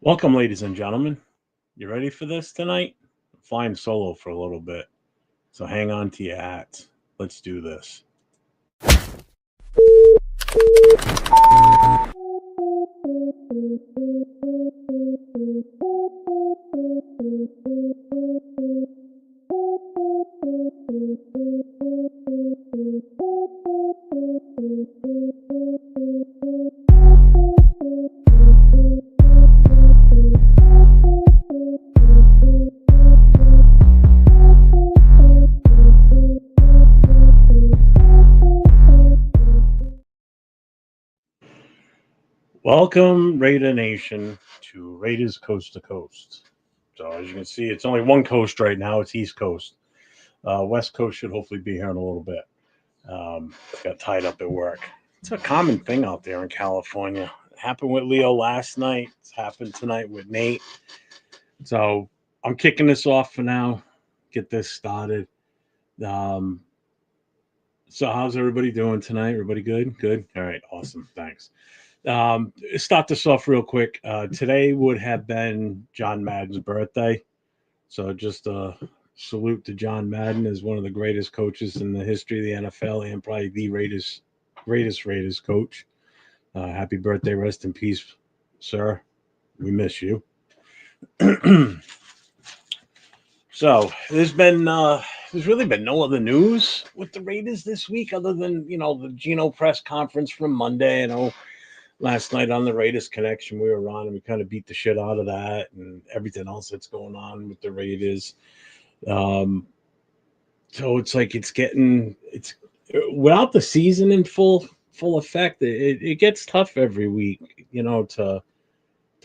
Welcome, ladies and gentlemen. You ready for this tonight? I'm flying solo for a little bit, so hang on to your hats. Let's do this. Welcome, Raider Nation, to Raiders Coast to Coast. So, as you can see, it's only one coast right now. It's East Coast. West Coast should hopefully be here in a little bit. Got tied up at work. It's a common thing out there in California. It happened with Leo last night. It's happened tonight with Nate. So, I'm kicking this off for now. Get this started. Um, so, how's everybody doing tonight? Everybody good? Good. All right. Awesome. Thanks. Start this off real quick. Today would have been John Madden's birthday. So just a salute to John Madden as one of the greatest coaches in the history of the NFL and probably the greatest Raiders coach. Happy birthday. Rest in peace, sir. We miss you. So there's really been no other news with the Raiders this week other than, the Geno press conference from Monday. Last night on the Raiders Connection, we were on and we kind of beat the shit out of that and everything else that's going on with the Raiders. Um, so it's like it's without the season in full effect. It gets tough every week, to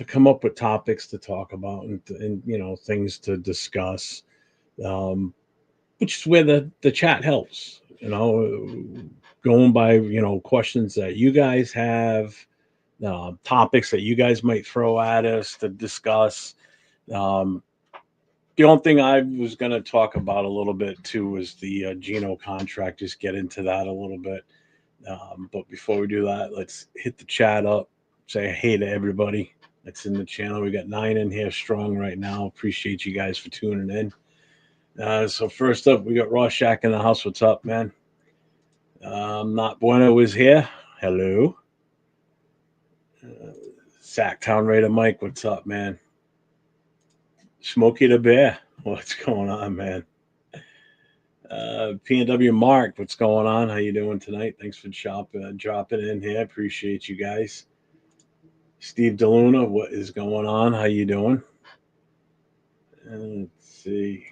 come up with topics to talk about and things to discuss. Um, which is where the chat helps. Going by questions that you guys have, topics that you guys might throw at us to discuss. Um, the only thing I was going to talk about a little bit too was the Geno contract. Just get into that a little bit. But before we do that, let's hit the chat up. Say hey to everybody that's in the channel. We got 9 in here strong right now. Appreciate you guys for tuning in. So first up, we got Rorschach in the house. What's up, man? Not Bueno is here. Hello. Sacktown Raider Mike, what's up, man? Smokey the Bear, what's going on, man? P&W Mark, what's going on? How you doing tonight? Thanks for dropping in here. Appreciate you guys. Steve DeLuna, what is going on? How you doing? Let's see.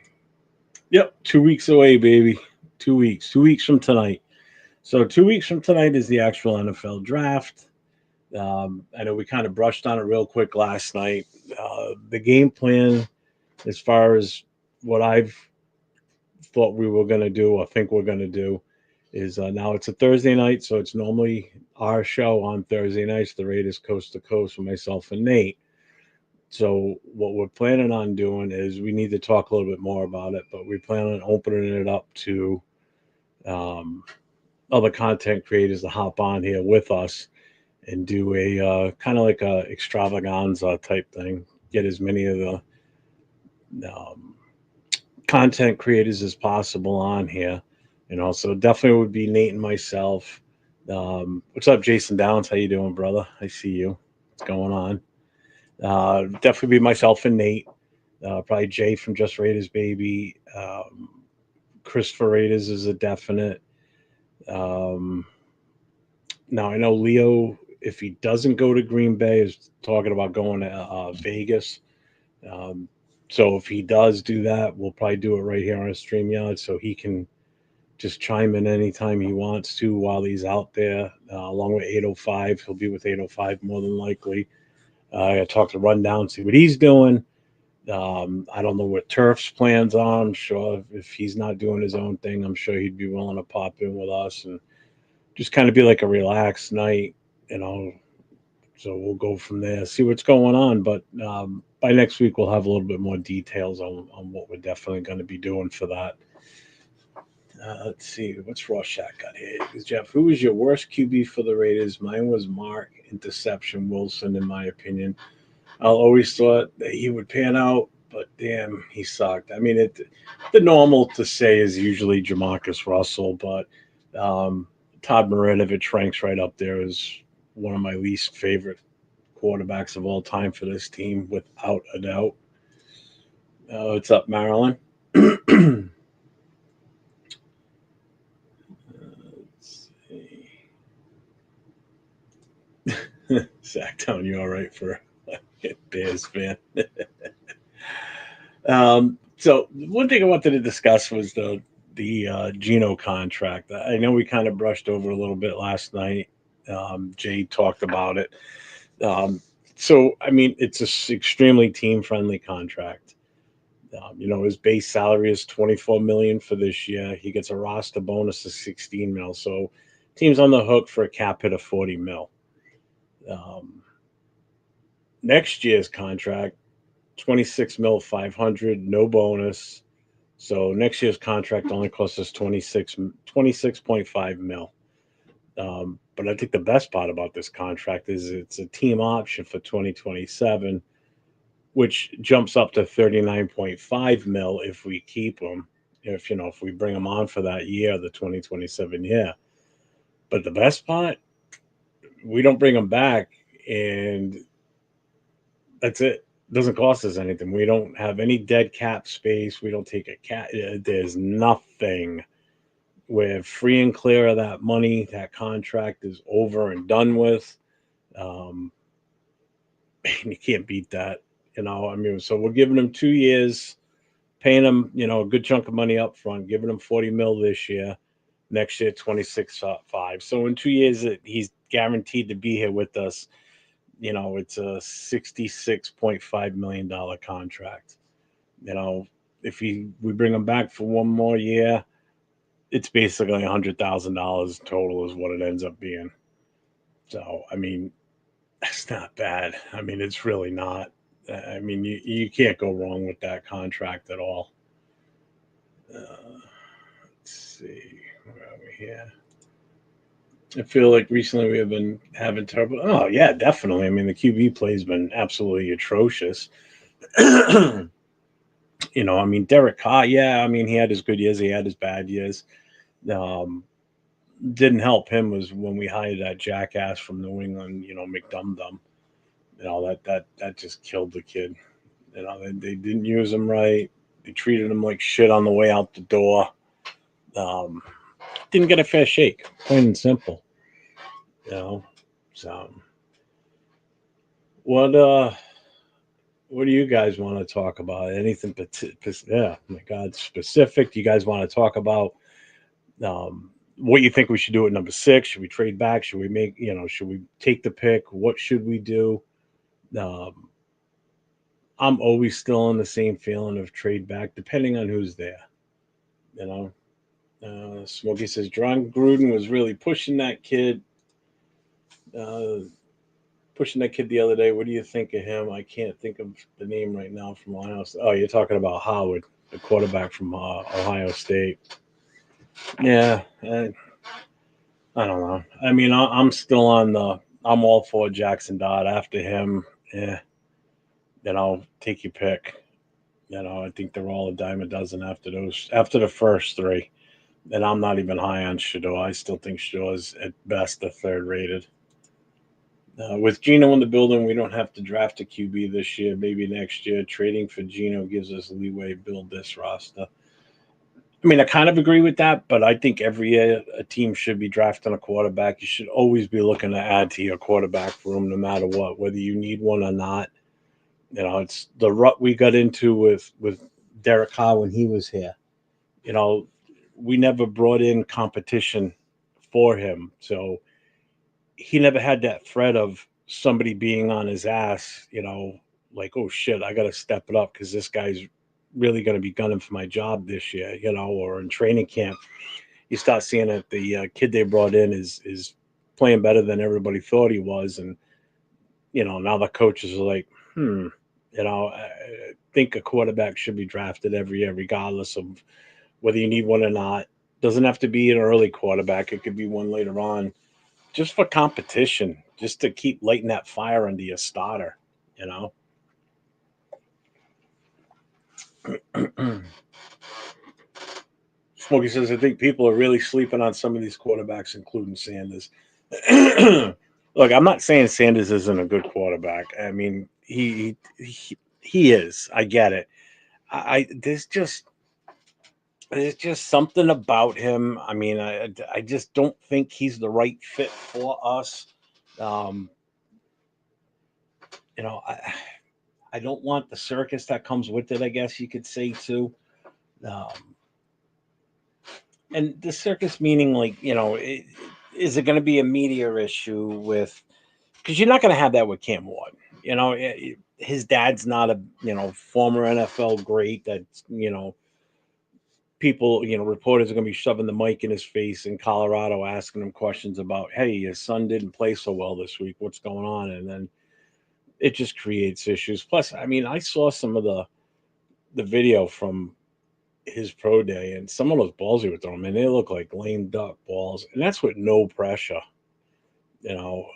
Yep, 2 weeks away, baby. 2 weeks. 2 weeks from tonight. So 2 weeks from tonight is the actual NFL draft. I know we kind of brushed on it real quick last night. The game plan, as far as what I've thought we were going to do or think we're going to do, is now it's a Thursday night, so it's normally our show on Thursday nights, the Raiders Coast to Coast with myself and Nate. So what we're planning on doing is we need to talk a little bit more about it, but we plan on opening it up to um, other content creators to hop on here with us and do a kind of like a extravaganza type thing. Get as many of the um, content creators as possible on here. So definitely would be Nate and myself. What's up, Jason Downs? How you doing, brother? I see you. What's going on? Definitely be myself and Nate. Probably Jay from Just Raiders Baby. Christopher Raiders is a definite. Um, Now I know Leo, if he doesn't go to Green Bay, is talking about going to Vegas. Um, so if he does do that, we'll probably do it right here on a StreamYard, so he can just chime in anytime he wants to while he's out there. Along with 805, he'll be with 805 more than likely. I talked to Rundown, see what he's doing. I don't know what Turf's plans are. I'm sure if he's not doing his own thing, I'm sure he'd be willing to pop in with us and just kind of be like a relaxed night, you know. So we'll go from there, see what's going on. But by next week, we'll have a little bit more details on what we're definitely going to be doing for that. Let's see, what's Rorschach got here? Jeff, who was your worst QB for the Raiders? Mine was Mark Interception Wilson, in my opinion. I'll always thought that he would pan out, but damn, he sucked. I mean, the normal to say is usually Jamarcus Russell, but um, Todd Marinovich ranks right up there as one of my least favorite quarterbacks of all time for this team, without a doubt. What's up, Maryland? Let's see. Sacktown, you all right for a Bears fan? So one thing I wanted to discuss was the Geno contract. I know we kind of brushed over a little bit last night. Jay talked about it. Um, so I mean, it's a extremely team friendly contract. His base salary is 24 million for this year. He gets a roster bonus of 16 mil. So team's on the hook for a cap hit of 40 mil. Um, Next year's contract, 26 mil 500, no bonus. So next year's contract only costs us 26.5 mil. But I think the best part about this contract is it's a team option for 2027, which jumps up to 39.5 mil if we keep him. If we bring him on for that year, the 2027 year. But the best part, we don't bring him back, and that's it. Doesn't cost us anything. We don't have any dead cap space. We don't take a cat. There's nothing. We're free and clear of that money. That contract is over and done with. Um, you can't beat that. I mean, so we're giving him 2 years, paying him, a good chunk of money up front, giving him 40 mil this year. Next year, 26.5. So in 2 years, he's guaranteed to be here with us. It's a $66.5 million contract. You know, if we bring him back for one more year, it's basically $100,000 total is what it ends up being. So I mean, that's not bad. I mean, it's really not. I mean, you can't go wrong with that contract at all. Let's see, where are we here? I feel like recently we have been having trouble. Oh yeah, definitely. I mean, the QB play has been absolutely atrocious. I mean, Derek Carr. Yeah, I mean, he had his good years. He had his bad years. Um, didn't help him was when we hired that jackass from New England. McDumdum. That just killed the kid. They didn't use him right. They treated him like shit on the way out the door. Um, didn't get a fair shake, plain and simple. You know, so what? What do you guys want to talk about? Anything? Yeah, my God, specific. Do you guys want to talk about what you think we should do at number 6? Should we trade back? Should we make? Should we take the pick? What should we do? Um, I'm always still on the same feeling of trade back, depending on who's there. You know, Smokey says John Gruden was really uh, pushing that kid the other day. What do you think of him? I can't think of the name right now from Ohio State. Oh, you're talking about Howard, the quarterback from Ohio State. Yeah, I don't know. I mean, I'm still on the. I'm all for Jackson Dodd. After him, yeah, take your pick. I think they're all a dime a dozen after those. After the first three. And I'm not even high on Shador. I still think Shador is at best a third rated. With Geno in the building, we don't have to draft a QB this year. Maybe next year. Trading for Geno gives us leeway to build this roster. I mean, I kind of agree with that, but I think every year a team should be drafting a quarterback. You should always be looking to add to your quarterback room, no matter what, whether you need one or not. It's the rut we got into with Derek Carr when he was here. You know, we never brought in competition for him. So he never had that threat of somebody being on his ass, like, oh shit, I got to step it up because this guy's really going to be gunning for my job this year, or in training camp. You start seeing that the kid they brought in is playing better than everybody thought he was. And, now the coaches are like, I think a quarterback should be drafted every year, regardless of whether you need one or not. Doesn't have to be an early quarterback. It could be one later on, just for competition, just to keep lighting that fire under your starter, you know. Smokey says, I think people are really sleeping on some of these quarterbacks, including Sanders. Look, I'm not saying Sanders isn't a good quarterback. I mean, he is. I get it. I there's just something about him. I mean, I just don't think he's the right fit for us. Um, you know, I don't want the circus that comes with it. I guess you could say too. Um, and the circus meaning like is it going to be a media issue with because you're not going to have that with Cam Ward. His dad's not a former NFL great. That's people reporters are going to be shoving the mic in his face in Colorado, asking him questions about, hey, your son didn't play so well this week. What's going on? And then it just creates issues. Plus, I mean, I saw some of the video from his pro day, and some of those balls he was throwing, man, they look like lame duck balls, and that's with no pressure. You know,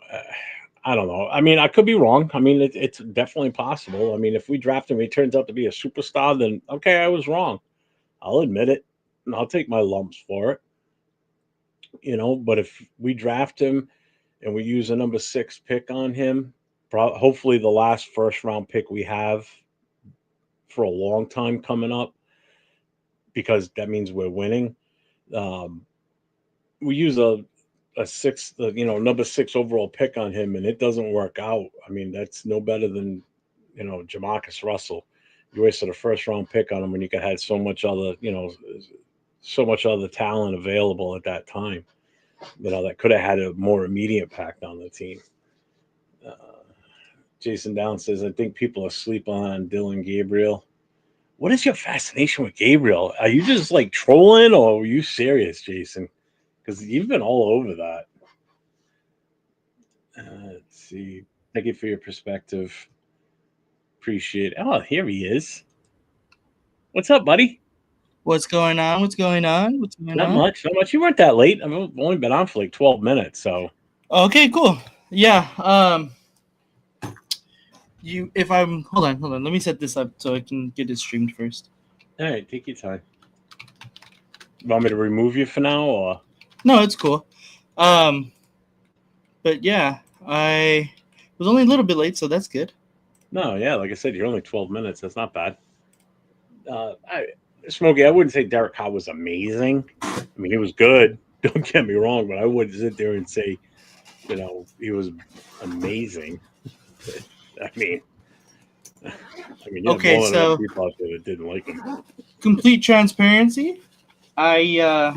I don't know. I mean, I could be wrong. I mean, it's definitely possible. I mean, if we draft him, he turns out to be a superstar, then okay, I was wrong. I'll admit it, and I'll take my lumps for it. But if we draft him and we use a number 6 pick on him, hopefully the last first round pick we have for a long time coming up, because that means we're winning. Um, we use a sixth, number 6 overall pick on him, and it doesn't work out. I mean, that's no better than Jamarcus Russell. You wasted a first round pick on him when you could have so much other talent available at that time. That could have had a more immediate impact on the team. Uh, Jason Down says, I think people are sleep on Dylan Gabriel. What is your fascination with Gabriel? Are you just like trolling, or are you serious, Jason? Because you've been all over that. Let's see. Thank you for your perspective. Appreciate it. Oh, here he is. What's up, buddy? What's going on? What's going on? What's going Not on? much. Not much. You weren't that late. I've only been on for like 12 minutes. So, Okay, cool. Yeah. You, if I'm, hold on. Let me set this up so I can get it streamed first. all right, take your time. You want me to remove you for now, or? No, it's cool. Um, but yeah, I was only a little bit late, so that's good. No, yeah, like I said, you're only 12 minutes. That's not bad. I, Smokey, I wouldn't say Derek Carr was amazing. I mean, he was good. Don't get me wrong, but I wouldn't sit there and say, he was amazing. I mean, you have Okay, more than enough so people out there that didn't like him. complete transparency. I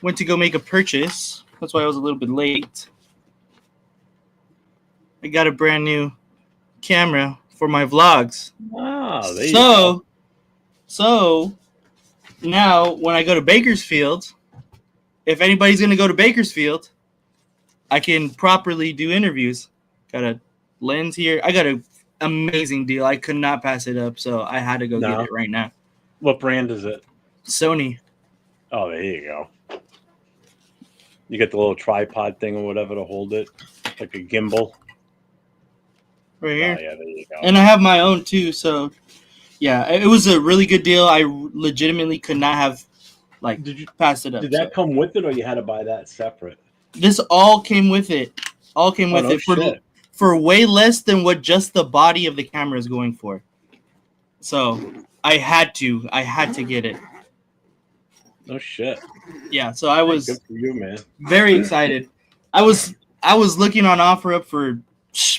went to go make a purchase. That's why I was a little bit late. I got a brand new camera for my vlogs. Ah, there you go. So now when I go to Bakersfield, if anybody's gonna go to Bakersfield, I can properly do interviews. Got a lens here. I got an amazing deal. I could not pass it up, so I had to go get No. it right now. What brand is it? Sony. Oh, there you go. You get the little tripod thing or whatever to hold it, like a gimbal. Right Oh, here. yeah, there you go. And I have my own too, so yeah, it was a really good deal. I legitimately could not have passed it up. Did that come with it, or you had to buy that separate? This all came with it. All came with no it shit. for way less than what just the body of the camera is going for. So I had to get it. No shit. Yeah, so I was Good for you, man. very excited. I was looking on OfferUp for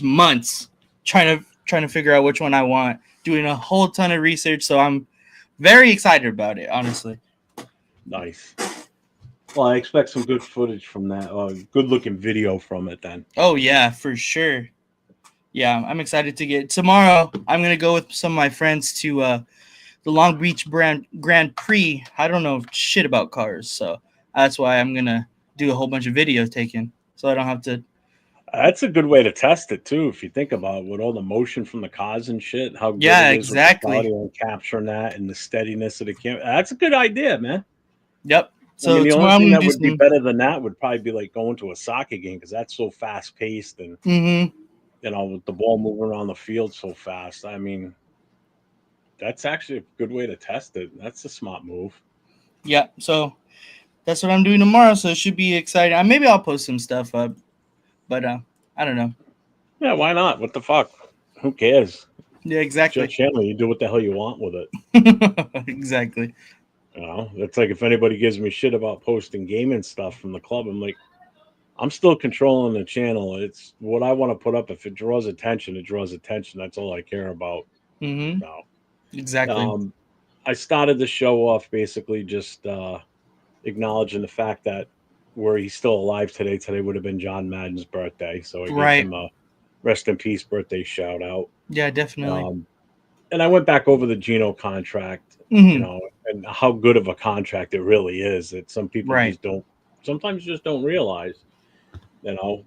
months, trying to figure out which one I want, doing a whole ton of research. So I'm very excited about it, honestly. Nice. Well, I expect some good footage from that. Good looking video from it then. Oh yeah, for sure. Yeah, I'm excited to get tomorrow. I'm gonna go with some of my friends to the Long Beach Grand Prix. I don't know shit about cars, so that's why I'm gonna do a whole bunch of video taking, so I don't have to. That's a good way to test it too, if you think about it, with all the motion from the cars and shit, how good Yeah, it is with the quality exactly. on capturing that and the steadiness of the camera. That's a good idea, man. Yep. I mean, So the only tomorrow I'm thing gonna that do would be some. better than that would probably be like going to a soccer game, because that's so fast paced, and Mm-hmm. with the ball moving around the field so fast. I mean, That's actually a good way to test it. That's a smart move. Yeah, so that's what I'm doing tomorrow. So it should be exciting. Maybe I'll post some stuff up, but I don't know. Yeah, why not? What the fuck? Who cares? Yeah, It's your exactly. channel. You do what the hell you want with it. Exactly. It's like if anybody gives me shit about posting gaming stuff from the club, I'm like, I'm still controlling the channel. It's what I want to put up. If it draws attention, it draws attention. That's all I care about. Mm-hmm. No. Exactly. Um, I started the show off basically just acknowledging the fact that were he still alive today, today would have been John Madden's birthday. So I gave Right. him a rest in peace birthday shout out. Yeah, definitely. Um, and I went back over the Geno contract, Mm-hmm. and how good of a contract it really is. That some people Right. just don't, sometimes just don't realize. You know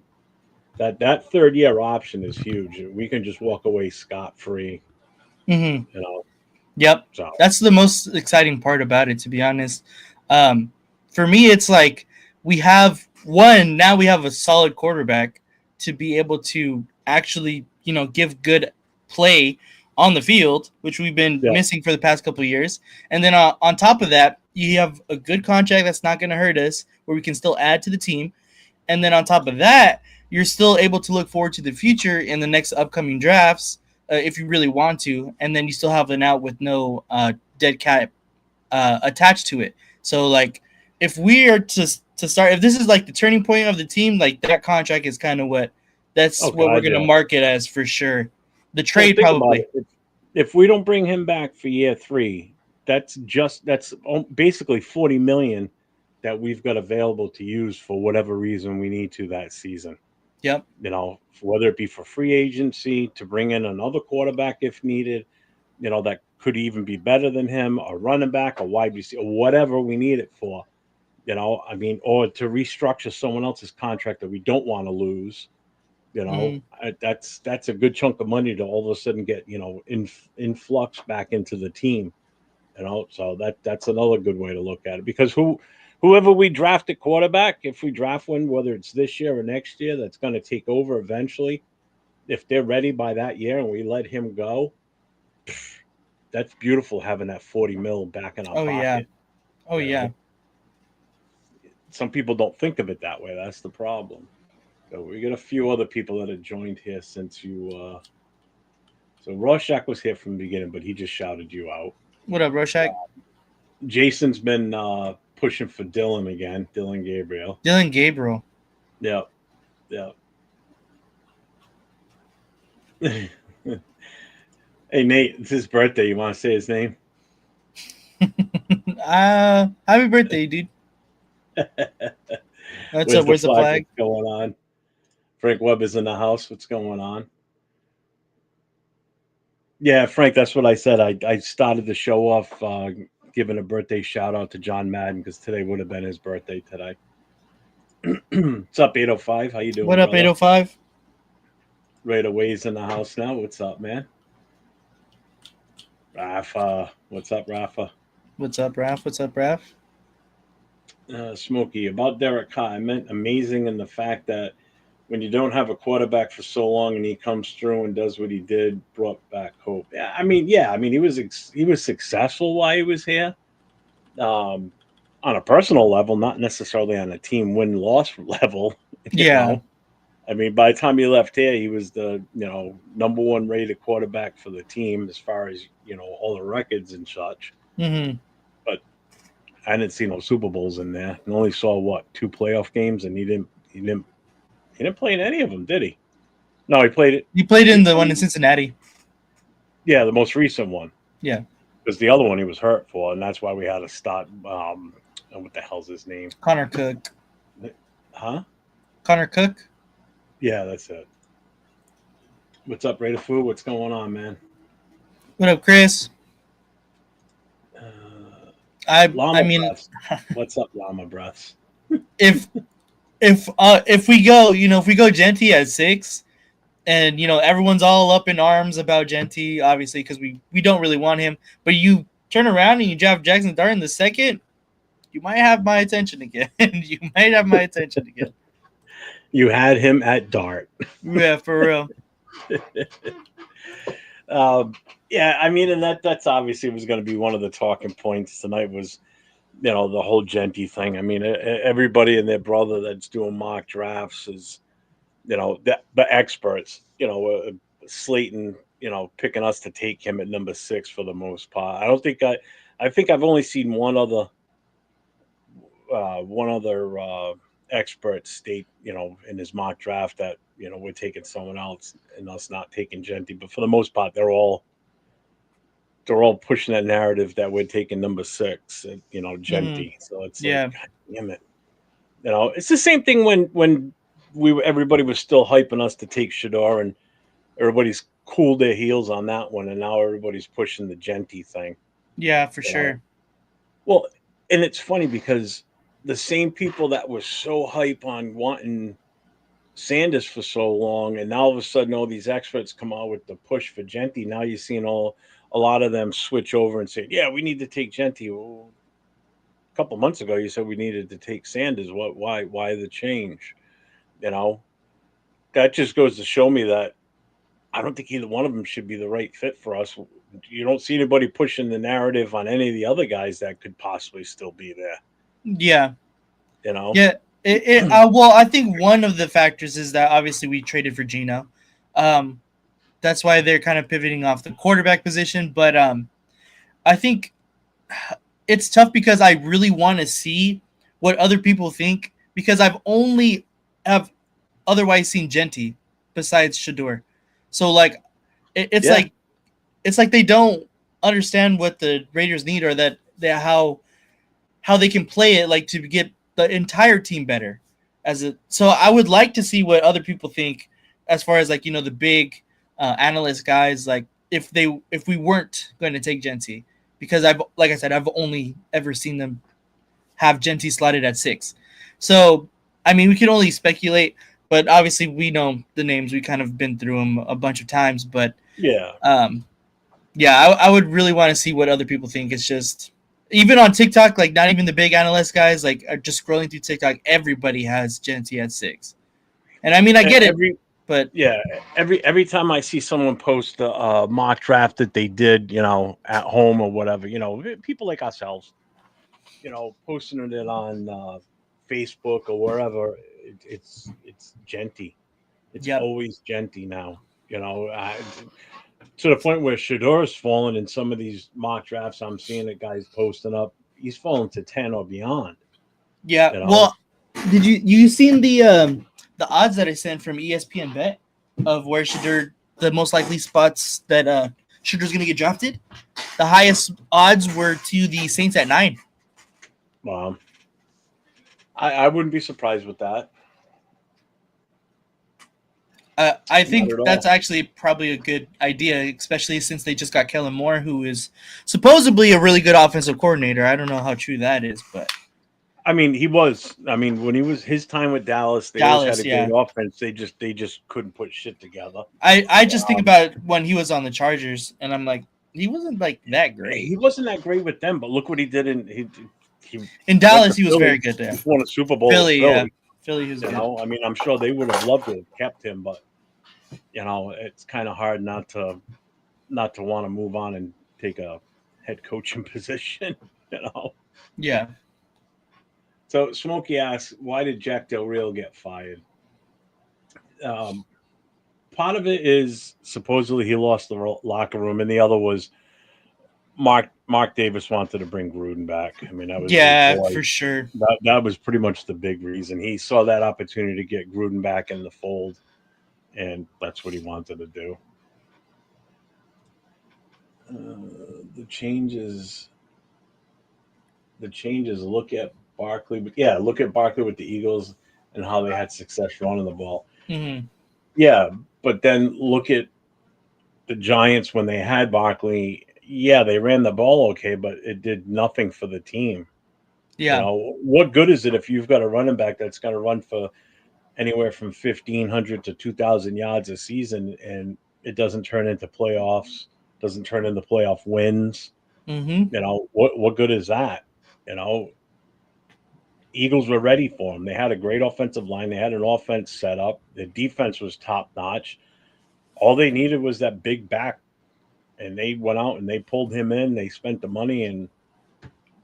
that third year option is huge. We can just walk away scot free. Mm-hmm. You know, Yep. so That's the most exciting part about it, to be honest. Um, for me, it's like we have one, now we have a solid quarterback to be able to actually, give good play on the field, which we've been yeah. missing for the past couple of years. And then on top of that, you have a good contract that's not going to hurt us, where we can still add to the team. And then on top of that, you're still able to look forward to the future in the next upcoming drafts, if you really want to. And then you still have an out with no dead cap attached to it. So like, if we are to start, if this is like the turning point of the team, like that contract is kind of Oh what we're God, gonna yeah. market as for sure. The Well, trade think about probably. it. If we don't bring him back for year three, that's basically 40 million that we've got available to use for whatever reason we need to that season. Yep. Whether it be for free agency to bring in another quarterback if needed, that could even be better than him, a running back, a wide receiver, whatever we need it for. I mean, or to restructure someone else's contract that we don't want to lose. Mm-hmm. That's a good chunk of money to all of a sudden get influx back into the team. So that's another good way to look at it because whoever we draft at quarterback, if we draft one, whether it's this year or next year, that's going to take over eventually. If they're ready by that year and we let him go, that's beautiful having that 40 mil back in our Oh yeah. pocket. Oh You yeah. know, some people don't think of it that way. That's the problem. So we got a few other people that have joined here since you. So Rorschach was here from the beginning, but he just shouted you out. What up, Rorschach? Jason's been pushing for Dylan again, Dylan Gabriel. Dylan Gabriel. Yeah, yeah. Hey Nate, it's his birthday. You want to say his name? Happy birthday, dude. What's Where's up? the Where's the flag? flag? What's going on? Frank Webb is in the house. What's going on? Yeah, Frank, that's what I said. I started the show off giving a birthday shout out to John Madden because today would have been his birthday today. What's up, 805? How you What doing, up, brother? 805? Right away's in the house now. What's up, man? Rafa. What's up, Rafa? What's up, Raph? What's up, Raph? Smokey, about Derek Carr, I meant amazing in the fact that when you don't have a quarterback for so long and he comes through and does what he did, brought back hope. Yeah, I mean, he was successful while he was here. Um, on a personal level, not necessarily on a team win loss level. You Yeah. know, I mean, by the time he left here, he was the number one rated quarterback for the team as far as all the records and such. Mm-hmm. But I didn't see no Super Bowls in there. And only saw what, two playoff games, and he didn't play in any of them, did he? No, he played it. You played He in the one in played, Cincinnati. yeah, the most recent one. Yeah. Because the other one he was hurt for, and that's why we had to start. What the hell's his name? Connor Cook. Huh? Connor Cook. Yeah, that's it. What's up, Raider Fu? What's going on, man? What up, Chris? I Llama mean, breaths. What's up, llama breaths? if if we go, if we go Genty at 6, and everyone's all up in arms about Genty, obviously because we don't really want him, but you turn around and you draft Jackson Dart in the second, you might have my attention again. You might have my attention again. You had him at dart. Yeah, for real. Yeah, I mean, and that's obviously was going to be one of the talking points tonight was, the whole Genty thing. I mean, everybody and their brother that's doing mock drafts is, the experts, Slayton, picking us to take him at number 6 for the most part. I think I've only seen one other expert state, in his mock draft that, we're taking someone else and us not taking Genty. But for the most part, they're all pushing that narrative that we're taking number 6, Hmm. Genty. So it's like, Yeah. God damn it. It's the same thing when everybody was still hyping us to take Shador, and everybody's cooled their heels on that one, and now everybody's pushing the Genty thing. Yeah, for You know, sure. well, and it's funny because the same people that were so hype on wanting Sanders for so long, and now all of a sudden all these experts come out with the push for Genty. Now you're seeing a lot of them switch over and say, "Yeah, we need to take Genty." Well, a couple months ago, you said we needed to take Sanders. What? Why? Why the change? You know, that just goes to show me that I don't think either one of them should be the right fit for us. You don't see anybody pushing the narrative on any of the other guys that could possibly still be there. Yeah. You know? Yeah. Well, I think one of the factors is that obviously we traded for Geno. Um, that's why they're kind of pivoting off the quarterback position. But I think it's tough because I really want to see what other people think because I've only have otherwise seen Genty besides Shador. So like it, it's Yeah. like it's like they don't understand what the Raiders need or that how they can play it like to get the entire team better. So I would like to see what other people think as far as like the big analyst guys like if we weren't going to take Genty because I've like I said I've only ever seen them have Genty slotted at 6. So I mean we can only speculate, but obviously we know the names. We kind of been through them a bunch of times, but Yeah. um, yeah, I would really want to see what other people think. It's just even on TikTok, like not even the big analyst guys, like are just scrolling through TikTok. Everybody has Genty at 6, and I mean I get it, Every but yeah, every time I see someone post a mock draft that they did, at home or whatever, people like ourselves, posting it on Facebook or wherever, it's Genty. It's yep, always Genty now. To the point where Shador's fallen in some of these mock drafts. I'm seeing that guys posting up. He's fallen to 10 or beyond. yeah. You know, Well, did you seen the odds that I sent from ESPN Bet of where Shador the most likely spots that Shador's gonna get drafted? The highest odds were to the Saints at 9. um, I wouldn't be surprised with that. I Not think at that's all. actually probably a good idea, especially since they just got Kellen Moore, who is supposedly a really good offensive coordinator. I don't know how true that is, but I mean, he was. I mean, when he was his time with Dallas, they always had Dallas, a great yeah. offense. They just couldn't put shit together. I just think Um, about when he was on the Chargers, and I'm like, he wasn't like that great. he wasn't that great with them, but look what he did he In went to Dallas, he was very Philly. good there. He won a Super Bowl with Philly, yeah, Philly. Philly, he was good. I mean, I'm sure they would have loved to have kept him, but it's kind of hard not to want to move on and take a head coaching position. You know. Yeah, So Smokey asks, why did Jack Del Rio get fired? Um, Part of it is supposedly he lost the locker room, and the other was Mark Davis wanted to bring Gruden back. I mean, that was his yeah, boy. for sure. That was pretty much the big reason. He saw that opportunity to get Gruden back in the fold, and that's what he wanted to do. The changes, the changes. Look at Barkley, but yeah, look at Barkley with the Eagles and how they had success running the ball. Hmm. Yeah, but then look at the Giants when they had Barkley. Yeah, they ran the ball okay, but it did nothing for the team. Yeah. What good is it if you've got a running back that's going to run for anywhere from 1,500 to 2,000 yards a season, and it doesn't turn into playoffs, doesn't turn into playoff wins? Hmm. What good is that? You know, Eagles were ready for him. They had a great offensive line. They had an offense set up. The defense was top notch. All they needed was that big back, and they went out and they pulled him in. They spent the money and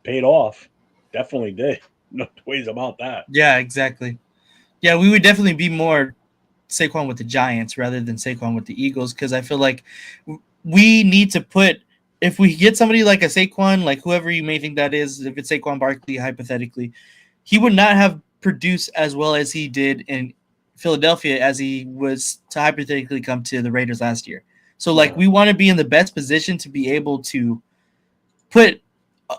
paid off. Definitely did. No ways about that. Yeah, exactly. Yeah, we would definitely be more Saquon with the Giants rather than Saquon with the Eagles because I feel like we need to put if we get somebody like a Saquon, like whoever you may think that is, if it's Saquon Barkley, hypothetically, he would not have produced as well as he did in Philadelphia as he was to hypothetically come to the Raiders last year. So, like, Yeah. we want to be in the best position to be able to put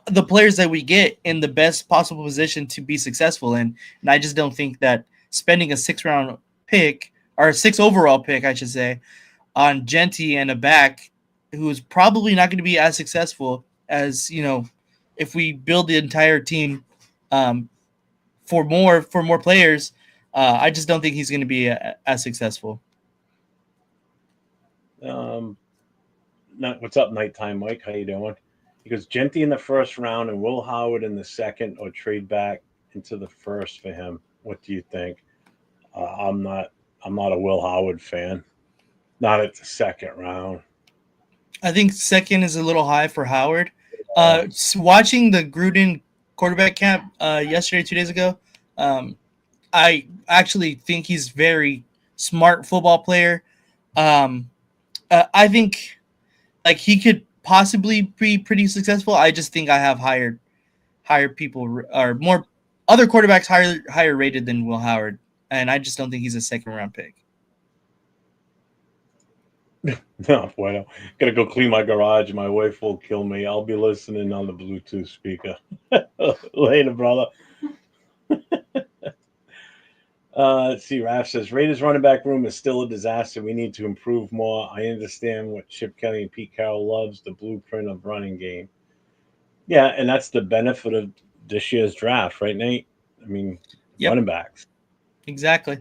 the players that we get in the best possible position to be successful in. And I just don't think that spending a 6th-round pick or a 6th overall pick, I should say, on Genty and a back who is probably not going to be as successful as if we build the entire team um, for more players. I just don't think he's going to be as successful. What's up, nighttime, Mike? How you doing? He goes Genty in the first round and Will Howard in the second, or trade back into the first for him. What do you think? I'm not. I'm not a Will Howard fan. Not at the second round. I think second is a little high for Howard. Watching the Gruden quarterback camp yesterday, 2 days ago, I actually think he's very smart football player. I think like he could possibly be pretty successful. I just think I have higher people or more other quarterbacks higher rated than Will Howard, and I just don't think he's a 2nd-round pick. No, bueno. Gotta go clean my garage. My wife will kill me. I'll be listening on the Bluetooth speaker. Later, brother. Let's see. Raph says Raiders running back room is still a disaster. We need to improve more. I understand what Chip Kelly and Pete Carroll loves, the blueprint of running game. Yeah, and that's the benefit of this year's draft, right, Nate? I mean, Yep. running backs. Exactly.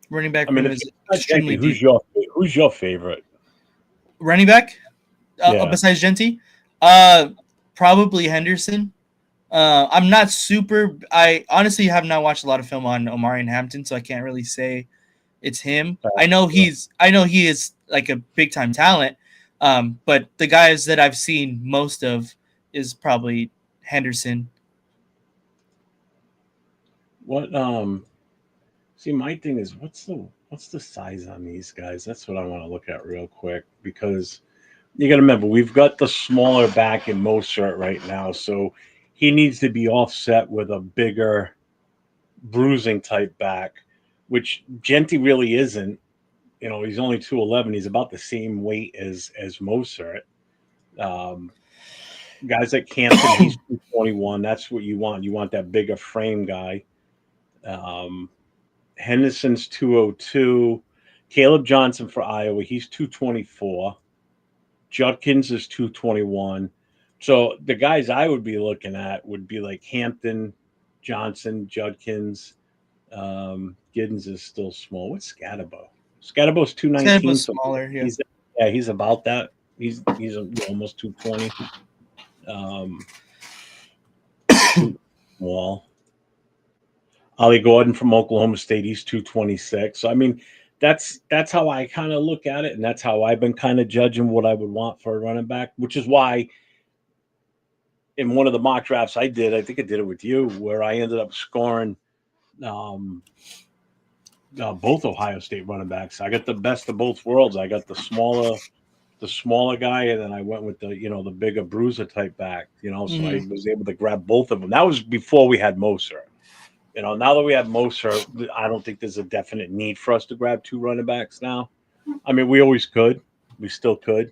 Running back I mean, room if is you're not extremely Genty, deep. who's your favorite? Running back Yeah. besides Genty, probably Henderson. I'm not super. I honestly have not watched a lot of film on Omari and Hampton, so I can't really say it's him. I know he is like a big time talent, but the guys that I've seen most of is probably Henderson. What see, my thing is what's the size on these guys? That's what I want to look at real quick, because you got to remember we've got the smaller back in Mozart right now, so he needs to be offset with a bigger bruising type back, which Genty really isn't. He's only 211. He's about the same weight as Mozart. Um, Guys like Campton, he's 221. That's what you want. You want that bigger frame guy. Um, Henderson's 202. Caleb Johnson for Iowa, he's 224. Judkins is 221. So the guys I would be looking at would be like Hampton, Johnson, Judkins. Giddens is still small. What's Scatterbo? Scatterbo's 219. Scatterbo's smaller, yeah. He's about that. He's almost 220. Wall. Ollie Gordon from Oklahoma State, he's 226. So I mean, that's how I kind of look at it, and that's how I've been kind of judging what I would want for a running back, which is why in one of the mock drafts I did, I think I did it with you, where I ended up scoring both Ohio State running backs. I got the best of both worlds. I got the smaller guy, and then I went with the bigger bruiser type back. So I was able to grab both of them. That was before we had Moser. Now that we have Moser, I don't think there's a definite need for us to grab 2 running backs now. I mean, we always could. We still could.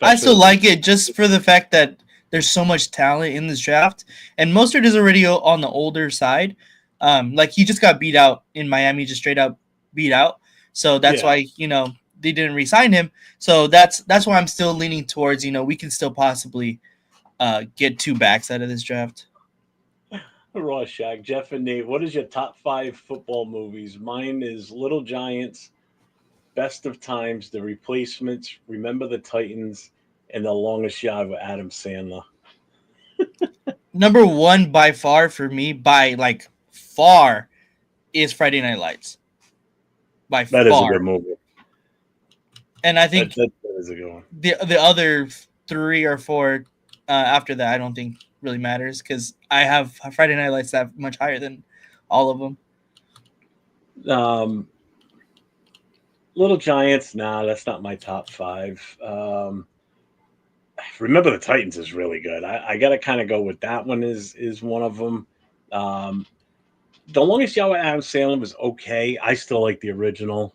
I still like it just for the fact that there's so much talent in this draft, and Mostert is already on the older side. Like he just got beat out in Miami, just straight up beat out. So that's why they didn't re-sign him. So that's why I'm still leaning towards we can still possibly get 2 backs out of this draft. Rorschach, Jeff and Nate, what is your top 5 football movies? Mine is Little Giants, Best of Times, The Replacements, Remember the Titans, and The Longest Yard with Adam Sandler. Number 1 by far for me, by like far, is Friday Night Lights. By that far. Is a good movie. And I think is a good one. The other 3 or 4 after that, I don't think really matters because I have Friday Night Lights that much higher than all of them. Little Giants, nah, that's not my top 5. Remember the Titans is really good. I got to kind of go with that one is one of them. The Longest Yard with Adam Sandler was okay. I still like the original.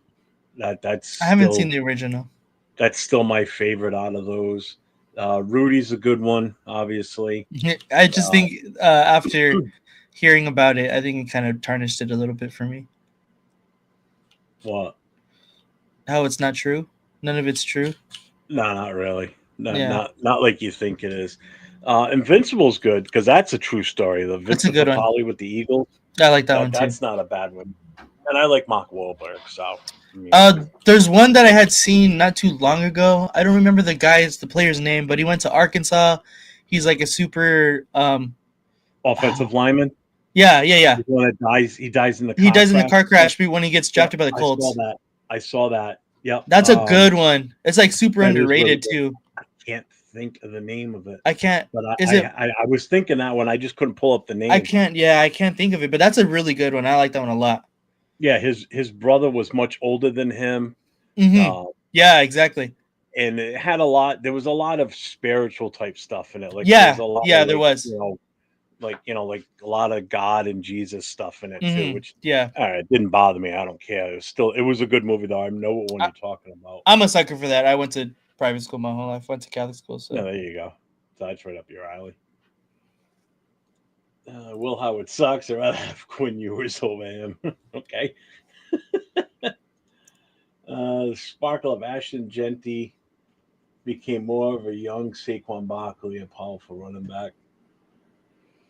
I haven't seen the original. That's still my favorite out of those. Rudy's a good one, obviously. I just think after hearing about it, I think it kind of tarnished it a little bit for me. What? How it's not true? None of it's true? No, not really. No, Yeah. not like you think it is. Invincible's good because that's a true story. The That's a Vincent good one. Papali with the Eagles. I like that one too. That's not a bad one. And I like Mark Wahlberg. So, I mean, There's one that I had seen not too long ago. I don't remember the player's name, but he went to Arkansas. He's like a super offensive lineman. Yeah. The one that dies. He dies in the car He dies in the crash. car crash when he gets drafted by the Colts. I saw that. Yep. That's a good one. It's like super underrated really too. I can't think of the name of it. I can't. But I was thinking that one. I just couldn't pull up the name. I can't think of it. But that's a really good one. I like that one a lot. Yeah, his brother was much older than him. Mm-hmm. Yeah, exactly. And it had a lot. There was a lot of spiritual type stuff in it. Like there was. Like a lot of God and Jesus stuff in it too. Which it didn't bother me. I don't care. It was a good movie though. I know what one you're talking about. I'm a sucker for that. I went to private school my whole life. Went to Catholic school. So there you go. So that's right up your alley. Will Howard sucks. I'd rather have Quinn Ewers over him. Okay. The sparkle of Ashton Genty became more of a young Saquon Barkley, a powerful running back.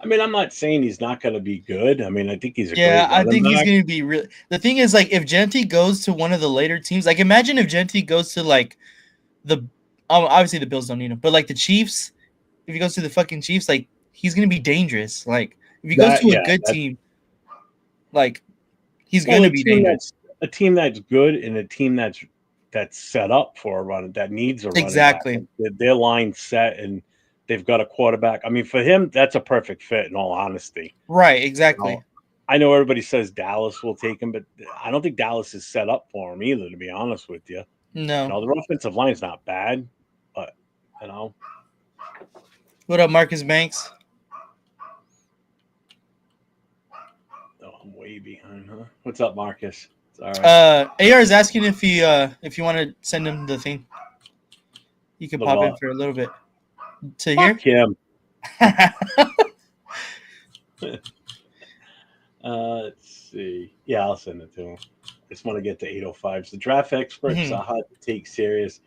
I mean, I'm not saying he's not going to be good. I mean, I think he's a great running back. I think he's going to be really. The thing is, like, if Genty goes to one of the later teams, like, imagine if Genty goes to like obviously the Bills don't need him, but like the Chiefs, if he goes to the fucking Chiefs, like he's going to be dangerous. Like if he goes to a good team, like he's going to be dangerous. A team that's good and a team that's set up for a run that needs a run. Exactly. Their line set and they've got a quarterback. I mean, for him, that's a perfect fit. In all honesty, right? Exactly. I know everybody says Dallas will take him, but I don't think Dallas is set up for him either. To be honest with you, no. The offensive line's not bad, but What up, Marcus Banks? Oh, I'm way behind, huh? What's up, Marcus? It's all right. AR is asking if you want to send him the thing. You can pop in for a little bit. To Fuck hear? Him. Let's see. Yeah, I'll send it to him. Just want to get to 805s. The draft experts are hard to take serious.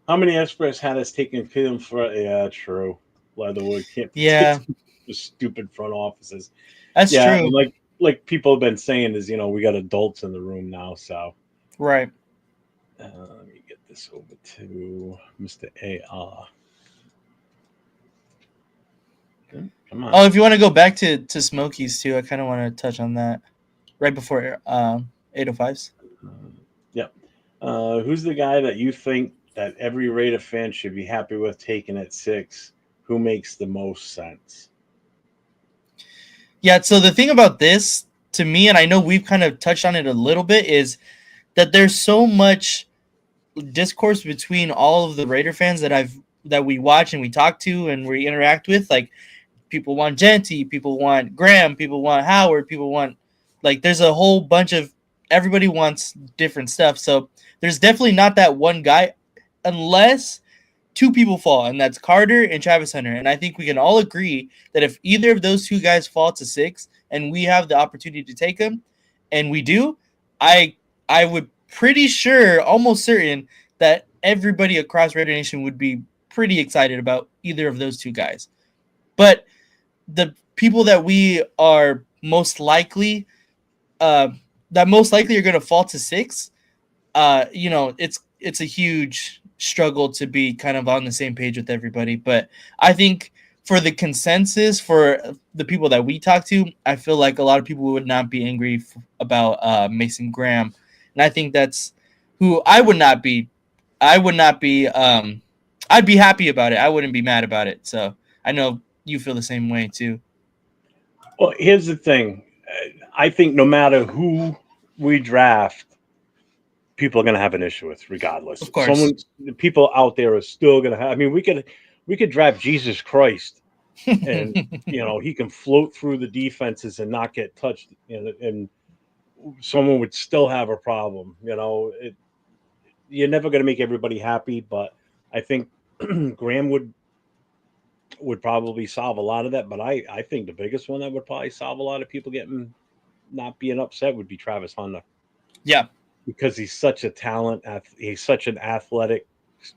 How many experts had us taking film for? Yeah, true. Leatherwood can't. Yeah. The stupid front offices. That's true. And like people have been saying is we got adults in the room now, so right. Let me get this over to Mr. AR. Come on. Oh, if you want to go back to Smokies too, I kind of want to touch on that right before 805s. Yep. Who's the guy that you think that every Raider fan should be happy with taking at 6? Who makes the most sense? Yeah, so the thing about this to me, and I know we've kind of touched on it a little bit, is that there's so much discourse between all of the Raider fans that we watch and we talk to and we interact with. Like, people want Genty, people want Graham, people want Howard, people want, like, there's a whole bunch of, everybody wants different stuff. So there's definitely not that one guy, unless 2 people fall, and that's Carter and Travis Hunter. And I think we can all agree that if either of those 2 guys fall to 6 and we have the opportunity to take them, and we do, I would pretty sure, almost certain, that everybody across Raider Nation would be pretty excited about either of those 2 guys. But the people that we are most likely are going to fall to 6, it's a huge struggle to be kind of on the same page with everybody. But I think for the consensus, for the people that we talk to, I feel like a lot of people would not be angry about Mason Graham. And I think that's who I would not be I would not be. I'd be happy about it. I wouldn't be mad about it. So I know you feel the same way too. Well, here's the thing. I think no matter who we draft, people are going to have an issue with, regardless. Of course. People out there are still going to have. I mean, we could draft Jesus Christ, and he can float through the defenses and not get touched, and someone would still have a problem. You're never going to make everybody happy, but I think Graham would probably solve a lot of that. But I think the biggest one that would probably solve a lot of people not being upset would be Travis Hunter. Yeah. Because he's such a talent. He's such an athletic.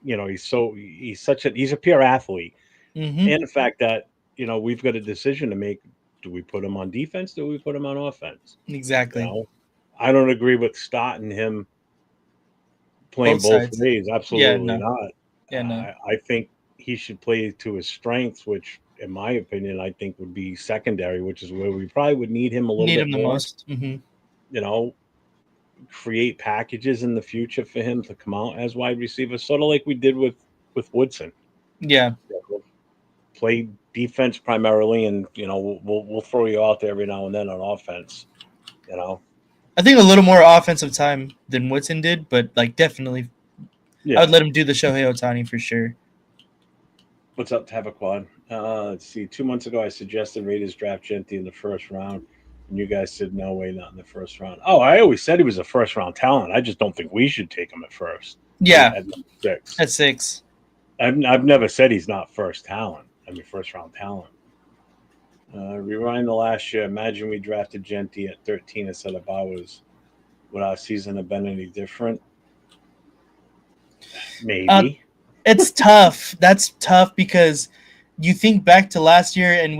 He's a pure athlete. Mm-hmm. And the fact that we've got a decision to make: do we put him on defense? Do we put him on offense? Exactly. I don't agree with starting him playing both ways. Absolutely not. Yeah, no. I think he should play to his strengths, which, in my opinion, I think would be secondary, which is where we probably would need him a little bit the more. most. Mm-hmm. Create packages in the future for him to come out as wide receiver, sort of like we did with Woodson. Yeah. Play defense primarily, and we'll throw you out there every now and then on offense. I think a little more offensive time than Woodson did, but definitely, I would let him do the Shohei Ohtani for sure. What's up, Tabaquad? Let's see. 2 months ago, I suggested Raiders draft Gentry in the first round, and you guys said no way, not in the first round. Oh, I always said he was a first round talent. I just don't think we should take him at first. Yeah, at number 6. At 6. I've never said he's not first talent. I mean, first round talent. Rewind the last year. Imagine we drafted Gentry at 13 instead of Bowers. Would our season have been any different? Maybe. It's tough. That's tough because you think back to last year and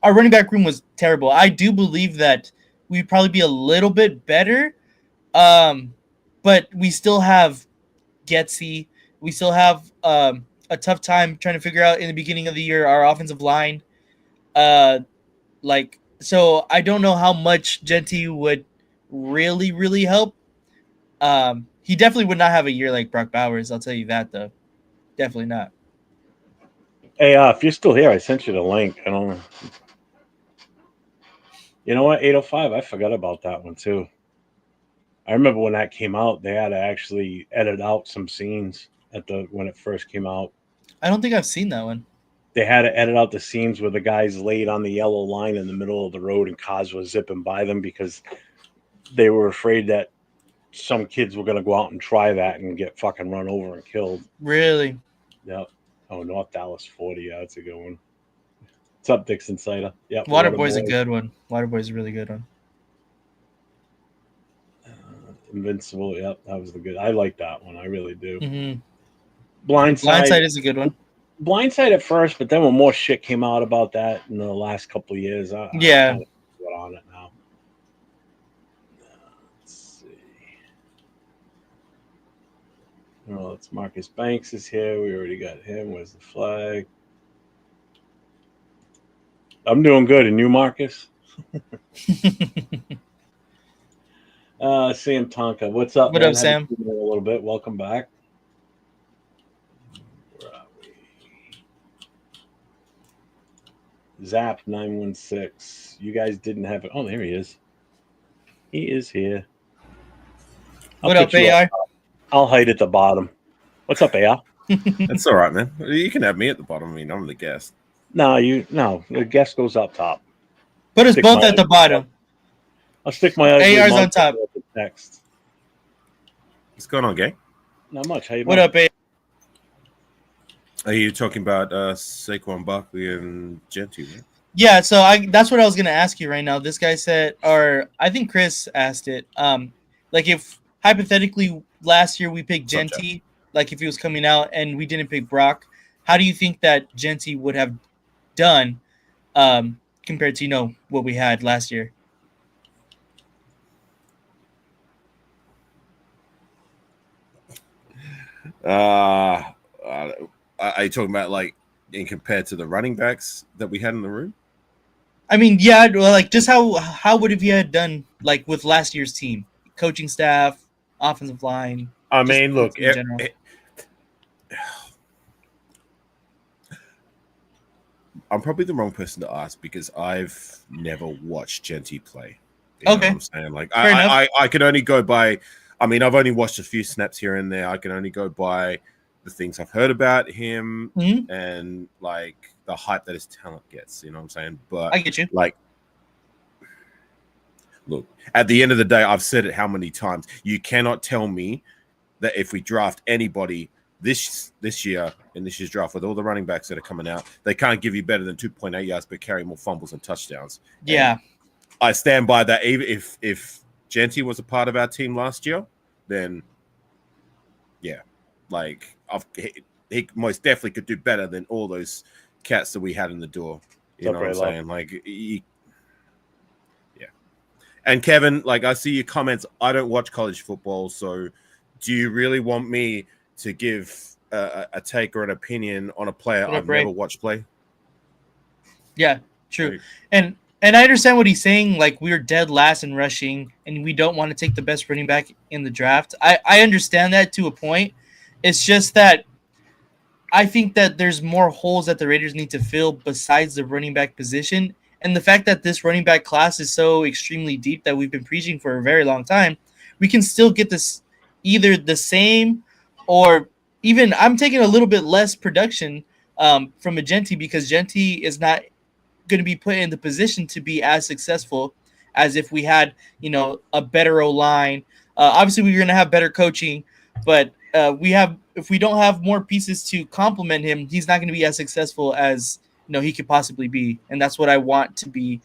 our running back room was terrible. I do believe that we'd probably be a little bit better, but we still have Getsy. We still have a tough time trying to figure out in the beginning of the year our offensive line. So I don't know how much Gentry would really, really help. He definitely would not have a year like Brock Bowers. I'll tell you that, though. Definitely not. Hey, if you're still here, I sent you the link. I don't know. You know what? 805. I forgot about that one too. I remember when that came out, they had to actually edit out some scenes when it first came out. I don't think I've seen that one. They had to edit out the scenes where the guys laid on the yellow line in the middle of the road and cars was zipping by them because they were afraid that some kids were going to go out and try that and get fucking run over and killed. Really? Yep. Oh, North Dallas 40. Yeah, that's a good one. What's up, Dixon Cider? Yeah. Waterboy's a good one. Waterboy's a really good one. Invincible. Yep, that was the good. I like that one. I really do. Mm-hmm. Blindside is a good one. Blindside at first, but then when more shit came out about that in the last couple of years, I kind of got on it now. Let's see. Oh, it's Marcus Banks is here. We already got him. Where's the flag? I'm doing good. And you, Marcus? Sam Tonka. What's up, What man? up, Sam? A little bit. Welcome back. Where are we? Zap 916. You guys didn't have it. Oh, there he is. He is here. What up, AR? I'll hide at the bottom. What's up, AR? That's all right, man. You can have me at the bottom. I mean, I'm the guest. No, the guest goes up top. Put us both at the bottom. I'll stick my AR's on top. Next. What's going on, gang? Not much. How you What doing? up, AR? Are you talking about Saquon Barkley and Gentry, right? Yeah, so that's what I was gonna ask you right now. This guy said, or I think Chris asked it. If hypothetically last year we picked Gentry, if he was coming out and we didn't pick Brock, how do you think that Gentry would have done compared to what we had last year? Are you talking about in compared to the running backs that we had in the room? I mean, yeah, just how would have you had done with last year's team, coaching staff, offensive line? I mean, look, I'm probably the wrong person to ask because I've never watched Genty play. You know Okay. what I'm saying? Like Fair enough. I can only go by. I mean, I've only watched a few snaps here and there. I can only go by the things I've heard about him Mhm. and like the hype that his talent gets. You know what I'm saying? But I get you. like, look, at the end of the day, I've said it how many times. You cannot tell me that if we draft anybody this year in this year's draft with all the running backs that are coming out, they can't give you better than 2.8 yards but carry more fumbles and touchdowns. Yeah. And I stand by that. Even if Genty was a part of our team last year, then yeah, like he most definitely could do better than all those cats that we had in the door. You know what I'm saying? Like, yeah. And Kevin, like I see your comments. I don't watch college football, so do you really want me to give a take or an opinion on a player I've never watched play? Yeah, true. Like, and I understand what he's saying. Like, we're dead last in rushing, and we don't want to take the best running back in the draft. I understand that to a point. It's just that I think that there's more holes that the Raiders need to fill besides the running back position. And the fact that this running back class is so extremely deep that we've been preaching for a very long time, we can still get this either the same or even I'm taking a little bit less production from a Genty because Genty is not going to be put in the position to be as successful as if we had, a better O-line. Obviously, we're going to have better coaching, but if we don't have more pieces to complement him, he's not going to be as successful as he could possibly be. And that's what I want to be,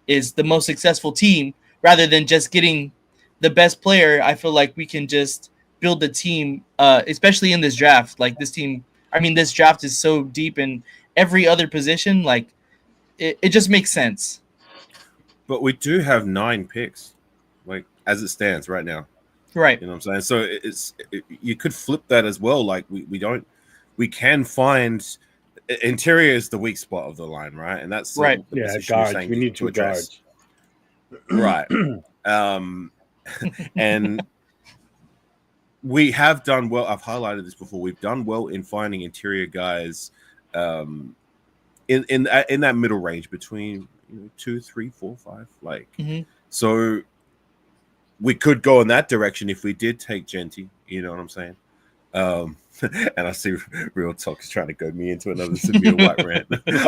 is the most successful team rather than just getting the best player. I feel like we can just build the team, especially in this draft. Like this draft is so deep in every other position. Like it just makes sense. But we do have 9 picks, like as it stands right now. Right. You know what I'm saying? So you could flip that as well. Like we can find interior is the weak spot of the line, right? And that's right. Yeah, guards. We need 2 guards. Right. And we have done well. I've highlighted this before. We've done well in finding interior guys in that middle range between 2, 3, 4, 5. Like so we could go in that direction if we did take Genty. You know what I'm saying? And I see Real Talk is trying to go me into another Zamir White rant.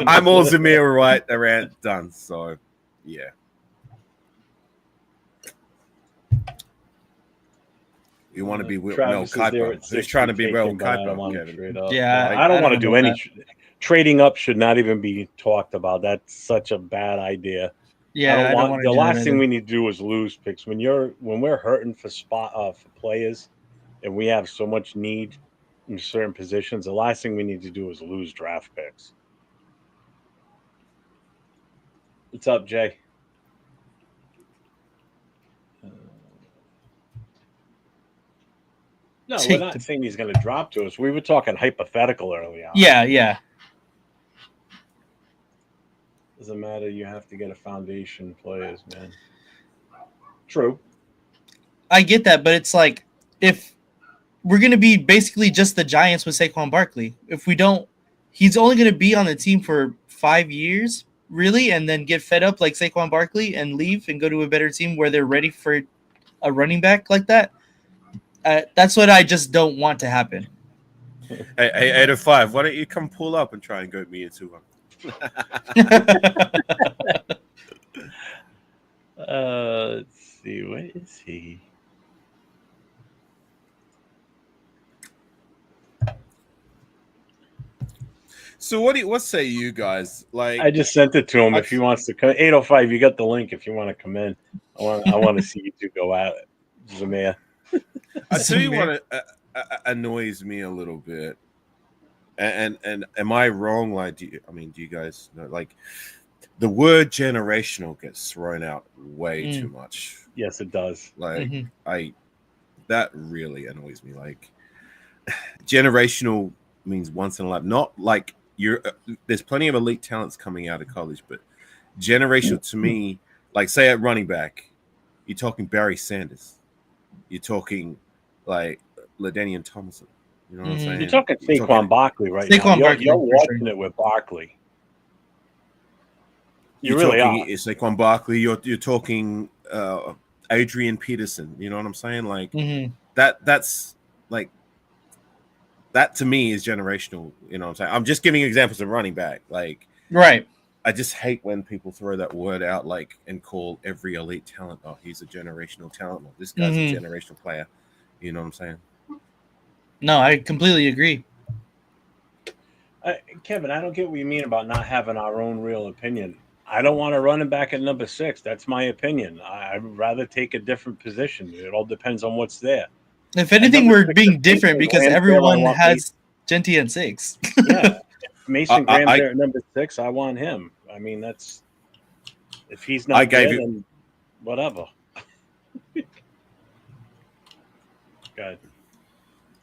I'm all Zamir White rant done. So yeah. You want to be Mel Kiper. Who's trying to be Mel Kiper, Kevin? Yeah, I don't want to do any trading up. Should not even be talked about. That's such a bad idea. Yeah, I don't want the last thing we need to do is lose picks. When we're hurting for for players, and we have so much need in certain positions, the last thing we need to do is lose draft picks. What's up, Jay? No, we're not saying he's going to drop to us. We were talking hypothetical earlier. Yeah. Doesn't matter. You have to get a foundation players, man. True. I get that, but it's like if we're going to be basically just the Giants with Saquon Barkley. If we don't, he's only going to be on the team for 5 years, really, and then get fed up like Saquon Barkley and leave and go to a better team where they're ready for a running back like that. That's what I just don't want to happen. Hey, 805, why don't you come pull up and try and go me into one? Let's see. Where is he? So what say you guys? Like, I just sent it to him. If he wants to come, 805. You got the link. If you want to come in, I want to see you two go at it, Zamir. I tell you what annoys me a little bit, and am I wrong? Like, do you guys know? Like, the word generational gets thrown out way too much. Yes, it does. Like, that really annoys me. Like, generational means once in a life, not like there's plenty of elite talents coming out of college, but generational to me, like say at running back, you're talking Barry Sanders, you're talking like LaDainian Tomlinson. You know what I'm saying? You're talking Saquon Barkley right now. You're watching it with Barkley. You You're really talking are. Saquon Barkley. You're talking Adrian Peterson. You know what I'm saying? Like Mhm. that's like that to me is generational. You know what I'm saying? I'm just giving examples of running back. Like Right. I just hate when people throw that word out like and call every elite talent, oh, he's a generational talent. Or, this guy's a Mhm. generational player. You know what I'm saying? No, I completely agree. Kevin, I don't get what you mean about not having our own real opinion. I don't want to run him back at number 6. That's my opinion. I'd rather take a different position. It all depends on what's there. If At anything, number we're 6, if being different Mason because Graham's there, I everyone want Mason. has Genty at 6. Yeah, if Mason I, Graham's I there at number 6, I want him. I mean, that's if he's I not gave there, you. then whatever. Good.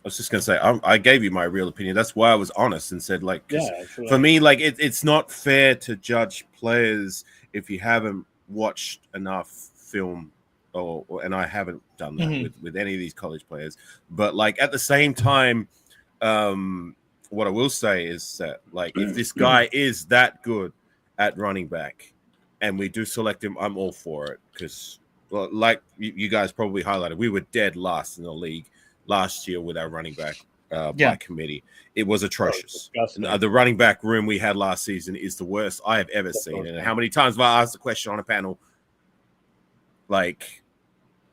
I was just gonna say I gave you my real opinion. That's why I was honest and said like, because Yeah, for me, like it's not fair to judge players if you haven't watched enough film, and I haven't done that Mhm. with any of these college players. But like at the same time, what I will say is that like if this guy is that good at running back, and we do select him, I'm all for it because, well, like you guys probably highlighted, we were dead last in the league last year with our running back Yeah. by committee. It was atrocious. disgusting. The running back room we had last season is the worst I have ever seen. And how many times have I asked the question on a panel, like,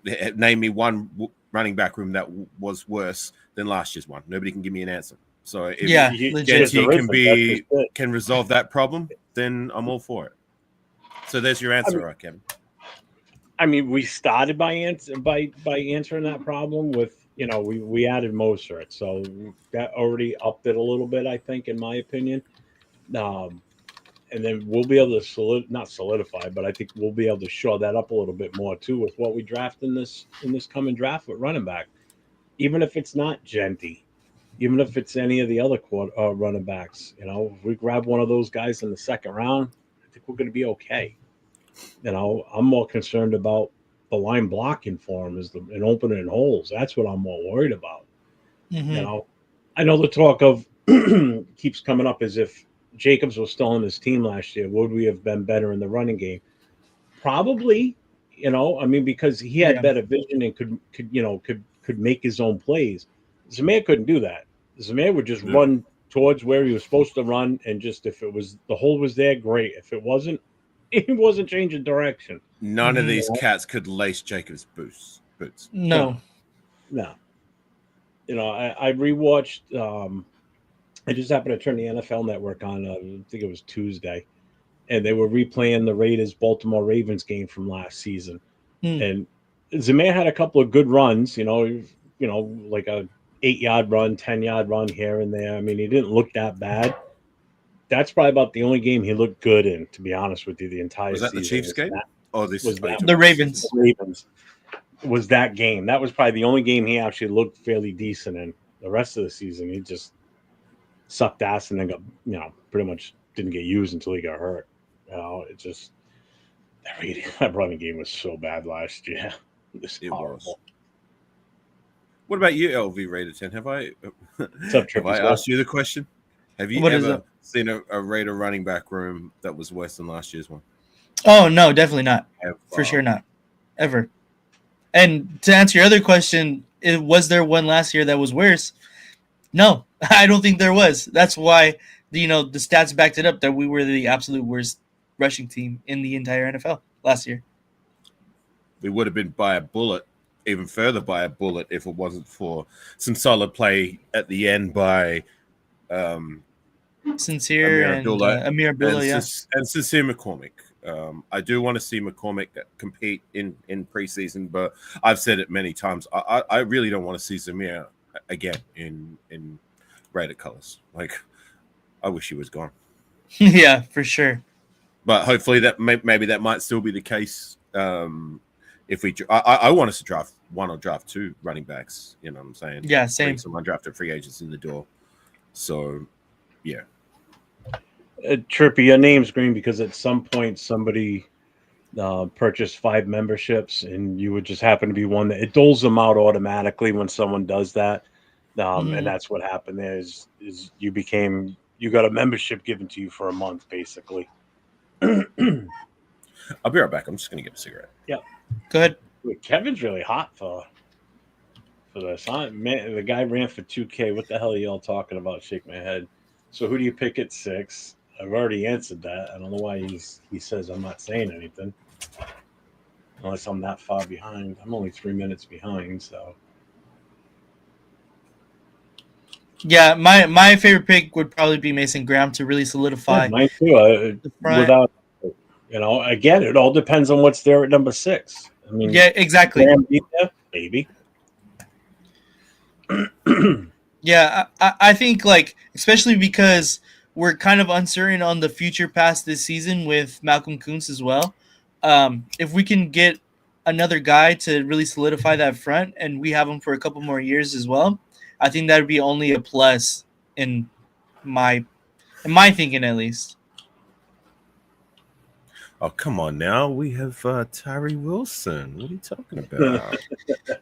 name me one running back room that was worse than last year's one? Nobody can give me an answer. So if Yeah, legit. Genty can resolve that problem, then I'm all for it. So there's your answer, Kevin. I mean, we started by answering that problem with we added Mostert, so that already upped it a little bit, I think, in my opinion. Um, and then we'll be able to not solidify, but I think we'll be able to shore that up a little bit more too with what we draft in this coming draft with running back. Even if it's not Genty, even if it's any of the other running backs, if we grab one of those guys in the second round, I think we're going to be okay. I'm more concerned about the line blocking for him and opening holes. That's what I'm more worried about. Mhm. I know the talk of keeps coming up as if Jacobs was still on his team last year. Would we have been better in the running game? Probably. I mean, because he had Yeah. better vision and could make his own plays. Zamir couldn't do that. Zamir would just run towards where he was supposed to run, and just if it was the hole was there, great. If it wasn't, he wasn't changing direction. None of these cats could lace Jacobs' boots. No. No. I rewatched. I just happened to turn the NFL Network on. I think it was Tuesday, and they were replaying the Raiders Baltimore Ravens game from last season. Mm. And Zamir had a couple of good runs. Like a 8-yard run, 10-yard run here and there. I mean, he didn't look that bad. That's probably about the only game he looked good in, to be honest with you. The entire Was that season the Chiefs game? The Ravens. The Ravens was that game. That was probably the only game he actually looked fairly decent in. The rest of the season, he just sucked ass and then got, pretty much didn't get used until he got hurt. It just that running game was so bad last year. It was. What about you, LV Raider 10? Have I Trippy, asked you the question? Have you ever seen a Raider running back room that was worse than last year's one? Oh no, definitely not. For sure not. Ever. And to answer your other question, was there one last year that was worse? No, I don't think there was. That's why the stats backed it up that we were the absolute worst rushing team in the entire NFL last year. We would have been by a bullet, even further by a bullet, if it wasn't for some solid play at the end by Sincere Amir Abdullah, and Sincere McCormick. I do want to see McCormick compete in preseason, but I've said it many times. I really don't want to see Zamir again in Raider colors. Like, I wish he was gone. Yeah, for sure. But hopefully that maybe that might still be the case. If I want us to draft one or draft two running backs. You know what I'm saying? Yeah, same. Bring some undrafted free agents in the door. So, yeah. Trippy, your name's green because at some point somebody purchased 5 memberships, and you would just happen to be one that it doles them out automatically when someone does that. And that's what happened there is you got a membership given to you for a month, basically. I'll be right back. I'm just gonna get a cigarette. Go ahead. Wait, Kevin's really hot for this. Huh? Man, the guy ran for 2K. What the hell are y'all talking about? Shake my head. So who do you pick at 6? I've already answered that. I don't know why he says I'm not saying anything. Unless I'm that far behind. I'm only 3 minutes behind, so Yeah, my favorite pick would probably be Mason Graham to really yeah, solidify mine too. the front. Without again, it all depends on what's there at number 6. I mean, Yeah, exactly. Graham be there, maybe. Yeah, I think like especially because we're kind of uncertain on the future past this season with Malcolm Kuntz as well. If we can get another guy to really solidify that front, and we have him for a couple more years as well, I think that would be only a plus in my thinking at least. Oh, come on now. We have Tyree Wilson. What are you talking about?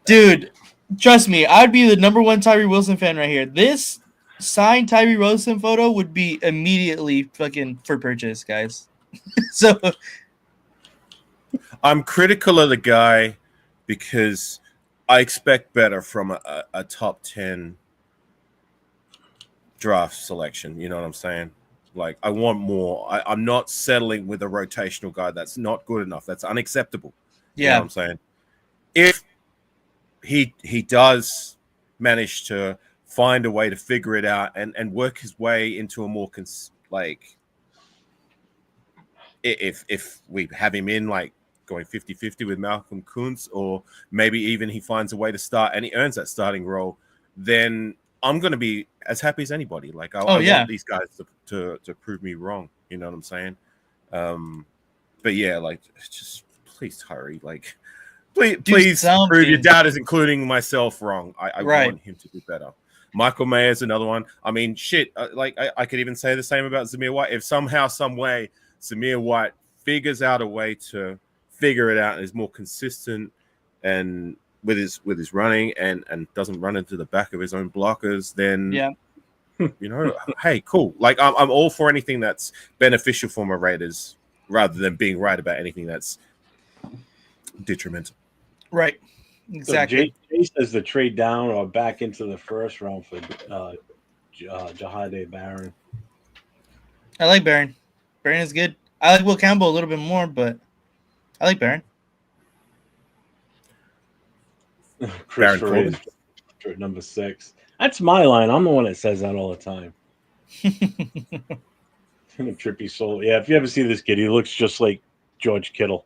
Dude, trust me, I'd be the number one Tyree Wilson fan right here. This signed Tyree Wilson photo would be immediately fucking for purchase, guys. So I'm critical of the guy because I expect better from a top 10 draft selection. You know what I'm saying? Like, I want more. I'm not settling with a rotational guy that's not good enough. That's unacceptable. You know what yeah, I'm saying? If he does manage to find a way to figure it out and work his way into a more if we have him in like going 50-50 with Malcolm Kuntz, or maybe even he finds a way to start and he earns that starting role, then I'm going to be as happy as anybody. Like, I want these guys to prove me wrong. You know what I'm saying? But yeah, like, just please, Tyree, like, please prove your doubters, including myself, wrong. I want him to do better. Michael Mayer's another one. I mean, shit, like I could even say the same about Zamir White. If somehow, some way, Zamir White figures out a way to figure it out and is more consistent and with his running and doesn't run into the back of his own blockers, then you know, hey, cool. Like, I'm all for anything that's beneficial for my Raiders rather than being right about anything that's detrimental. Right. Exactly. So Jay says to trade down or back into the first round for Jahade Barron. I like Barron. Barron is good. I like Will Campbell a little bit more, but I like Barron. Chris for number 6. That's my line. I'm the one that says that all the time. Trippy soul. Yeah, if you ever see this kid, he looks just like George Kittle.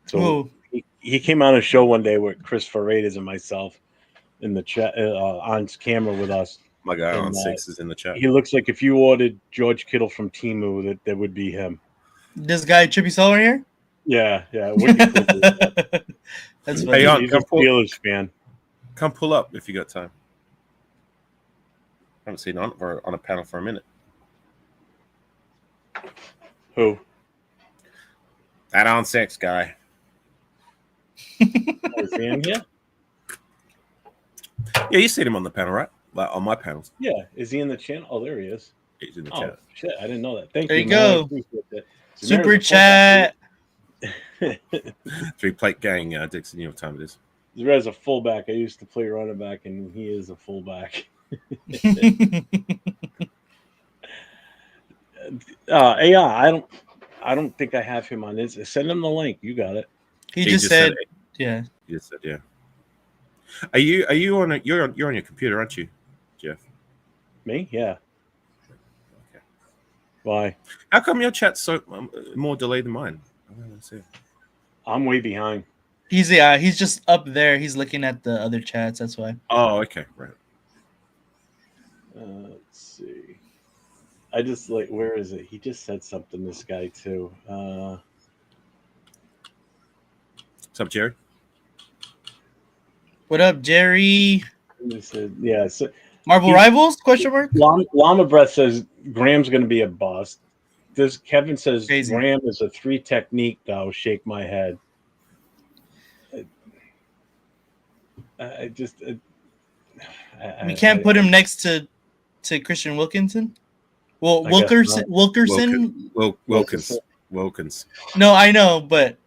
So he came on a show one day with Chris Ferreras and myself in the chat on camera with us. My guy on 6 is in the chat. He looks like if you ordered George Kittle from Temu, that would be him. This guy Trippy Soul right here? Yeah. Wicked That's funny. Hey, he's a Steelers fan. Come pull up if you got time. I haven't seen on a panel for a minute. Who? That on 6 guy. Is he in here? Yeah, you seen him on the panel, right? Like on my panels. Yeah. Is he in the channel? Oh, there he is. He's in the chat. Shit, I didn't know that. Thank you. There you go. Super chat. 3-plate gang, Dixon. You know what time it is. Zerez a fullback. I used to play running back, and he is a fullback. I don't think I have him on this. Send him the link. You got it. He just said yeah. He just said yeah. Are you on you're on your computer, aren't you, Jeff? Me? Yeah. Okay. Why? How come your chat's so more delayed than mine? I don't see. I'm way behind. He's just up there. He's looking at the other chats. That's why. Oh, okay, right. Let's see. I just like, where is it? He just said something. This guy too. What's up, Jerry? What up, Jerry? He said, yeah. So, Marvel Rivals? Question mark. Llama Breath says Graham's going to be a bust. Kevin says Crazy. Graham is a 3 technique. Though shake my head. We can't put him next to Christian Wilkinson. Well, Wilkerson. Wilkinson. Wilkins. No, I know, but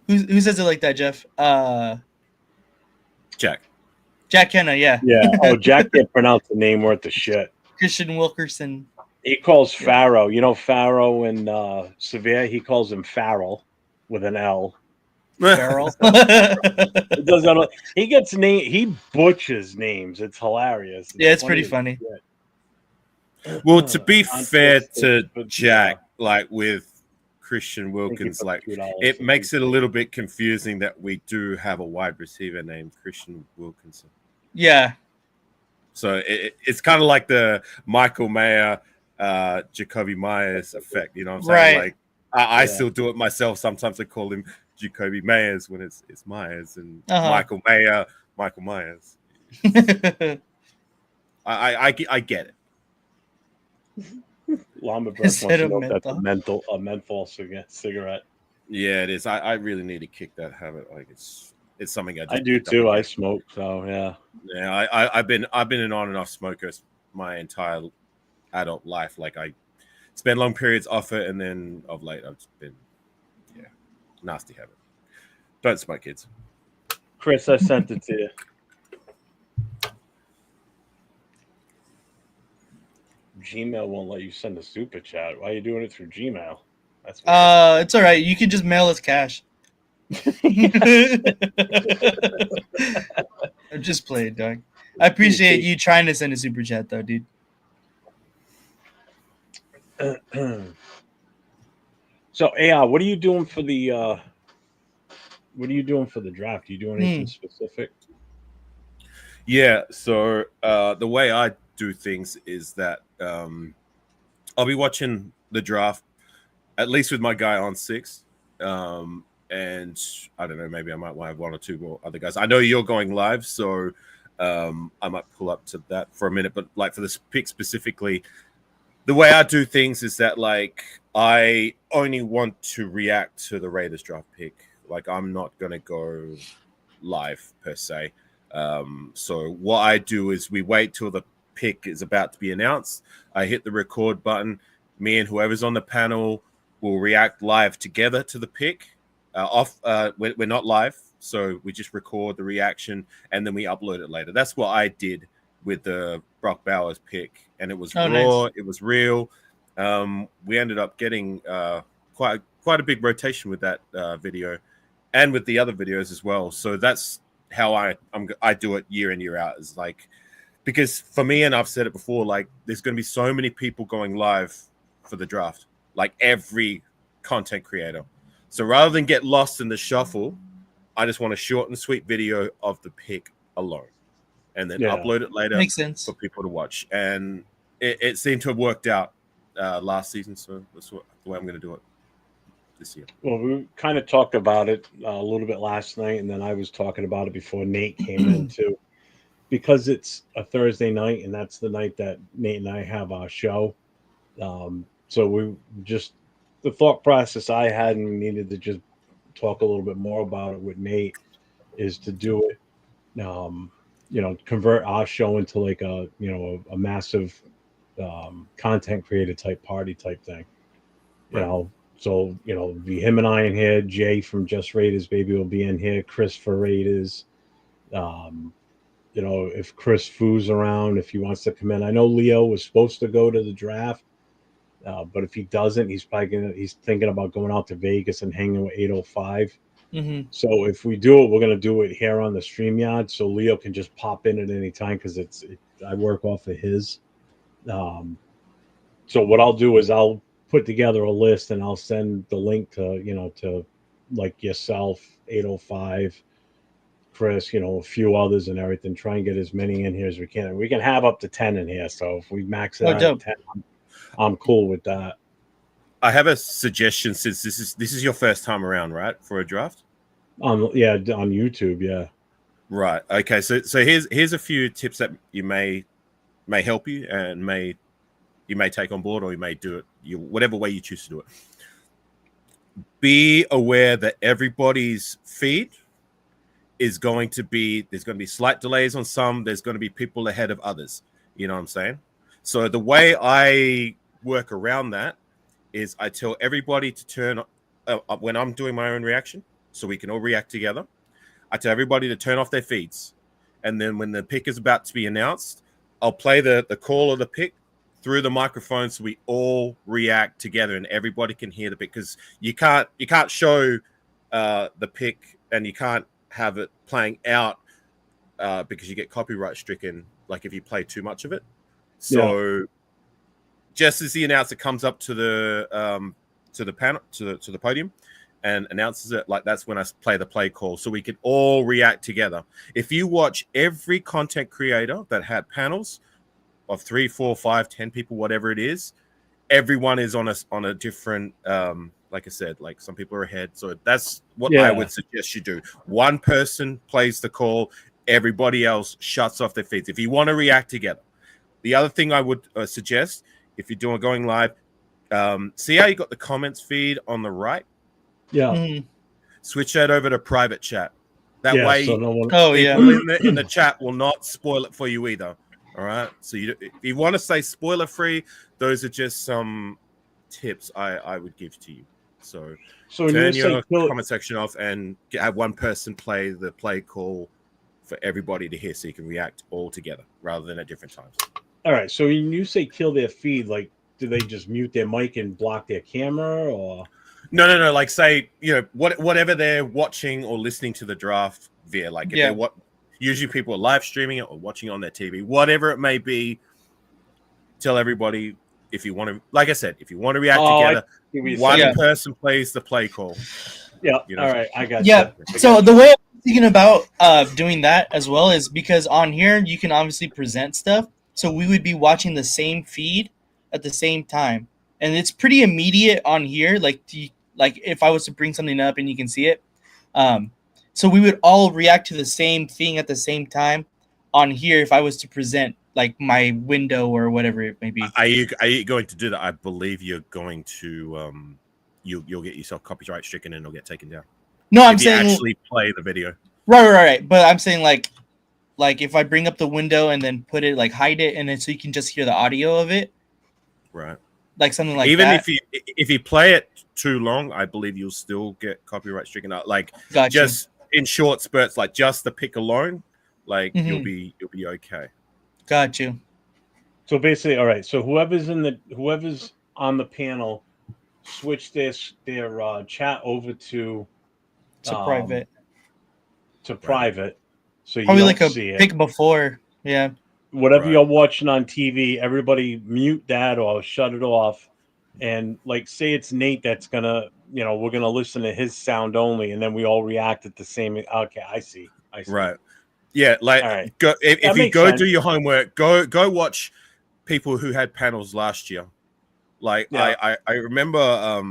who says it like that, Jeff? Jack. Jack Kenna, yeah. Yeah. Oh, Jack can't pronounce the name worth the shit. Christian Wilkerson. He calls Farrow. You know Farrow in Severe. He calls him Farrell with an L. Farrell. He does that. He gets name. He butchers names. It's hilarious. Yeah, it's pretty funny. Well, to be fair to Jack, like with Christian Wilkins, like it makes it a little bit confusing that we do have a wide receiver named Christian Wilkinson. Yeah. So it's kind of like the Michael Mayer, Jacoby Myers effect. You know what I'm saying? Right. Like I still do it myself. Sometimes I call him Jacoby Myers when it's Myers, and Michael Mayer, Michael Myers. I get it. Llama wants to know if that's a menthol cigarette. Yeah, it is. I really need to kick that habit. Like it's something I do too. I smoke, so yeah. Yeah, I've been an on and off smoker my entire adult life. Like I spend long periods off it, and then of late I've been nasty habit. Don't smoke, kids. Chris, I sent it to you. Gmail won't let you send a super chat. Why are you doing it through Gmail? That's weird. It's all right. You can just mail us cash. I'm just playing, dog. I appreciate you trying to send a super chat, though, dude. So, AR, what are you doing for the? What are you doing for the draft? Are you doing anything specific? Yeah. So the way I do things is that I'll be watching the draft at least with my guy on 6. And I don't know, maybe I might have one or two more other guys. I know you're going live, so I might pull up to that for a minute. But like for this pick specifically, the way I do things is that like I only want to react to the Raiders draft pick. Like I'm not gonna go live per se. So what I do is we wait till the pick is about to be announced. I hit the record button. Me and whoever's on the panel will react live together to the pick. We're not live, so we just record the reaction and then we upload it later. That's what I did with the Brock Bowers pick, and it was raw. Nice. It was real. We ended up getting quite a big rotation with that video, and with the other videos as well. So that's how I do it year in year out. Is like because for me, and I've said it before, like there's going to be so many people going live for the draft, like every content creator. So rather than get lost in the shuffle, I just want a short and sweet video of the pick alone, and then upload it later. Makes sense for people to watch. And it seemed to have worked out last season, so that's the way I'm going to do it this year. Well, we kind of talked about it a little bit last night, and then I was talking about it before Nate came in too, because it's a Thursday night, and that's the night that Nate and I have our show. So we just the thought process I had, and we needed to just talk a little bit more about it with Nate, is to do it, convert our show into like a massive content creator type party type thing, So, be him and I in here. Jay from Just Raiders Baby will be in here. Chris for Raiders. If Chris Foo's around, if he wants to come in. I know Leo was supposed to go to the draft, but if he doesn't, he's thinking about going out to Vegas and hanging with 805. Mm-hmm. So if we do it, we're going to do it here on the StreamYard, so Leo can just pop in at any time because I work off of his. So what I'll do is I'll put together a list and I'll send the link to like yourself, 805, Chris, a few others and everything. Try and get as many in here as we can. And we can have up to 10 in here. So if we max it out at 10, I'm cool with that. I have a suggestion since this is your first time around, right, for a draft? On YouTube, yeah. Right. Okay. So here's a few tips that you may help you and you may take on board, or you may do it whatever way you choose to do it. Be aware that everybody's feed is going to be, there's going to be slight delays on some, there's going to be people ahead of others. You know what I'm saying? So the way I work around that is I tell everybody to turn when I'm doing my own reaction, so we can all react together. I tell everybody to turn off their feeds, and then when the pick is about to be announced, I'll play the call of the pick through the microphone, so we all react together and everybody can hear the pick. Because you can't show the pick and you can't have it playing out because you get copyright stricken. Like if you play too much of it. So just as the announcer comes up to the panel to the podium and announces it, like that's when I play the play call, so we can all react together. If you watch every content creator that had panels of 3, 4, 5, 10 people, whatever it is, everyone is on a different. Like I said, like some people are ahead, so that's what I would suggest you do. One person plays the call, everybody else shuts off their feeds. If you want to react together, the other thing I would suggest, if you're going live, see how you got the comments feed on the right. Switch that over to private chat. That way, so no one, people in the chat will not spoil it for you either. All right. So if you want to say spoiler free, those are just some tips I would give to you. So turn your comment section off and have one person play the play call for everybody to hear, so you can react all together rather than at different times. All right. So when you say kill their feed, like, do they just mute their mic and block their camera, or? No. Like, say, whatever they're watching or listening to the draft via, like, if they're usually people are live streaming it or watching it on their TV, whatever it may be. Tell everybody, if you want to, like I said, if you want to react together, one person plays the play call. Yeah. All right. I got you. So the way I'm thinking about doing that as well is because on here you can obviously present stuff. So we would be watching the same feed at the same time, and it's pretty immediate on here. Like if I was to bring something up and you can see it, so we would all react to the same thing at the same time on here. If I was to present like my window or whatever it may be. Are you going to do that? I believe you're going to you'll get yourself copyright stricken and it'll get taken down. No, I'm saying actually play the video. Right. But I'm saying like if I bring up the window and then put it, like hide it, and then so you can just hear the audio of it. Right. Like something like even that. if you play it too long, I believe you'll still get copyright stricken out. Like just in short spurts, like just the pick alone, like you'll be okay. Got you. So basically, all right. So whoever's on the panel, switch their chat over to private. To private, so you probably don't like a see pick it. Before, yeah. Whatever you're watching on TV, everybody mute that or shut it off, and like say it's Nate that's gonna, we're gonna listen to his sound only, and then we all react at the same. Okay, I see. Right. Yeah, like right. if you go do your homework, go watch people who had panels last year. Like I remember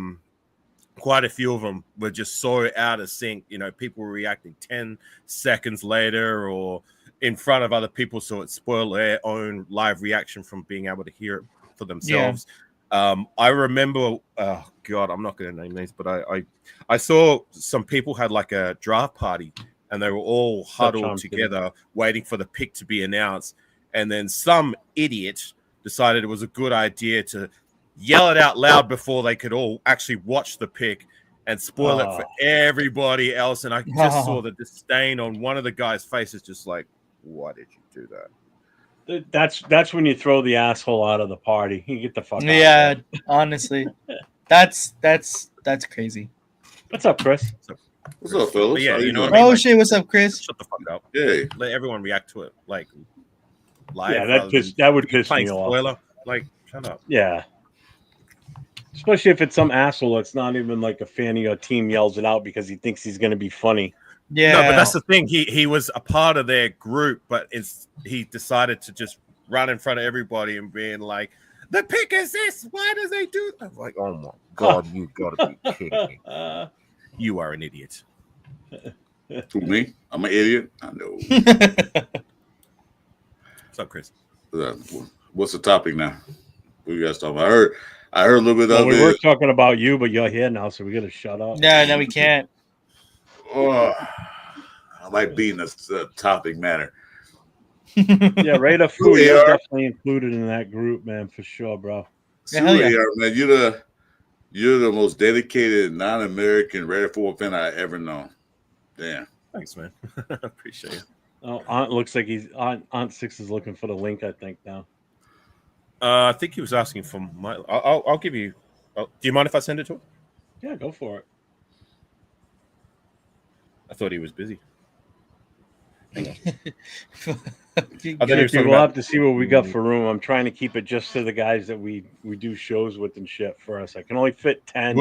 quite a few of them were just so out of sync. People were reacting 10 seconds later or in front of other people, so it spoiled their own live reaction from being able to hear it for themselves. I remember, oh God, I'm not going to name names, but I saw some people had like a draft party and they were all huddled together waiting for the pick to be announced. And then some idiot decided it was a good idea to yell it out loud before they could all actually watch the pick and spoil it for everybody else. And I just saw the disdain on one of the guys' faces, just like, why did you do that? That's when you throw the asshole out of the party. You get the fuck out. Yeah, honestly. That's crazy. What's up, Chris? What's up, fellas? Yeah, what I mean? Oh, shit, what's up, Chris? Shut the fuck up. Yeah. Let everyone react to it, like, live. Yeah, that would piss me off. Spoiler. Like, shut up. Yeah. Especially if it's some asshole that's not even like a fan of your team yells it out because he thinks he's going to be funny. Yeah. No, but that's the thing. He was a part of their group, but he decided to just run in front of everybody and being like, the pick is this. Why does they do that? I'm like, oh my God, you've got to be kidding me. You are an idiot. Who, me? I'm an idiot? I know. What's up, Chris? What's the topic now? What you guys talking about? I heard a little bit of it. We were talking about you, but you're here now, so we got to shut up. No, we can't. I like being a topic matter. Yeah, Raider Food is definitely included in that group, man, for sure, bro. Man, You're the most dedicated non-American Red football fan I ever known. Damn. Thanks, man. Appreciate it. Oh, Aunt looks like Aunt Six is looking for the link. I think now. I think he was asking for my. I'll give you. Do you mind if I send it to him? Yeah, go for it. I thought he was busy. Hang on. You- I thought he was Tricky, talking we'll about- have to see what we got for room. I'm trying to keep it just to the guys that we do shows with and shit for us. I can only fit 10.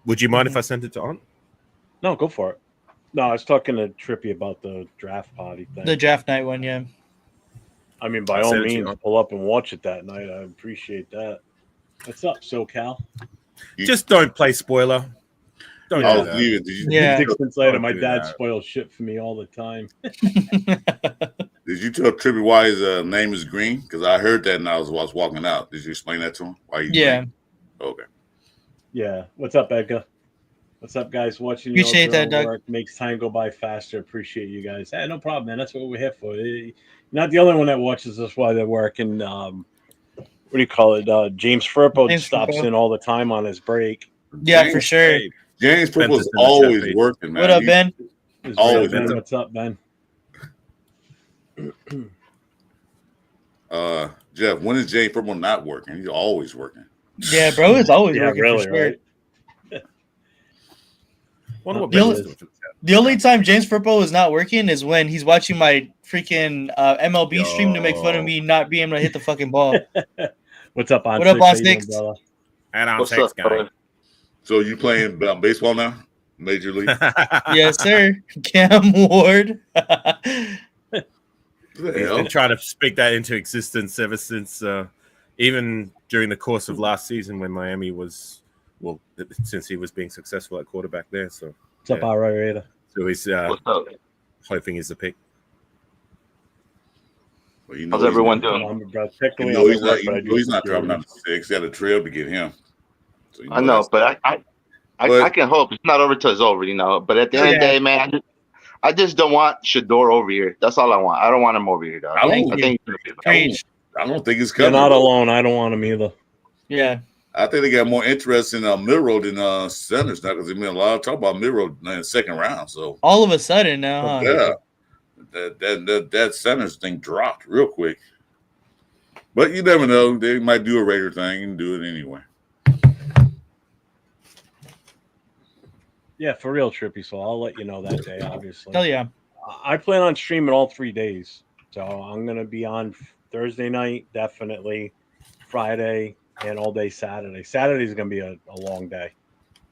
Would you mind if I sent it to Aunt? No, go for it. No, I was talking to Trippy about the draft party thing. The draft night one, yeah. I mean, by I all sent it to means, you. pull up and watch it that night. I appreciate that. What's up, SoCal? Just don't play spoiler. Don't I do was that. leaving. Did you, Yeah. 6 months later, Don't my do dad that. spoils shit for me all the time. did you tell Trippy why his name is Green? Because I heard that and I was walking out. Did you explain that to him? Why he's Yeah. Green? Okay. Yeah. What's up, Edgar? What's up, guys? Watching Appreciate your that, girl Doug. work makes time go by faster. Appreciate you guys. Hey, no problem, man. That's what we're here for. You're not the only one that watches us while they're working. What do you call it? James Firpo James stops Firpo. in all the time on his break. Yeah, James, for sure. Hey, James Ben's was in the chat, always baby. working, man. What up, He- Ben? His Always Ben. been. What's up, Ben? Jeff, when is James Purple not working? He's always working. Yeah, bro is always Yeah, working really, for sure. right? Wonder what The Ben only- is doing for the chat. The only time James Firpo is not working is when he's watching my freaking MLB stream to make fun of Yo. me not being able to hit the fucking ball. What's up, on What up, Six? on How you doing, Six? brother? And I'm What's text up, guy. brother? So you playing baseball now? Major League? Yes, sir. Cam Ward. What the He's hell? been trying to speak that into existence ever since, even during the course of last season when Miami was, well, since he was being successful at quarterback there. So, What's up, Yeah. all right, Raider? so he's What's up? hoping he's the pick. Well, you know How's everyone he's not, doing? Bro, you technically, know I'm he's at not, work, but I you do know he's not security. driving out the six. He had a trail to get him. So I know, that's- but I But- can hope it's not over till it's over, you know. But at the end of the day, man, I just don't want Shador over here. That's all I want. I don't want him over here, dog. I don't- I think Preach. I don't think it's You're coming. not alone. I don't want him either. Yeah. I think they got more interest in Milrow than Sanders now because there's been a lot of talk about Milrow in the second round. So All of a sudden now, huh? yeah, that Sanders thing dropped real quick. But you never know. They might do a Raider thing and do it anyway. Yeah, for real, Trippy. So I'll let you know that day, obviously. Hell yeah. I plan on streaming all 3 days. So I'm going to be on Thursday night, definitely, Friday, and all day Saturday. Saturday's going to be a long day,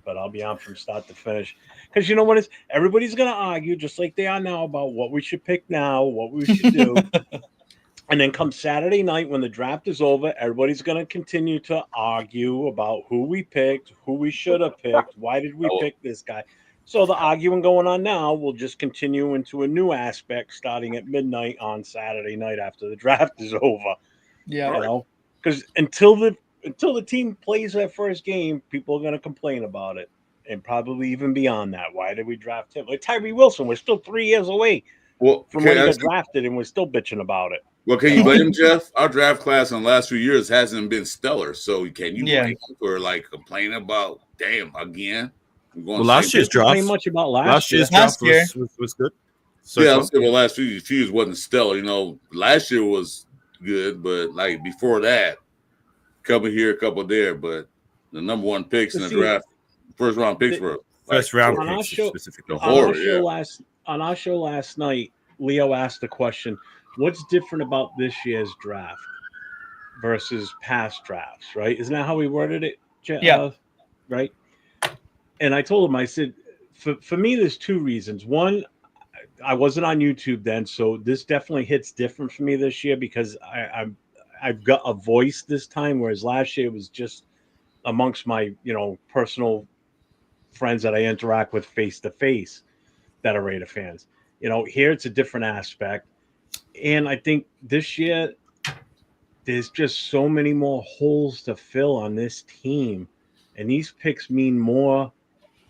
but I'll be on from start to finish. Because you know what is? Everybody's going to argue, just like they are now, about what we should pick now, what we should do. And then come Saturday night when the draft is over, everybody's going to continue to argue about who we picked, who we should have picked, why did we pick this guy. So the arguing going on now will just continue into a new aspect starting at midnight on Saturday night after the draft is over. Yeah. You know, because until the team plays their first game, people are going to complain about it, and probably even beyond that. Why did we draft him? Like Tyree Wilson, we're still 3 years away Well, from when he got drafted, and we're still bitching about it. well, can you blame him, Jeff? Our draft class in the last few years hasn't been stellar. So can you Yeah. blame him for like complaining about damn again? I'm going Well, last same- year's Didn't complain draft, much about last year's Last draft year. was good. So yeah, far. I'm saying the last few years wasn't stellar. You know, last year was good, but like before that, couple here, couple there. But the number one picks in the See, draft, first round picks were First round on our picks show- specifically. the on horror. our show Yeah. last night, Leo asked the question, what's different about this year's draft versus past drafts, right? Isn't that how we worded it? Yeah. Right. And I told him, I said, for me, there's two reasons. One, I wasn't on YouTube then, so this definitely hits different for me this year because I've got a voice this time, whereas last year it was just amongst my, personal friends that I interact with face to face that are Raider fans. Here it's a different aspect. And I think this year there's just so many more holes to fill on this team. And these picks mean more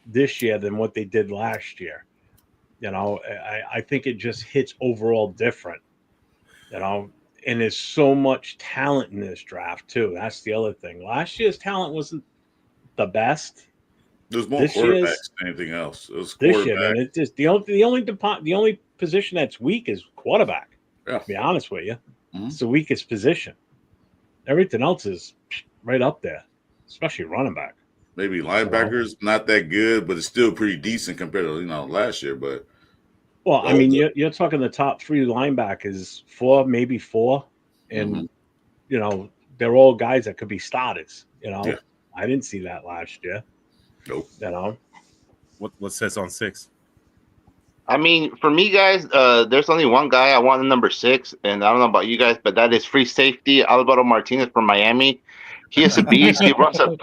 this year than what they did last year. I think it just hits overall different, and there's so much talent in this draft too. That's the other thing. Last year's talent wasn't the best. There's more This year's- quarterbacks than anything else. It was This year, quarterback. man, it's just the only position that's weak is quarterback. Yeah. To be honest with you, Mhm. it's the weakest position. Everything else is right up there, especially running back. Maybe linebackers not that good, but it's still pretty decent compared to last year. But Well, I Those mean, are- you're talking the top 3 linebackers, 4, maybe 4, and Mhm. they're all guys that could be starters. Yeah. I didn't see that last year. nope. What says on 6? I mean, for me, guys, there's only one guy I want in number 6, and I don't know about you guys, but that is free safety Alvaro Martinez from Miami. He is a beast. He runs a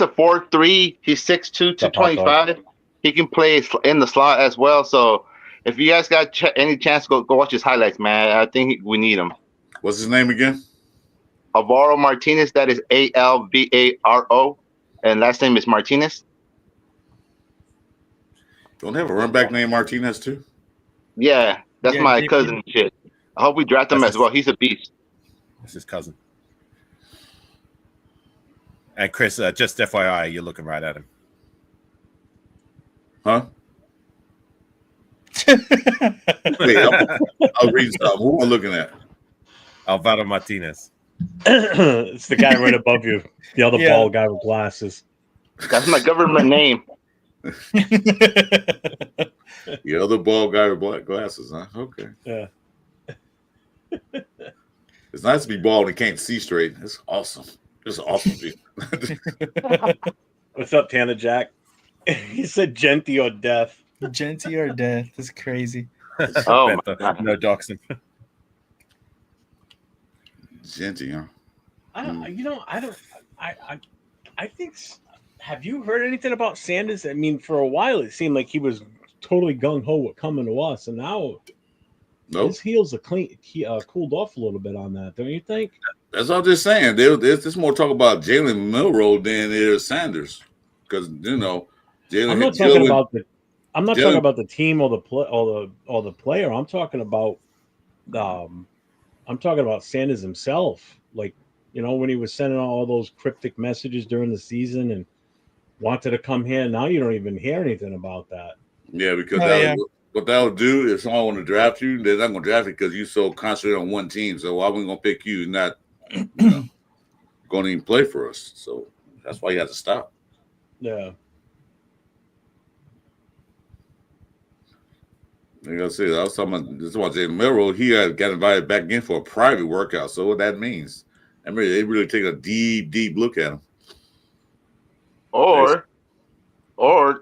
4.3. He's 6'2", 225. He can play in the slot as well. So if you guys got any chance, go watch his highlights, man. I think we need him. What's his name again? Alvaro Martinez. That is Alvaro, and last name is Martinez. Don't they have a run back named Martinez too? Yeah, that's Yeah, my JP. cousin. Shit. I hope we draft him That's as well. He's a beast. That's his cousin. And Chris, just FYI, you're looking right at him. Huh? Wait, I'll read something. Who am I looking at? Alvaro Martinez. It's the guy right above you, the other Yeah. bald guy with glasses. That's my government name. The other bald guy with black glasses, huh? Okay. Yeah. It's nice to be bald and can't see straight. It's awesome. It's awesome. What's up, Tanner Jack? He said Genty or death. Genty or death. That's crazy. Oh, my Banther. God. No doxing. Genty, huh? I think. Have you heard anything about Sanders? I mean, for a while it seemed like he was totally gung ho with coming to us, and now Nope. his heels are cooled off a little bit on that, don't you think? That's all I'm just saying. There's more talk about Jalen Milroe than there is Sanders. Because Jalen. I'm not talking about the. I'm not Jalen- talking about the team or the player. I'm talking about Sanders himself. Like, when he was sending all those cryptic messages during the season and wanted to come here. Now you don't even hear anything about that. Yeah, because Oh, what that'll do if someone want to draft you, they're not going to draft you because you're so concentrated on one team. So why are we going to pick you, not going to even play for us? So that's why you have to stop. Yeah. Like I said, I was talking about Jalen Milroe. He got invited back in for a private workout. So what that means, I mean, they really take a deep look at him. Or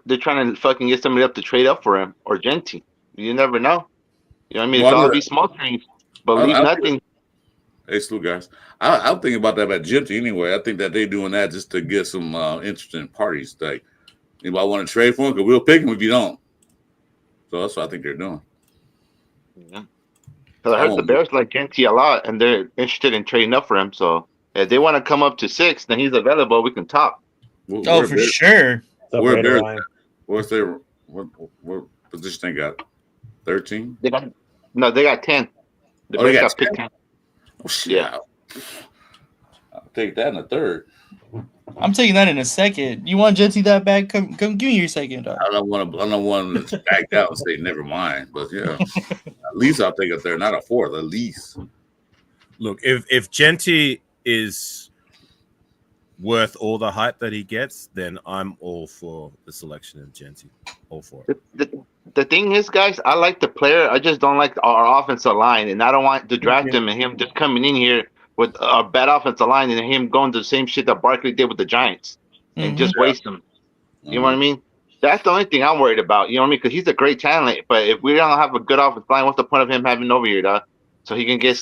they're trying to fucking get somebody up to trade up for him or Genty. You never know. You know what I mean? Well, It's all I- these small things. Believe I- nothing. Hey, Stu guys, I'm thinking about that at Gypsy anyway. I think that they're doing that just to get some interesting parties. Like, anybody want to trade for him? Because we'll pick him if you don't. So that's what I think they're doing. Yeah. 'Cause I heard the Bears like Genty a lot, and they're interested in trading up for him. So if they want to come up to 6, then he's available. We can talk. Oh, for sure. What's up, Where Raider Bears- Ryan? What's their what position they got? 13? They got 10. The Oh, they Bears got got picked 10. Oh, shit. Yeah. I'll take that in the third. I'm taking that in a second. You want Genty that bad? Come give me your second. Dog. I don't want to back out and say never mind. But yeah, at least I'll take a third, not a fourth. At least. Look, if Genty is worth all the hype that he gets, then I'm all for the selection of Genty. All for it. The thing is, guys, I like the player. I just don't like our offensive line, and I don't want to draft him and him just coming in here with a bad offensive line and him going to the same shit that Barkley did with the Giants and just waste him. You know what I mean? That's the only thing I'm worried about. You know what I mean? Because he's a great talent, but if we don't have a good offensive line, what's the point of him having over here, dog? So he can get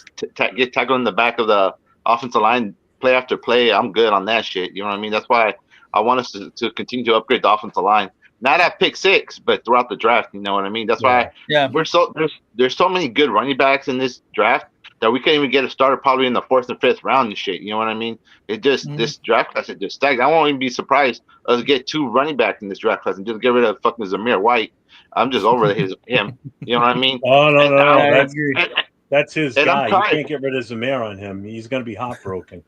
tackled in the back of the offensive line play after play. I'm good on that shit. You know what I mean? That's why I want us to continue to upgrade the offensive line. Not at pick 6, but throughout the draft. You know what I mean? That's why there's so many good running backs in this draft that we can't even get a starter probably in the 4th and 5th round and shit. You know what I mean? It just this draft class is just stacked. I won't even be surprised us get 2 running backs in this draft class and just get rid of fucking Zamir White. I'm just over him. You know what I mean? Oh no, I agree. that's his and I'm guy. You tired. can't get rid of Zamir on him. He's going to be heartbroken.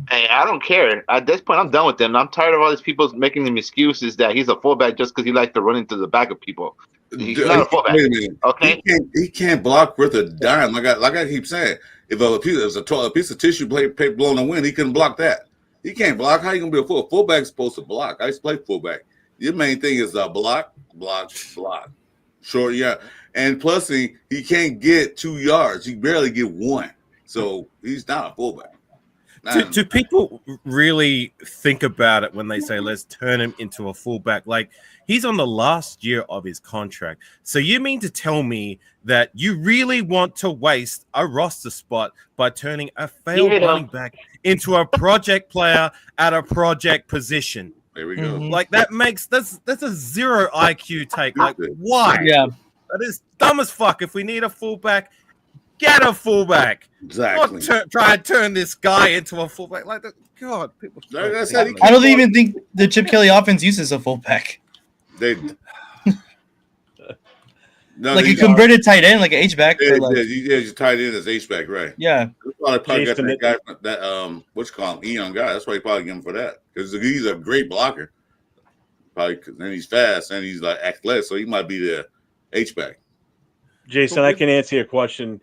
Hey, I don't care. At this point, I'm done with them. I'm tired of all these people making them excuses that he's a fullback just because he likes to run into the back of people. He's not a fullback. Wait a minute. Okay. He can't block worth a dime. Like I keep saying, if a piece of tissue blown in the wind, he couldn't block that. He can't block. How you gonna be a fullback? Supposed to block. I used to play fullback. Your main thing is block, block, block. Short, yeah. And plus, he can't get 2 yards. He barely get 1. So he's not a fullback. Do people really think about it when they say let's turn him into a fullback? Like, he's on the last year of his contract. So you mean to tell me that you really want to waste a roster spot by turning a failed running back into a project player at a project position? There we go. Like, that's a 0 IQ take. Like, why? Yeah. That is dumb as fuck. If we need a fullback, get a fullback. Exactly. Not try and turn this guy into a fullback. Like, God, people. I don't even think the Chip Kelly offense uses a fullback. They Like a converted tight end, like an H-back. Yeah, you tight end as H-back, right? Yeah. That's why they probably got that guy, that what's called Eon guy. That's why he probably get him for that, because he's a great blocker. Probably, and he's fast and he's like athletic, so he might be the H-back. Jason, I can answer your question.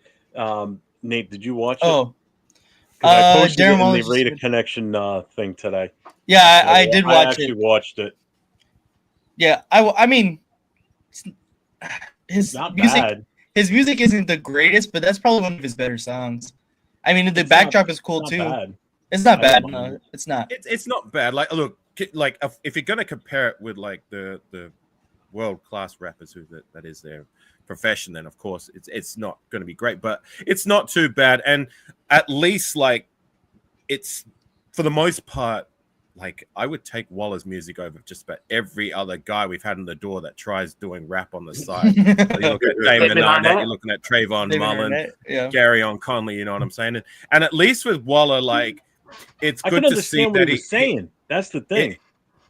Nate, did you watch it? Oh, I posted Darren it in Wallace the Raider Connection thing today. Yeah, I did watch it. I actually watched it. Yeah, I mean, his Not music. bad. His music isn't the greatest, but that's probably one of his better songs. I mean, the backdrop is cool Not too. bad. It's not bad. No, it's not. It's not bad. Like, look, like if you're gonna compare it with like the world class rappers that is their profession, then of course it's not going to be great, but it's not too bad. And at least like it's for the most part, like I would take Waller's music over just about every other guy we've had in the door that tries doing rap on the side. So you look at Damon Arnett, you're looking at Trayvon Mullen, Gary on Conley, you know what I'm saying? And at least with Waller, like it's good to see that he's saying. That's the thing.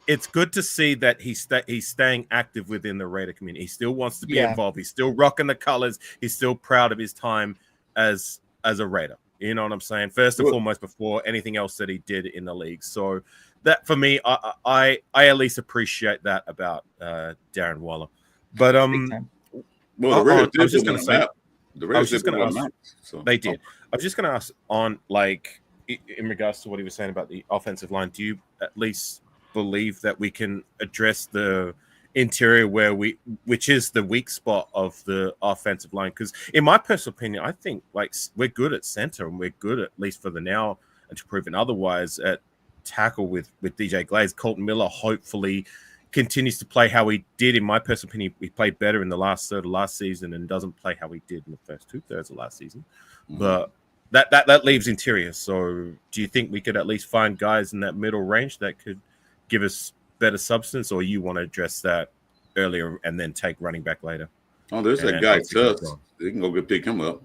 It's good to see that he's staying active within the Raider community. He still wants to be involved. He's still rocking the colors. He's still proud of his time as a Raider. You know what I'm saying? First and foremost, before anything else that he did in the league. So that for me, I at least appreciate that about Darren Waller. But I was just going to say, they did. I was just going to ask on like in regards to what he was saying about the offensive line. Do you at least believe that we can address the interior which is the weak spot of the offensive line? Because in my personal opinion, I think like we're good at center and we're good at least for the now until proven otherwise at tackle with DJ Glaze. Colton Miller hopefully continues to play how he did. In my personal opinion, he played better in the last third of last season and doesn't play how he did in the first 2/3 of last season. But that leaves interior. So do you think we could at least find guys in that middle range that could give us better substance, or you want to address that earlier and then take running back later? Oh, there's that guy Tubbs. They can go pick him up.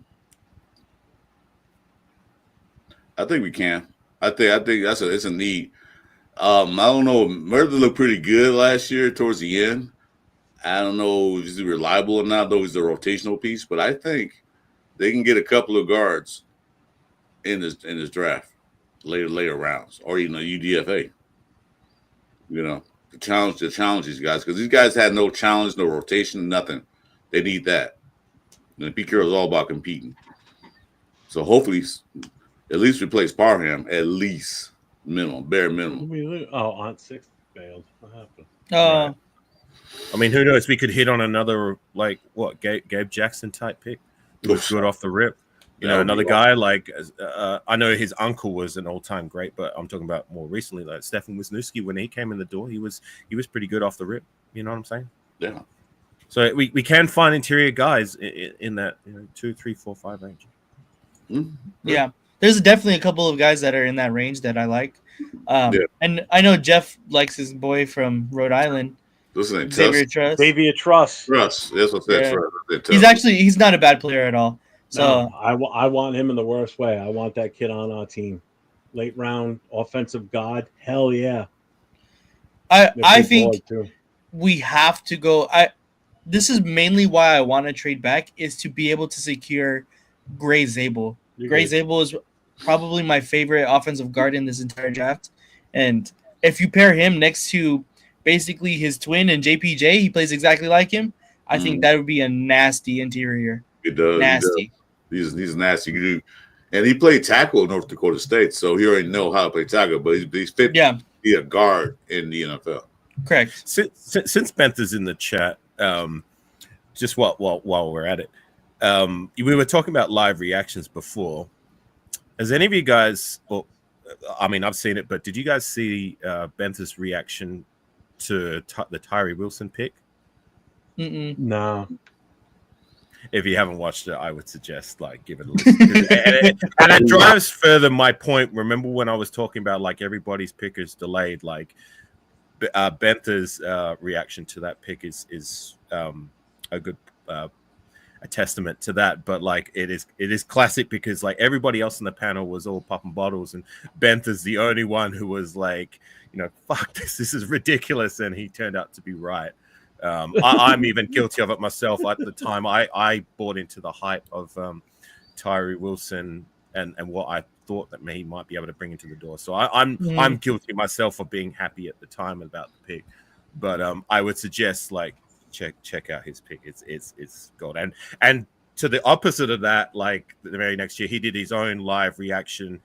I think we can. I think it's a need. I don't know. Murder looked pretty good last year towards the end. I don't know if he's reliable or not, though he's the rotational piece, but I think they can get a couple of guards in this draft later rounds, or even a UDFA. You know, to challenge these guys, because these guys had no challenge, no rotation, nothing. They need that. And Pete Carroll's all about competing. So hopefully, at least replace Parham, at least bare minimum. On 6 failed. What happened? Right. I mean, who knows? We could hit on another like what Gabe Jackson type pick. Looks good off the rip. You know, another guy like I know his uncle was an all-time great, but I'm talking about more recently, like Stefan Wisniewski. When he came in the door, he was pretty good off the rip. You know what I'm saying? Yeah. So we can find interior guys in that 2, 3, 4, 5 range. Mm-hmm. Yeah, there's definitely a couple of guys that are in that range that I like. And I know Jeff likes his boy from Rhode Island. Xavier Truss. Truss. That's what I said. He's not a bad player at all. So no, I want him in the worst way. I want that kid on our team. Late round offensive god. Hell yeah. I think we have to go. This is mainly why I want to trade back, is to be able to secure Gray Zabel. Gray Zabel is probably my favorite offensive guard in this entire draft. And if you pair him next to basically his twin and JPJ, he plays exactly like him. I think that would be a nasty interior. It does. Nasty. He's nasty. Dude. And he played tackle at North Dakota State, so he already know how to play tackle. But he's fit to be a guard in the NFL. Correct. Since Banter's in the chat, just while we're at it, we were talking about live reactions before. Has any of you guys? Well, I mean, I've seen it, but did you guys see Banter's reaction to the Tyree Wilson pick? No. If you haven't watched it, I would suggest give it a listen. and it drives further my point. Remember when I was talking about everybody's pick is delayed? Banter's reaction to that pick is a good a testament to that. But it is classic because everybody else in the panel was all popping bottles, and Banter's the only one who was fuck this is ridiculous, and he turned out to be right. I'm even guilty of it myself. At the time, I bought into the hype of Tyree Wilson and what I thought that he might be able to bring into the door. So I'm guilty myself of being happy at the time about the pick. But I would suggest check out his pick. It's gold. And to the opposite of that, the very next year, he did his own live reaction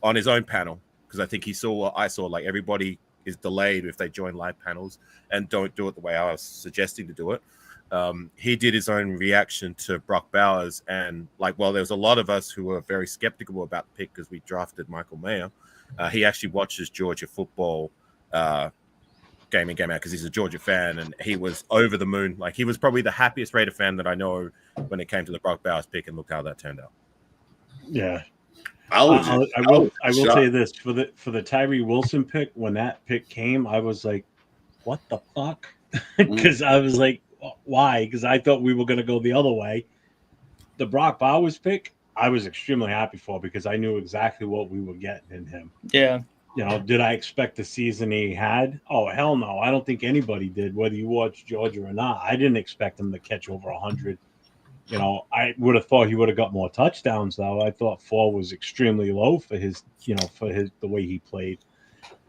on his own panel because I think he saw what I saw. Everybody is delayed if they join live panels and don't do it the way I was suggesting to do it. He did his own reaction to Brock Bowers, and there was a lot of us who were very skeptical about the pick because we drafted Michael Mayer. He actually watches Georgia football game in, game out because he's a Georgia fan, and he was over the moon. He was probably the happiest Raider fan that I know when it came to the Brock Bowers pick, and look how that turned out. Yeah. I will say this for the Tyree Wilson pick. When that pick came, I was like, "What the fuck?" Because I was like, "Why?" Because I thought we were going to go the other way. The Brock Bowers pick, I was extremely happy for because I knew exactly what we were getting in him. Yeah. Did I expect the season he had? Oh, hell no! I don't think anybody did. Whether you watched Georgia or not, I didn't expect him to catch over 100. I would have thought he would have got more touchdowns, though. I thought 4 was extremely low for his, the way he played.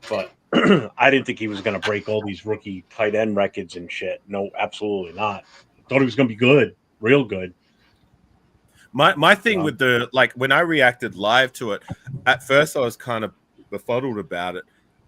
But I didn't think he was going to break all these rookie tight end records and shit. No, absolutely not. I thought he was going to be good, real good. My thing with the when I reacted live to it, at first I was kind of befuddled about it,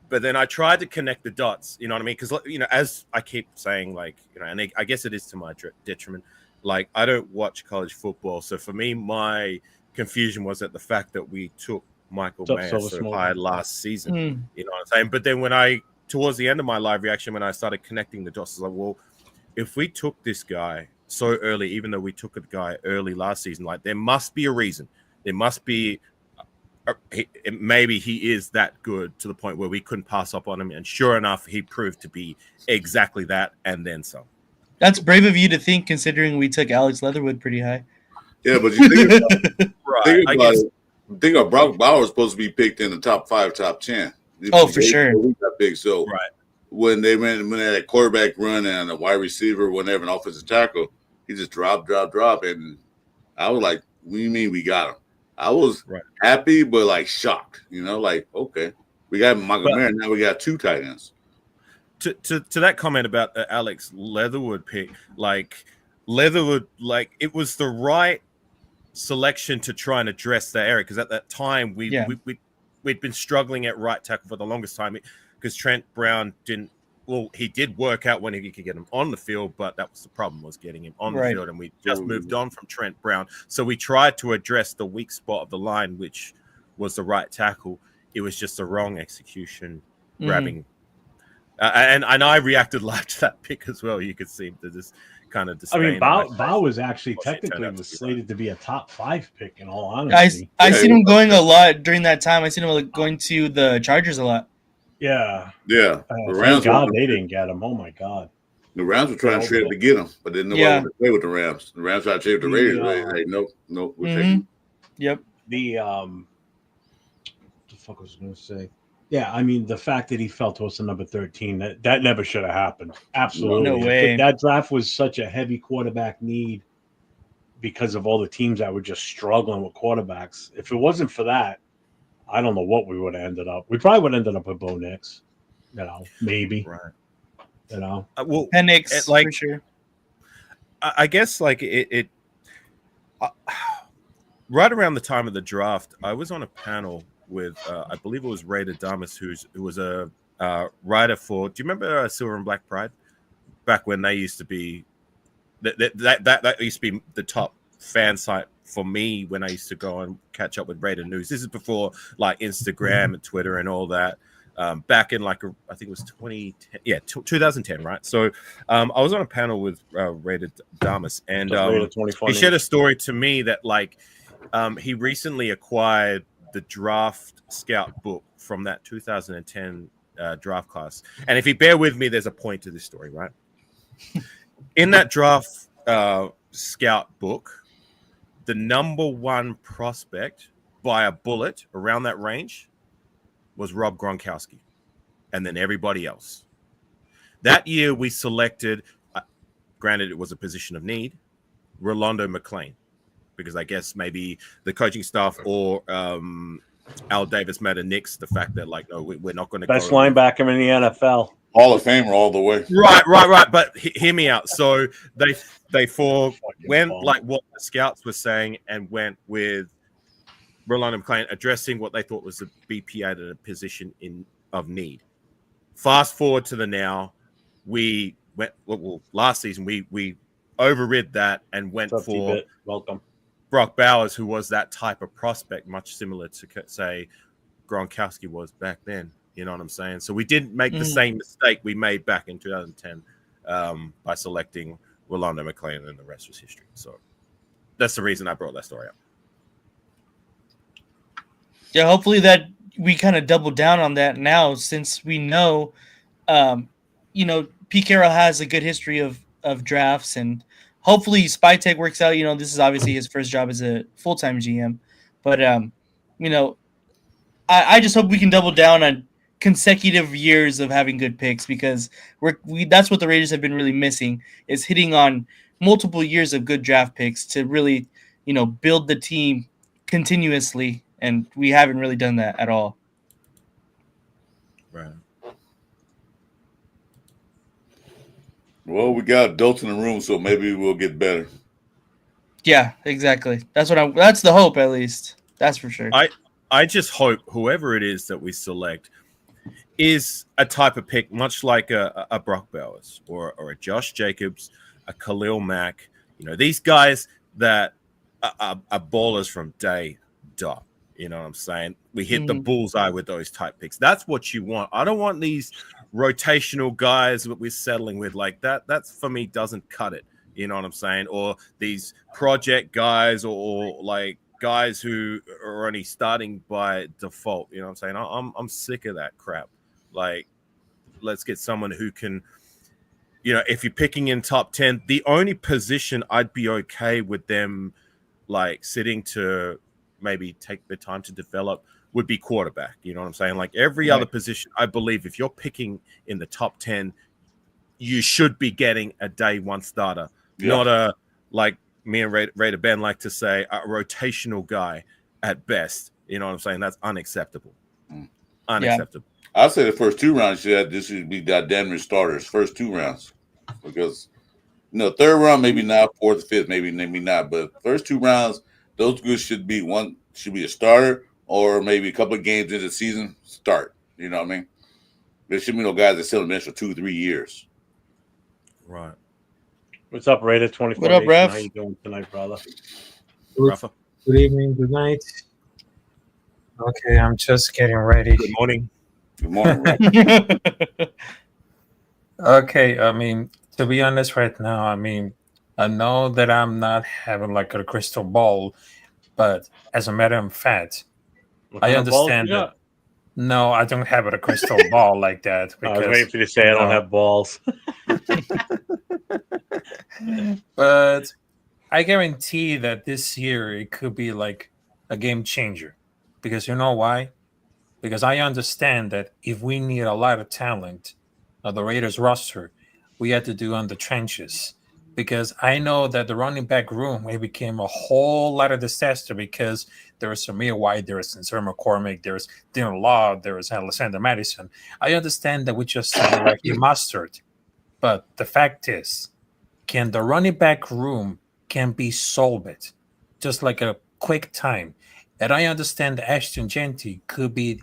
but then I tried to connect the dots. You know what I mean? Because as I keep saying, and I guess it is to my detriment. I don't watch college football. So for me, my confusion was at the fact that we took Michael Mayer so high last season. You know what I'm saying? But then towards the end of my live reaction, when I started connecting the dots, I was like, well, if we took this guy so early, even though we took a guy early last season, there must be a reason. There must be, maybe he is that good to the point where we couldn't pass up on him. And sure enough, he proved to be exactly that and then some. That's brave of you to think, considering we took Alex Leatherwood pretty high. Yeah, but you think about it. Think of Brock Bowers supposed to be picked in the top 5, top 10. Oh, for sure. He got big. So when they had a quarterback run and a wide receiver, whenever an offensive tackle, he just drop. And I was like, what do you mean we got him? I was happy, but shocked, okay, we got Michael Mayer. Now we got 2 tight ends. To that comment about the Alex Leatherwood pick, Leatherwood, it was the right selection to try and address that area because at that time we'd been struggling at right tackle for the longest time because Trent Brown he did work out when he could get him on the field, but that was the problem, was getting him on the field, and we just moved on from Trent Brown. So we tried to address the weak spot of the line, which was the right tackle. It was just the wrong execution, grabbing. And I reacted live to that pick as well. You could see to just kind of disdain. I mean, Bao was actually technically slated to be a top 5 pick in all honesty. I seen him going a lot during that time. I seen him going to the Chargers a lot. Yeah. The Rams. God, they didn't get him. Oh my God. The Rams were trying to trade to get him, but then nobody wanted to play with the Rams. The Rams tried to trade with the Raiders. Hey, nope, we're taking. Yep. What the fuck was I going to say? Yeah, I mean, the fact that he fell to us in number 13, that never should have happened. Absolutely. No way. That draft was such a heavy quarterback need because of all the teams that were just struggling with quarterbacks. If it wasn't for that, I don't know what we would have ended up. We probably would have ended up with Bo Nix. Maybe. Right. Well, Penix like for sure. I guess like it right around the time of the draft, I was on a panel with I believe it was Ray Damas, who was a writer for. Do you remember Silver and Black Pride? Back when they used to be that used to be the top fan site for me when I used to go and catch up with Raider News. This is before like Instagram and Twitter and all that. Back in like I think it was 2010, 2010, right? So I was on a panel with Raider Damas, and he shared a story to me that like he recently acquired the draft scout book from that 2010 draft class. And if you bear with me, there's a point to this story, right? In that draft scout book, the number one prospect by a bullet around that range was Rob Gronkowski, and then everybody else. That year, we selected, granted it was a position of need, Rolando McClain, because I guess maybe the coaching staff or Al Davis made a nix the fact that like, no, we're not going to best linebacker in the NFL. Hall of Famer all the way. Right. But hear me out. So they went like what the scouts were saying and went with Rolando McClain addressing what they thought was a BPA at a position of need. Fast forward to the now, we went last season we overrid that and went for welcome Brock Bowers, who was that type of prospect, much similar to say Gronkowski was back then. You know what I'm saying? So we didn't make the same mistake we made back in 2010 by selecting Rolando McClain, and the rest was history. So that's the reason I brought that story up. Yeah, hopefully that we kind of double down on that now, since we know, Pete Carroll has a good history of drafts, and hopefully Spytech works out. This is obviously his first job as a full-time GM, but I just hope we can double down on consecutive years of having good picks, because that's what the Raiders have been really missing, is hitting on multiple years of good draft picks to really, build the team continuously, and we haven't really done that at all. Right. Well, we got adults in the room, so maybe we'll get better. Yeah, exactly. That's the hope, at least. That's for sure. I just hope whoever it is that we select is a type of pick, much like a Brock Bowers or a Josh Jacobs, a Khalil Mack. These guys that are ballers from day dot. You know what I'm saying? We hit the bullseye with those type picks. That's what you want. I don't want these rotational guys that we're settling with like that. That's, for me, doesn't cut it. You know what I'm saying? Or these project guys or like guys who are only starting by default. You know what I'm saying? I'm sick of that crap. Like, let's get someone who can, if you're picking in top 10, the only position I'd be okay with them like sitting to maybe take the time to develop would be quarterback. You know what I'm saying? Like every other position, I believe if you're picking in the top 10, you should be getting a day one starter, not a, like me and Raider Ben like to say, a rotational guy at best. You know what I'm saying? That's unacceptable. Unacceptable. I'd say the first two rounds this should be goddamn near starters. First two rounds, because third round maybe not, fourth, fifth maybe not, but first two rounds, those goods should be a starter, or maybe a couple of games into the season start. You know what I mean? There should be no guys that sit on the bench for 2-3 years. Right. What's up, Raider 24? What up, Ref? How you doing tonight, brother? Good evening, good night. Okay, I'm just getting ready. Good morning. Good morning, Ref. Okay, I mean, to be honest right now, I know that I'm not having like a crystal ball, but as a matter of fact, I understand that. No, I don't have a crystal ball like that. Because, I was waiting for you to say I don't have balls. But I guarantee that this year it could be like a game changer. Because you know why? Because I understand that if we need a lot of talent of the Raiders roster, we had to do on the trenches. because I know that the running back room it became a whole lot of disaster because there was Samir White, there was Sincere McCormick, there was Dylan Law, there was Alexander Madison. I understand that we just signed Raheem Mustard, but the fact is, can the running back room can be solved just like a quick time? And I understand that Ashton Genty could be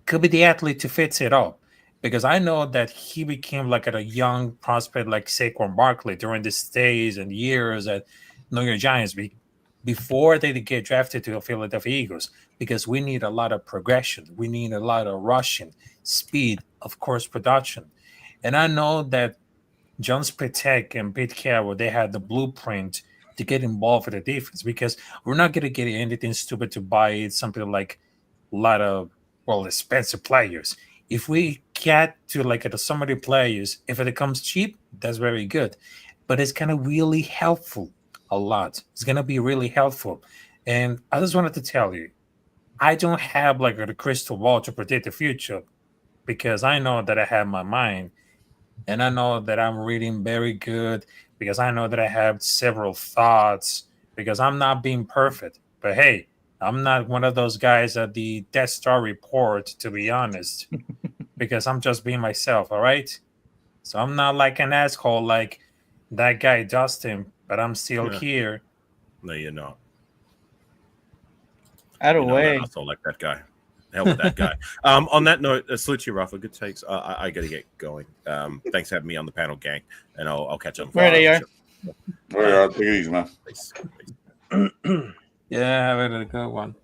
the athlete to fix it up. Because I know that he became like a young prospect like Saquon Barkley during the days and years at New York Giants before they get drafted to the Philadelphia Eagles. Because we need a lot of progression. We need a lot of rushing, speed, of course, production. And I know that John Spitek and Pete Carroll, they had the blueprint to get involved with the defense because we're not going to get anything stupid to buy something like a lot of, expensive players. If we get to like some of the players, if it comes cheap, that's very good. But it's going to really helpful a lot. It's going to be really helpful. And I just wanted to tell you, I don't have like a crystal ball to predict the future because I know that I have my mind and I know that I'm reading very good because I know that I have several thoughts because I'm not being perfect. But hey, I'm not one of those guys at the Death Star report, to be honest, because I'm just being myself, all right? So I'm not like an asshole like that guy Dustin, but I'm still here. No, you're not. Out of way. I still like that guy. Hell with that guy. On that note, salute to you, Rafa. Good takes. I got to get going. Thanks for having me on the panel, gang, and I'll catch up. Where they are. Where are these, man? Thanks. Yeah, very good one.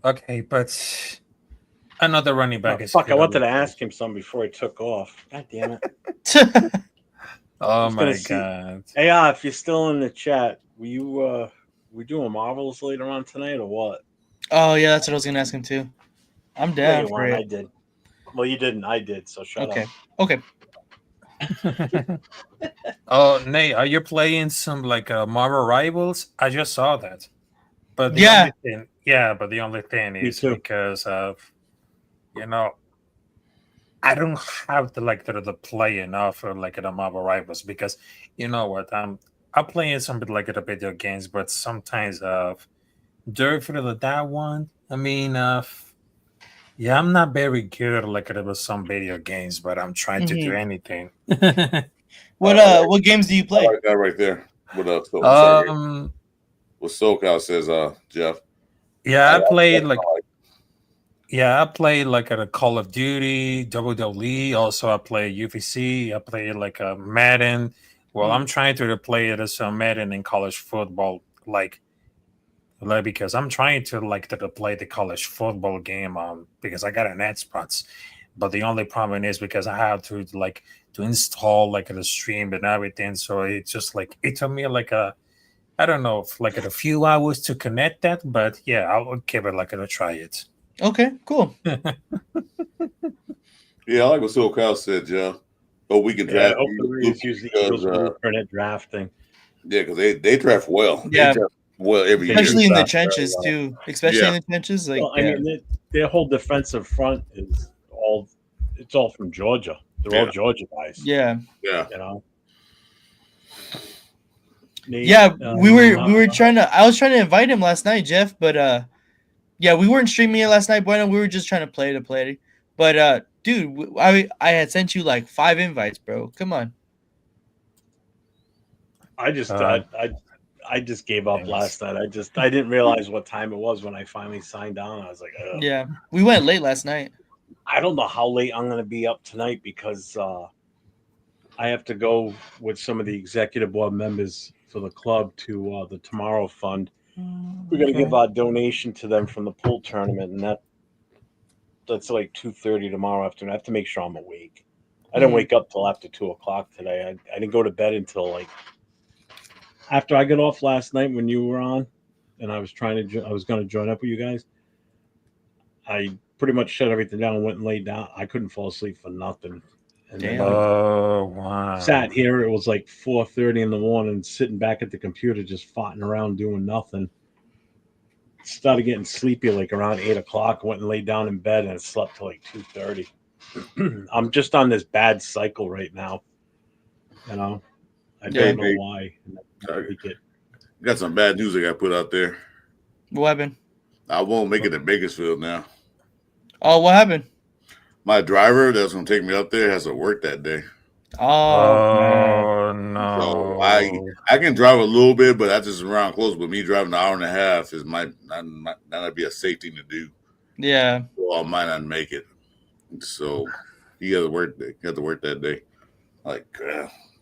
Okay, but another running back is. Fuck! I wanted to ask him something before he took off. God damn it! Oh my god! Hey, if you're still in the chat, were you we doing Marvels later on tonight or what? Oh yeah, that's what I was gonna ask him too. I'm down for it. I did. Well, you didn't. I did. So shut up. Okay. Oh, Nate, are you playing some like Marvel Rivals? I just saw that. But the only thing is because of I don't have the play enough for like the Marvel Rivals because you know what I'm playing something like the video games, but sometimes during that one, I mean I'm not very good like with some video games, but I'm trying to do anything. What games do you play? I like that right there. What SoCal says, Jeff. Yeah, I played like a Call of Duty, WWE. Also, I play UFC. I play like a Madden. Well, I'm trying to play it as a Madden in college football, because I'm trying to to play the college football game because I got an Xbox. But the only problem is because I have to install the stream and everything. So it's just it took me I don't know, a few hours to connect that, but yeah, I'll give it a try it. Okay, cool. Yeah, I like what SoCal said, Jeff. Oh, we can draft. Use the Eagles blueprint drafting. Yeah, because they draft well. Yeah. They draft well every year. Especially in the trenches too. Especially in the trenches. I mean, their whole defensive front is all from Georgia. They're all Georgia guys. Yeah. Yeah. You know. We were trying to. I was trying to invite him last night, Jeff, but we weren't streaming it last night, Bueno. We were just trying to play. But dude, I had sent you 5 invites, bro. Come on. I just gave up last night. I didn't realize what time it was when I finally signed on. I was like, ugh. Yeah, we went late last night. I don't know how late I'm going to be up tonight because I have to go with some of the executive board members for the club to the Tomorrow Fund. We're going to give our donation to them from the pool tournament, and that's 2:30 tomorrow afternoon. I have to make sure I'm awake. I didn't wake up till after 2:00 today. I didn't go to bed until after I got off last night when you were on, and I was going to join up with you guys. I pretty much shut everything down and went and laid down. I couldn't fall asleep for nothing. And then wow! Sat here. It was 4:30 in the morning, sitting back at the computer, just farting around doing nothing. Started getting sleepy around 8:00. Went and laid down in bed and slept till 2:30. I'm just on this bad cycle right now. You know, I Yeah. don't know why. I like it. Got some bad news I got to put out there. What happened? I won't make it to Bakersfield now. Oh, what happened? My driver that's going to take me up there has to work that day. Oh, man. Oh So no! I can drive a little bit, but that's just around close. But me driving an hour and a half is might not be a safe thing to do. Yeah. So I might not make it. So he got to work. He got to work that day. Like,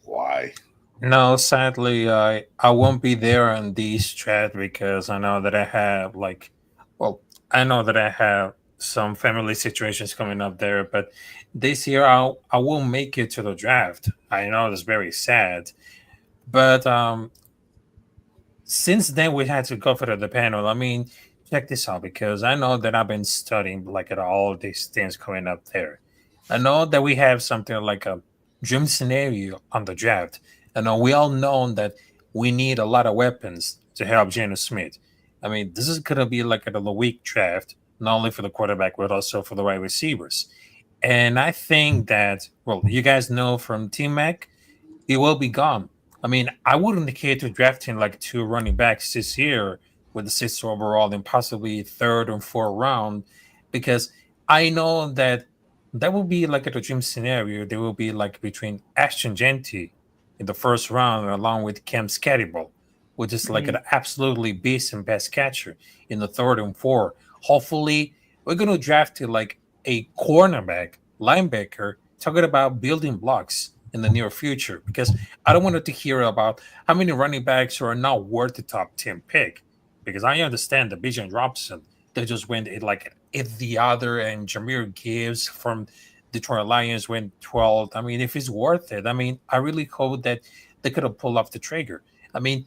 why? No, sadly, I won't be there on these chat because I know that I have well, I know that I have some family situations coming up there. But this year, I won't make it to the draft. I know it's very sad, but since then we had to go for the panel. I mean, check this out because I know that I've been studying like at all these things coming up there. I know that we have something like a dream scenario on the draft. I know we all know that we need a lot of weapons to help Geno Smith. I mean, this is gonna be like a weak draft, not only for the quarterback but also for the wide receivers. And I think that you guys know from T Mac, he will be gone. I mean, I wouldn't care to drafting like two running backs this year with the sixth overall and possibly third and fourth round, because I know that that will be like a dream scenario. There will be like between Ashton Genty in the first round along with Cam Scatterball, which is like an absolutely beast and best catcher in the third and fourth. Hopefully, we're gonna draft like a cornerback, linebacker, talking about building blocks in the near future because I don't want to hear about how many running backs are not worth the top 10 pick because I understand the Bijan Robinson they just went like if the other and Jameer Gibbs from Detroit Lions went 12th. I mean, if it's worth it, I mean, I really hope that they could have pulled off the trigger. I mean,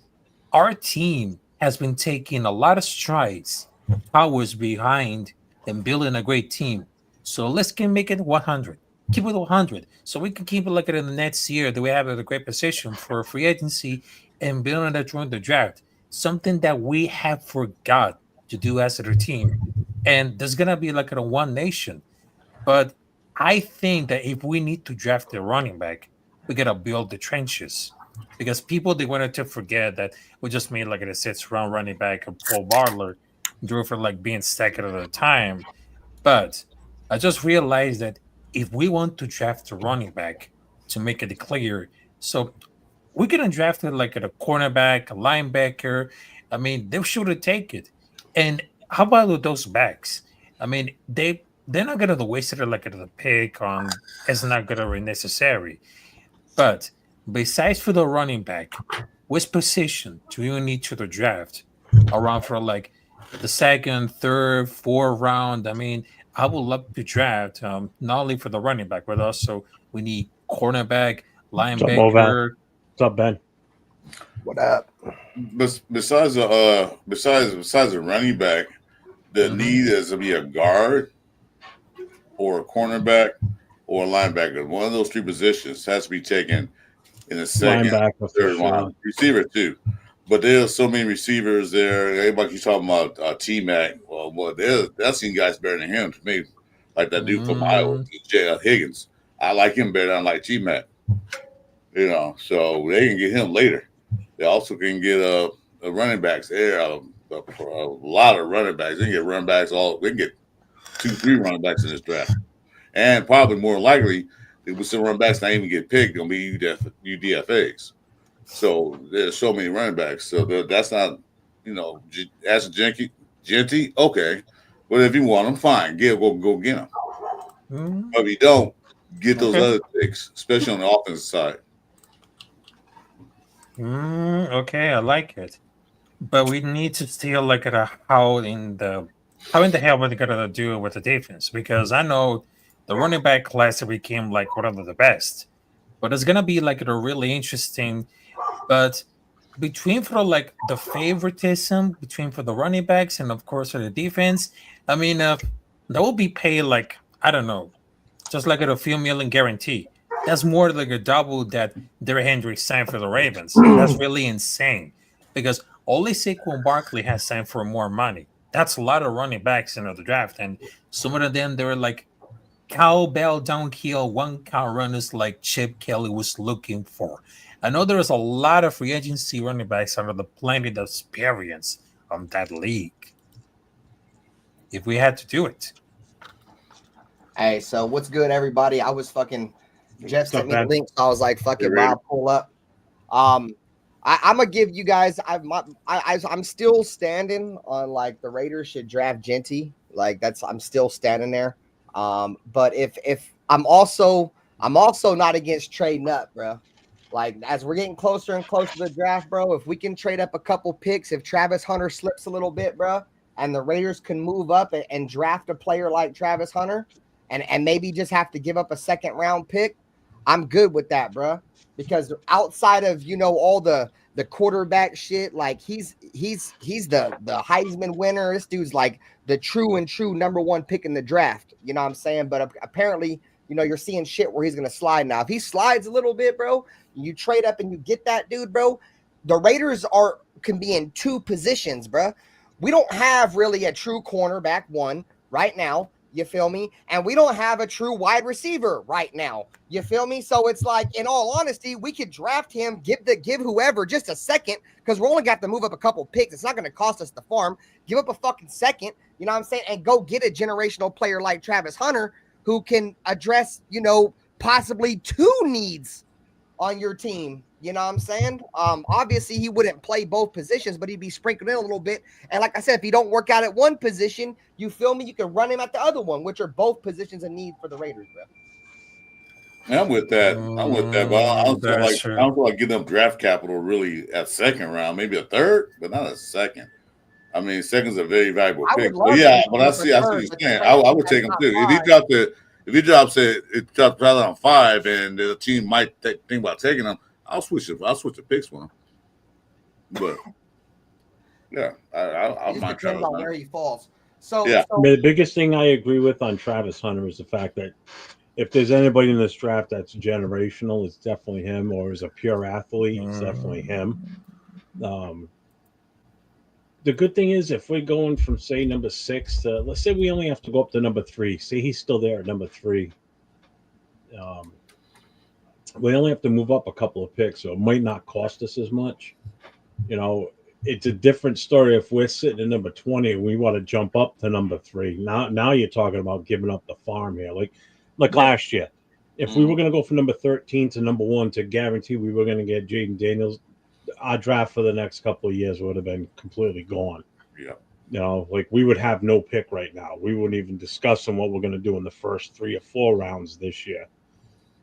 our team has been taking a lot of strides, powers behind and building a great team. So let's can make it 100. Keep it 100. So we can keep it like it in the next year that we have a great position for free agency and building that during the draft. Something that we have forgot to do as a team. And there's gonna be like a one nation. But I think that if we need to draft a running back, we gotta build the trenches. Because people they wanted to forget that we just made like a sixth round running back of Paul Bartler, drew for like being second at the time. But I just realized that if we want to draft a running back to make it clear, so we're gonna draft it like at a cornerback, a linebacker. I mean, they should take it. And how about those backs? I mean, they're not gonna waste it like at the pick on it's not gonna be necessary. But besides for the running back, which position do you need to the draft around for like the second, third, fourth round? I mean, I would love to draft not only for the running back, but also we need cornerback, What's up, Movac? linebacker. What's up, Ben? What up? Besides the running back, the need is to be a guard or a cornerback or a linebacker. One of those three positions has to be taken in the second, Linebacker for third sure. round. Receiver too, but there's so many receivers there. Everybody keeps talking about T Mac. Well, I've seen guys better than him to me, like that dude from Iowa, DJ Higgins. I like him better than I like T Mac. You know, so they can get him later. They also can get a running backs there. A lot of running backs. They can get running backs they can get 2-3 running backs in this draft. And probably more likely, if we still run backs not even get picked, gonna be UDFAs. So there's so many running backs. So that's not, ask Genty, okay. But if you want them, fine. Go get them. But if you don't, get those other picks, especially on the offensive side. Okay, I like it. But we need to still look at how in the hell we're gonna do with the defense because I know the running back class became like one of the best, but it's gonna be like a really interesting. But between for like the favoritism between for the running backs and of course for the defense, I mean, that will be paid like I don't know, just like at a few million guarantee. That's more like a double that Derrick Henry signed for the Ravens. That's really insane because only Saquon Barkley has signed for more money. That's a lot of running backs in the draft, and some of them they're like cowbell downhill, 1 count runners like Chip Kelly was looking for. I know there was a lot of free agency running backs under the plenty of experience on that league. If we had to do it. Hey, so what's good, everybody? I was fucking Jeff sent me the link, so I was like, "Fuck it, Bob, pull up." I'm gonna give you guys. I'm still standing on like the Raiders should draft Genty. Like I'm still standing there. But if I'm also not against trading up, bro. Like as we're getting closer and closer to the draft, bro. If we can trade up a couple picks, if Travis Hunter slips a little bit, bro, and the Raiders can move up and draft a player like Travis Hunter. And maybe just have to give up a second round pick, I'm good with that, bro. Because outside of all the quarterback shit, like he's the Heisman winner. This dude's like the true number one pick in the draft. You know what I'm saying? But apparently, you're seeing shit where he's gonna slide now. If he slides a little bit, bro, you trade up and you get that dude, bro. The Raiders can be in two positions, bro. We don't have really a true cornerback one right now. You feel me? And we don't have a true wide receiver right now. You feel me? So it's like, in all honesty, we could draft him, give whoever just a second, because we're only got to move up a couple picks. It's not going to cost us the farm. Give up a fucking second, you know what I'm saying? And go get a generational player like Travis Hunter who can address, possibly two needs on your team. You know what I'm saying? Obviously he wouldn't play both positions, but he'd be sprinkled in a little bit. And like I said, if he don't work out at one position, you feel me? You can run him at the other one, which are both positions in need for the Raiders, bro. Yeah, I'm with that. But I don't feel like giving up draft capital really at second round, maybe a third, but not a second. I mean, second's a very valuable pick. But yeah, but I see what you're saying. I would take him too. If he drops rather on 5 and the team might think about taking him, I'll switch the picks for him. But yeah, I'll mind depends on where he falls. So yeah, the biggest thing I agree with on Travis Hunter is the fact that if there's anybody in this draft that's generational, it's definitely him, or is a pure athlete, it's definitely him. The good thing is if we're going from, say, number 6 to, let's say we only have to go up to number 3. Say he's still there at number 3. We only have to move up a couple of picks, so it might not cost us as much. It's a different story if we're sitting at number 20 and we want to jump up to number 3. Now you're talking about giving up the farm here. Like last year. If we were going to go from number 13 to number 1 to guarantee we were going to get Jaden Daniels, our draft for the next couple of years would have been completely gone. Yeah. We would have no pick right now. We wouldn't even discuss on what we're going to do in the first 3 or 4 rounds this year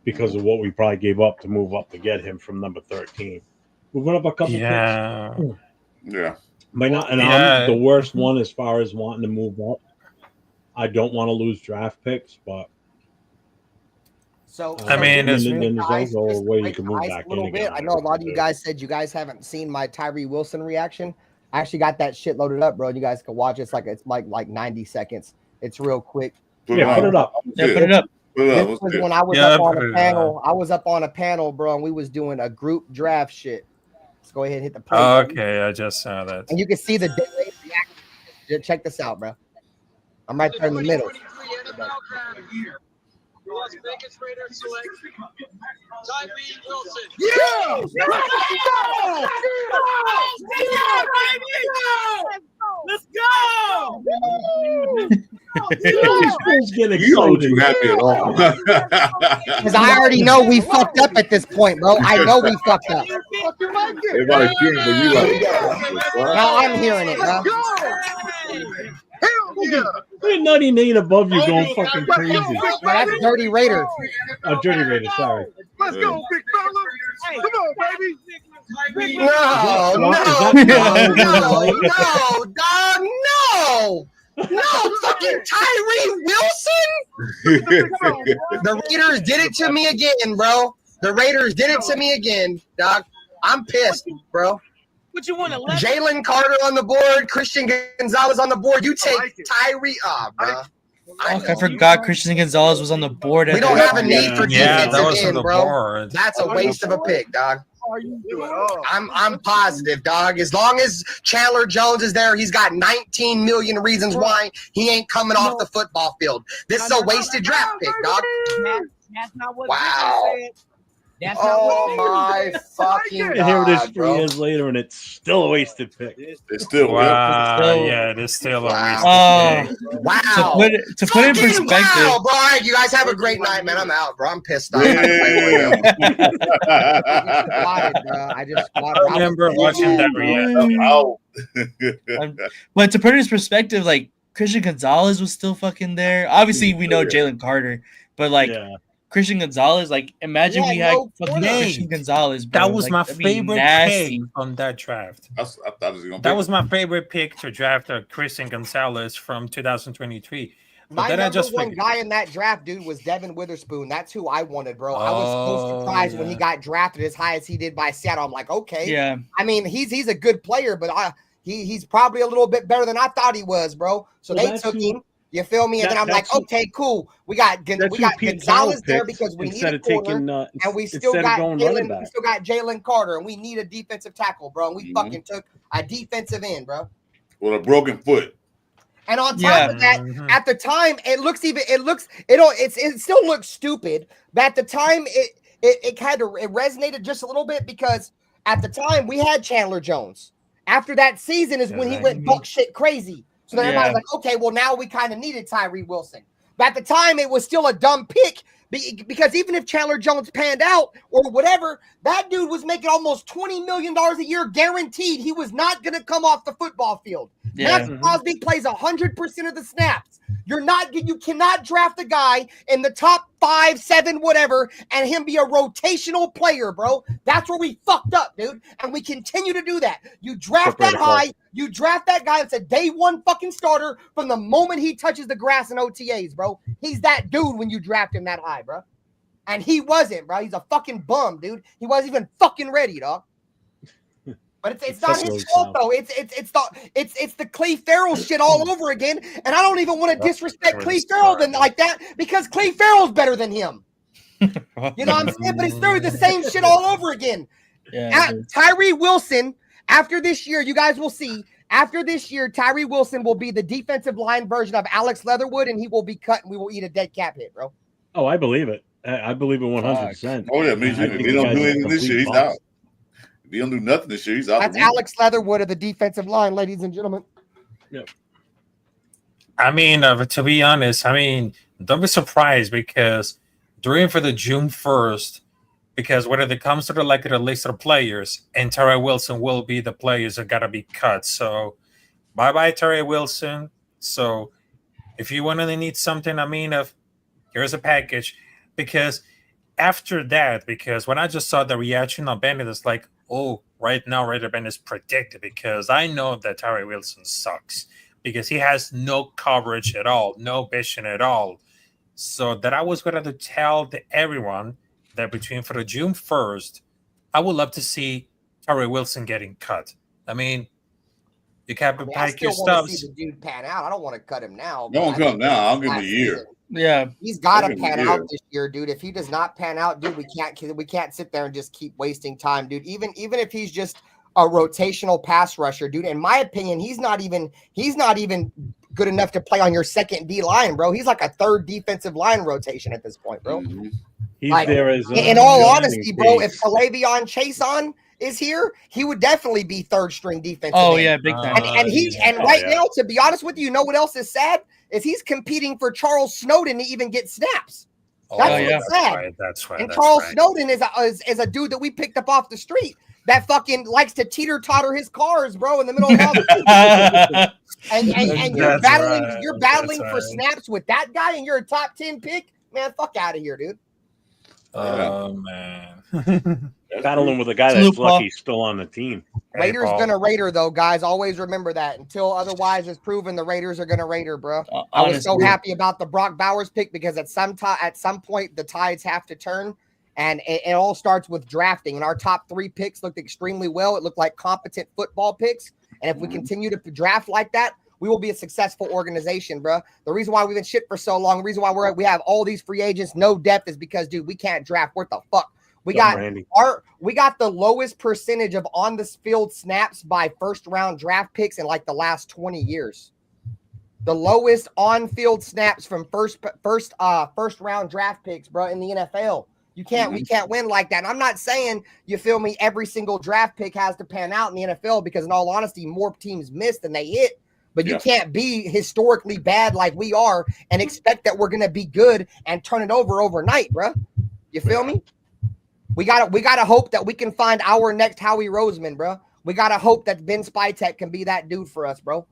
because of what we probably gave up to move up to get him from number 13. We went up a couple picks. Yeah. I'm the worst one as far as wanting to move up. I don't want to lose draft picks, but there's always a way you can move back in again. I know a lot of you guys said you guys haven't seen my Tyree Wilson reaction. I actually got that shit loaded up, bro. You guys can watch it. It's like 90 seconds. It's real quick. Put it up. Yeah, put it up. This was when I was up on a panel. I was up on a panel, bro, and we was doing a group draft shit. Let's go ahead and hit the play. Okay, I just saw that. And you can see the reaction. Check this out, bro. I'm right there in the middle. Las Vegas Raiders select Tyree Wilson. Let's go! You happy at all? Because I already know we fucked up at this point, bro. I know we fucked up. Everybody cheering, but you like. Now I'm hearing it, bro. Hey, Nutty Nate above you going fucking crazy. That's Dirty Raiders. Oh, Dirty Raiders, sorry. Let's go, big fella. Come on, baby. No, fucking Tyree Wilson. The Raiders did it to me again, bro. The Raiders did it to me again, dog. I'm pissed, bro. What you want to Jalen Carter on the board, Christian Gonzalez on the board. You take Tyree bro. I forgot Christian Gonzalez was on the board. We don't have a need for defensive that was on end, the bro. board. That's a waste of a pick, dog. are you doing? Oh. I'm positive, dog. As long as Chandler Jones is there, he's got 19 million reasons why he ain't coming off the football field. This is a wasted draft pick, dog. That's not what Wow. Vicky said. That's not what my fucking And here it is God, 3 bro. years later, and it's still a wasted pick. It's still Wow, So- yeah, it is still Wow. a waste. Wow. To put in Fucking perspective, wow, bro. All right, you guys have a great night, man. I'm out, bro. I'm pissed off. Damn. I just I remember watching that reaction. Oh. but to put in perspective, like Christian Gonzalez was still fucking there. Obviously, we know Jalen Carter, but like Yeah. Christian Gonzalez, like imagine Yeah, we had no fucking corner. Christian Gonzalez. Bro. That was Like, my that'd be favorite nasty. pick on that draft. I thought it was gonna That pick was my favorite pick to draft Christian Gonzalez from 2023. But My then I number just one figured, guy in that draft, dude, was Devin Witherspoon. That's who I wanted, bro. I was so surprised when he yeah. got drafted as high as he did by Seattle. I'm like, okay. Yeah, I mean, he's a good player, but he's probably a little bit better than I thought he was, bro. So Well, they that's took who- him. You feel me? And then I'm like, that's who- okay, cool. We got That's who Pete Gonzalez Carroll there picked because we need instead a of corner, taking and we still instead of got going running Jalen. back. We still got Jalen Carter, and we need a defensive tackle, bro. And we Mhm. fucking took a defensive end, bro. with a broken foot. And on top Yeah. of that, Mhm. at the time, it still looks stupid. But at the time, it resonated just a little bit because at the time we had Chandler Jones. After that season is when he went buck shit crazy. So then everybody's like, okay, well now we kind of needed Tyree Wilson. But at the time, it was still a dumb pick because even if Chandler Jones panned out or whatever, that dude was making almost $20 million a year guaranteed. He was not going to come off the football field. yeah. Max Crosby plays 100% of the snaps. You cannot draft a guy in the top 5, 7, whatever, and him be a rotational player, bro. That's where we fucked up, dude. And we continue to do that. You draft that high, you draft that guy that's a day one fucking starter from the moment he touches the grass in OTAs, bro. He's that dude when you draft him that high, bro. And he wasn't, bro. He's a fucking bum, dude. He wasn't even fucking ready, dog. But it's not his fault though. It's the Clee Farrell shit all over again. And I don't even want to disrespect Clee Farrell like that because Clee Farrell's better than him. You know what I'm saying? But it's through the same shit all over again. Yeah, Tyree Wilson, after this year, you guys will see. After this year, Tyree Wilson will be the defensive line version of Alex Leatherwood, and he will be cut, and we will eat a dead cap hit, bro. Oh, I believe it. I believe it 100%. Oh yeah, me too. If he don't do anything this year, he's out. If he don't do nothing this year, he's out. That's Alex Leatherwood of the defensive line, ladies and gentlemen. Yep. I mean, to be honest, don't be surprised because during for the June 1st, because when it comes to the list of players, and Terry Wilson will be the players that gotta be cut. So bye Terry Wilson. So if you want to need something, here's a package. Because after that, because when I just saw the reaction on Bennett, it's like, oh, right now Raider Ben is predicted because I know that Terry Wilson sucks because he has no coverage at all, no vision at all. So that I was going to tell everyone that for the June 1st, I would love to see Terry Wilson getting cut. You can't pack your want to stuff. see the dude pan out. I don't want to cut him now. Don't cut him now. I'll give him a year. yeah. He's got to Give him a pan year. out this year, dude. If he does not pan out, dude, we can't sit there and just keep wasting time, dude. Even if he's just a rotational pass rusher, dude. In my opinion, he's not even good enough to play on your second D line, bro. He's like a third defensive line rotation at this point, bro. Mhm. He's Like, there as In all a honesty, bro, if piece. Palavion Chason is here, he would definitely be third string defensive. Oh end. yeah, big time. And right now, to be honest with you, know what else is sad? Is he's competing for Charles Snowden to even get snaps. That's sad. That's right. And Charles Snowden is a dude that we picked up off the street that fucking likes to teeter-totter his cars, bro, in the middle of all the and you're battling for snaps with that guy and you're a top 10 pick. Man, fuck out of here, dude. Oh man. Battling with a guy that's lucky he's still on the team. Raiders gonna Raider though, guys. Always remember that. Until otherwise is proven, the Raiders are gonna Raider, bro. I was so happy about the Brock Bowers pick because at some point the tides have to turn, and it all starts with drafting. And our top 3 picks looked extremely well. It looked like competent football picks, and if we continue to draft like that, we will be a successful organization, bro. The reason why we've been shit for so long, the reason why we have all these free agents, no depth, is because, dude, we can't draft. What the fuck? We Dumb got Randy. we got the lowest percentage of on the field snaps by first round draft picks in like the last 20 years. The lowest on field snaps from first round draft picks, bro, in the NFL. We can't win like that. And I'm not saying, you feel me, every single draft pick has to pan out in the NFL, because in all honesty, more teams miss than they hit. But you can't be historically bad like we are and expect that we're gonna be good and turn it over overnight, bro. You feel me? We gotta hope that we can find our next Howie Roseman, bro. We gotta hope that Ben Spytek can be that dude for us, bro.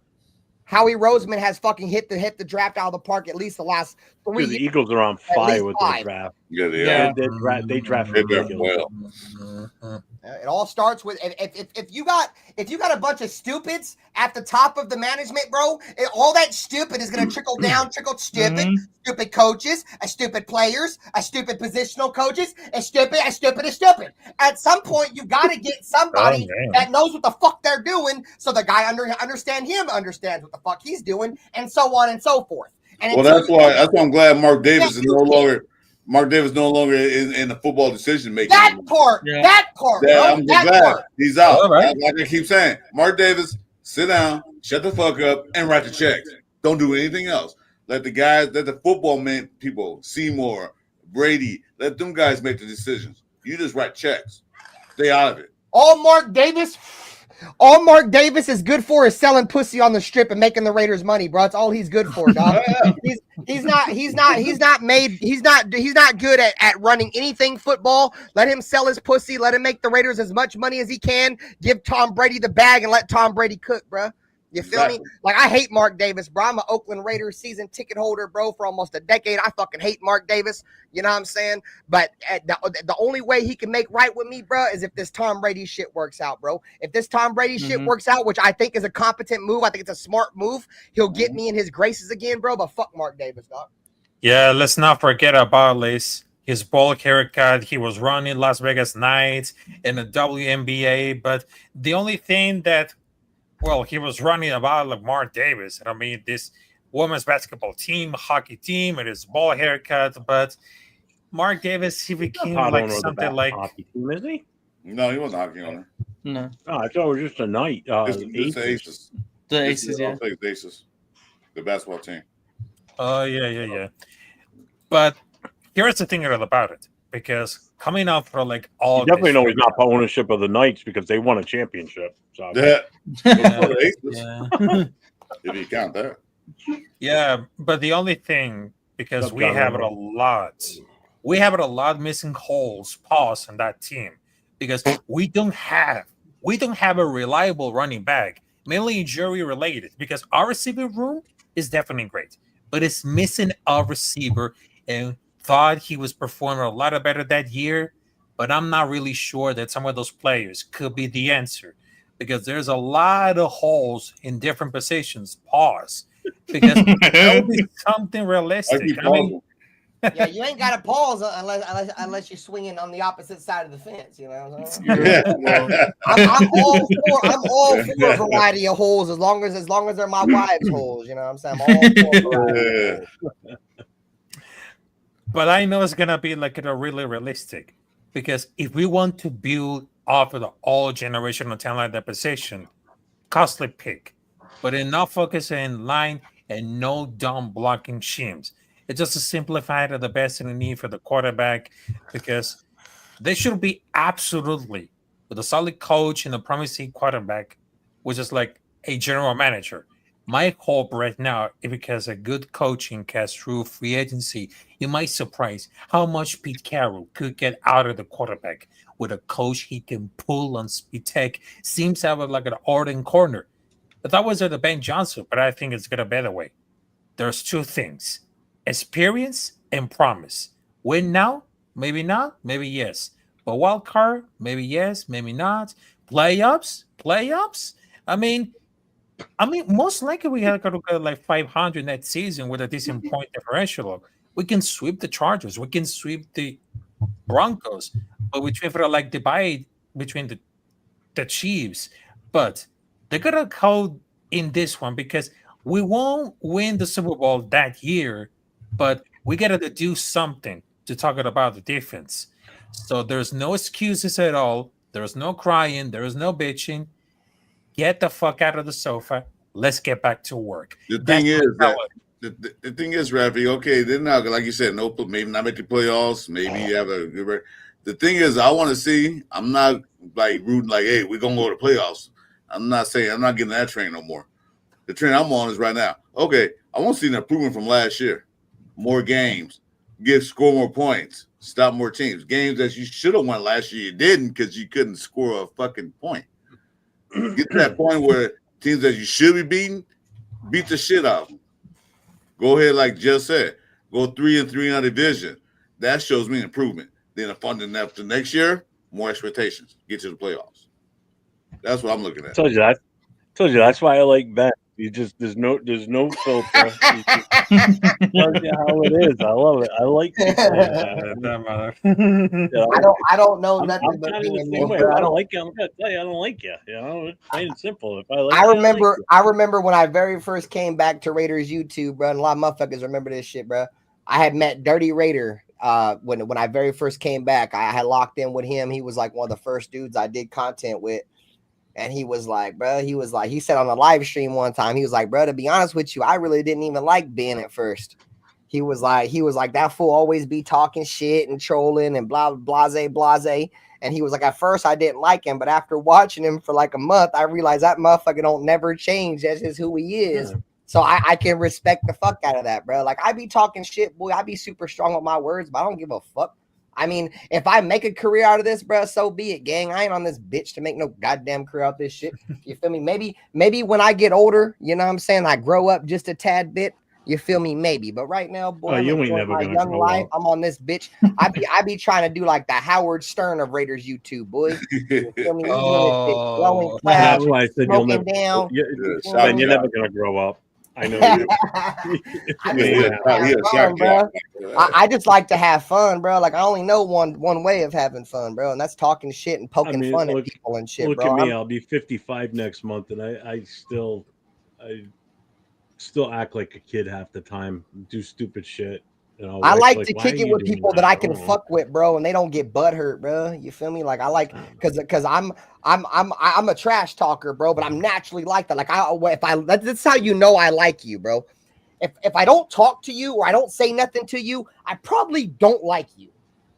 Howie Roseman has fucking hit the draft out of the park at least the last 3 The years. Eagles are on fire with their 5. draft. Yeah, they Yeah. are. They draft They draft ridiculous. well. It all starts with if you got a bunch of stupids at the top of the management, bro. All that stupid is gonna trickle down, stupid coaches, stupid players, stupid positional coaches, stupid. At some point, you got to get somebody that knows what the fuck they're doing, so the guy understands what the fuck he's doing, and so on and so forth. And Well, that's why I'm glad Mark Davis is no longer in the football decision making. That part, bro. I'm glad part. he's out. All right. Like I keep saying, Mark Davis, sit down, shut the fuck up, and write the checks. Don't do anything else. Let the football people, Seymour, Brady, let them guys make the decisions. You just write checks. Stay out of it. All Mark Davis is good for is selling pussy on the strip and making the Raiders money, bro. That's all he's good for, dog. He's not good at running anything football. Let him sell his pussy. Let him make the Raiders as much money as he can. Give Tom Brady the bag and let Tom Brady cook, bro. You feel me? Like, I hate Mark Davis, bro. I'm an Oakland Raiders season ticket holder, bro, for almost a decade. I fucking hate Mark Davis. You know what I'm saying? But the only way he can make right with me, bro, is if this Tom Brady shit works out, bro. If this Tom Brady shit works out, which I think is a competent move, I think it's a smart move, he'll get me in his graces again, bro. But fuck Mark Davis, dog. Yeah, let's not forget about his bald haircut. He was running Las Vegas Knights in the WNBA, but the only thing that, well, he was running about like Mark Davis. I mean, this women's basketball team, hockey team, and his bald haircut. But Mark Davis, he became like something like hockey team, is he? No, he wasn't hockey owner. No. Oh, I thought it was just a night. It's the Aces. The Aces, yeah. The Aces, the basketball team. Oh, yeah. But here's the thing about it, because coming out for like all you definitely know he's not for ownership of the Knights because they won a championship. So Yeah. Yeah. If you count that. Yeah, but the only thing, because we have it a lot missing holes, pause in that team, because we don't have a reliable running back, mainly injury related, because our receiving room is definitely great, but it's missing a receiver, and thought he was performing a lot better that year, but I'm not really sure that some of those players could be the answer, because there's a lot of holes in different positions. Pause. Because that would be something realistic. Yeah, you ain't got to pause unless you're swinging on the opposite side of the fence. You know what I'm saying? I'm all for a variety of holes as long as they're my wives' holes. You know what I'm saying? I'm all for a variety of holes. But I know it's gonna be like a really realistic, because if we want to build off of the all generational talent at that position, costly pick, but enough focus in line and no dumb blocking schemes. It's just a simplified of the best in the need for the quarterback, because they should be absolutely with a solid coach and a promising quarterback, which is like a general manager. My hope right now is because a good coaching cast through free agency, you might surprise how much Pete Carroll could get out of the quarterback with a coach he can pull on speed tech. Seems to have like an Arden corner. I thought was the Ben Johnson, but I think it's got a better way. There's two things: experience and promise. Win now? Maybe not, maybe yes. But wild card? Maybe yes, maybe not. Playoffs? I mean, most likely we have got to go like 500 that season with a decent point differential. We can sweep the Chargers. We can sweep the Broncos. But we try for like divide between the Chiefs. But they're gonna go in this one because we won't win the Super Bowl that year. But we gotta do something to talk about the defense. So there's no excuses at all. There's no crying. There's no bitching. Get the fuck out of the sofa. Let's get back to work. The thing is that the thing is, Rafi, okay, they're not, like you said, no, maybe not make the playoffs. Maybe you have a good record. The thing is, I want to see. I'm not like rooting like, hey, we're gonna go to the playoffs. I'm not saying I'm not getting that train no more. The train I'm on is right now. Okay, I want to see an improvement from last year. More games, score more points, stop more teams. Games that you should have won last year, you didn't because you couldn't score a fucking point. Get to that point where teams that you should be beating, beat the shit out of them. Go ahead, like just said, go 3-3 in our division. That shows me an improvement. Then a fun enough to next year, more expectations. Get to the playoffs. That's what I'm looking at. Told you that's why I like Ben. You just there's no filter. Tells you how it is. I love it. I like people like that. I don't know nothing I'm but kind of the being same way. me, If I don't like you, I'm gonna tell you I don't like you. You know, it's plain and simple. If I like I you, remember, I like I remember when I very first came back to Raiders YouTube, bro. And a lot of motherfuckers remember this shit, bro. I had met Dirty Raider when I very first came back. I had locked in with him. He was like one of the first dudes I did content with. And he was like, bro, he said on a live stream one time, he was like, bro, to be honest with you, I really didn't even like Ben at first. He was like, that fool always be talking shit and trolling and blah, blase. And he was like, at first I didn't like him, but after watching him for like a month, I realized that motherfucker don't never change. That's just who he is. Yeah. So I can respect the fuck out of that, bro. Like I be talking shit, boy. I be super strong with my words, but I don't give a fuck. I mean, if I make a career out of this, bro, so be it, gang. I ain't on this bitch to make no goddamn career out of this shit. You feel me? Maybe when I get older, you know what I'm saying? I grow up just a tad bit. You feel me? Maybe. But right now, boy, I'm enjoying my young life. I'm on this bitch. I be trying to do like the Howard Stern of Raiders YouTube, boy. You feel me? Oh, that's why I said you'll never. Down. Ben, you're never gonna grow up. I know you. I just like to have fun, bro. Like I only know one way of having fun, bro, and that's talking shit and poking fun at people and shit. Look at me, I'll be 55 next month, and I still act like a kid half the time, do stupid shit. You know, I like to kick it with people that I can fuck with, bro, and they don't get butthurt, bro. You feel me? Like I like because I'm a trash talker, bro, but I'm naturally like that. Like that's how you know I like you, bro. If I don't talk to you or I don't say nothing to you, I probably don't like you.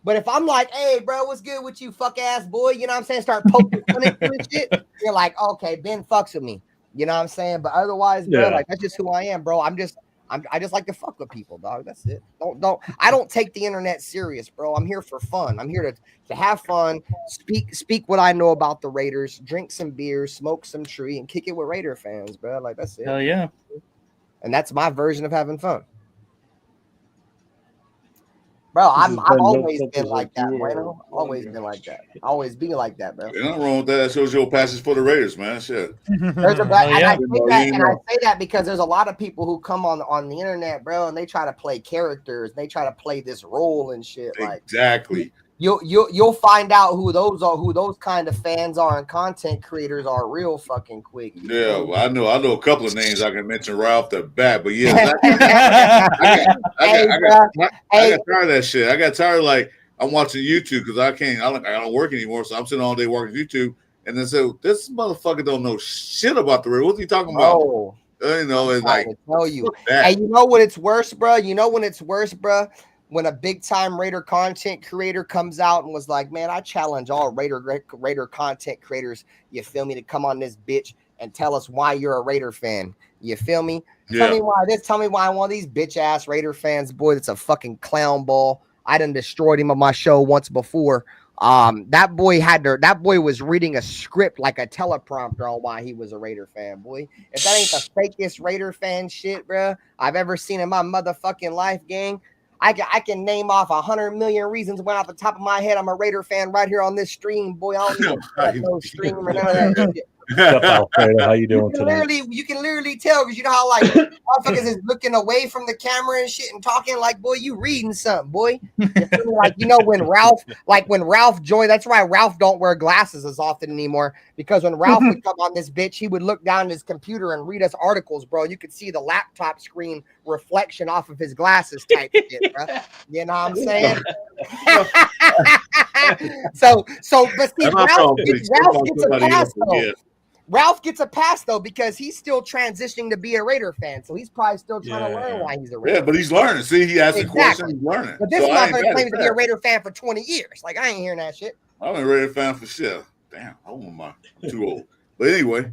But if I'm like, hey, bro, what's good with you, fuck ass boy? You know what I'm saying? Start poking fun at you and shit. You're like, okay, Ben fucks with me. You know what I'm saying? But otherwise, bro, like that's just who I am, bro. I just like to fuck with people, dog. That's it. I don't take the internet serious, bro. I'm here for fun. I'm here to have fun, speak what I know about the Raiders, drink some beer, smoke some tree, and kick it with Raider fans, bro. Like that's it. Hell yeah. And that's my version of having fun. Bro, I've always been like that, Bueno. Always been like that. Always be like that, bro. There's nothing wrong with that. That shows your passion for the Raiders, man. Shit. I say that because there's a lot of people who come on the internet, bro, and they try to play characters. They try to play this role and shit. Exactly. You'll find out who those kind of fans are and content creators are real fucking quick. Yeah, well, I know a couple of names I can mention right off the bat, but yeah, I got tired of that shit. I got tired of like I'm watching YouTube because I don't work anymore, so I'm sitting all day watching YouTube, and then say this motherfucker don't know shit about the Raiders. What's he talking about? Oh, you know, it's like tell you. Hey, you know what? It's worse, bro. You know when it's worse, bro. When a big time Raider content creator comes out and was like, man, I challenge all Raider content creators, you feel me, to come on this bitch and tell us why you're a Raider fan. You feel me? Yeah. Tell me why one of these bitch ass Raider fans, boy, that's a fucking clown ball. I done destroyed him on my show once before. That boy was reading a script like a teleprompter on why he was a Raider fan, boy. If that ain't the fakest Raider fan shit, bro, I've ever seen in my motherfucking life, gang. I can name off 100 million reasons when off the top of my head I'm a Raider fan right here on this stream, boy. I don't even no stream or none of that shit. What's up, Alfredo? How you doing today? You can literally tell because you know how like motherfuckers is looking away from the camera and shit and talking like, boy, you reading something, boy. Like when Ralph joined, that's why Ralph don't wear glasses as often anymore, because when Ralph would come on this bitch, he would look down at his computer and read us articles, bro. You could see the laptop screen reflection off of his glasses type shit, bro. You know what I'm saying? But see, I'm not Ralph talking gets, about Ralph gets a somebody pass else, though. yeah. Ralph gets a pass though because he's still transitioning to be a Raider fan, so he's probably still trying to learn why he's a Raider. Yeah, but he's learning. See, he asked a question, Exactly. he's learning. But this So I ain't motherfucker mad claims at to be a that. Raider fan for 20 years. Like, I ain't hearing that shit. I'm a Raider fan for sure. Damn, I want my too old. But anyway,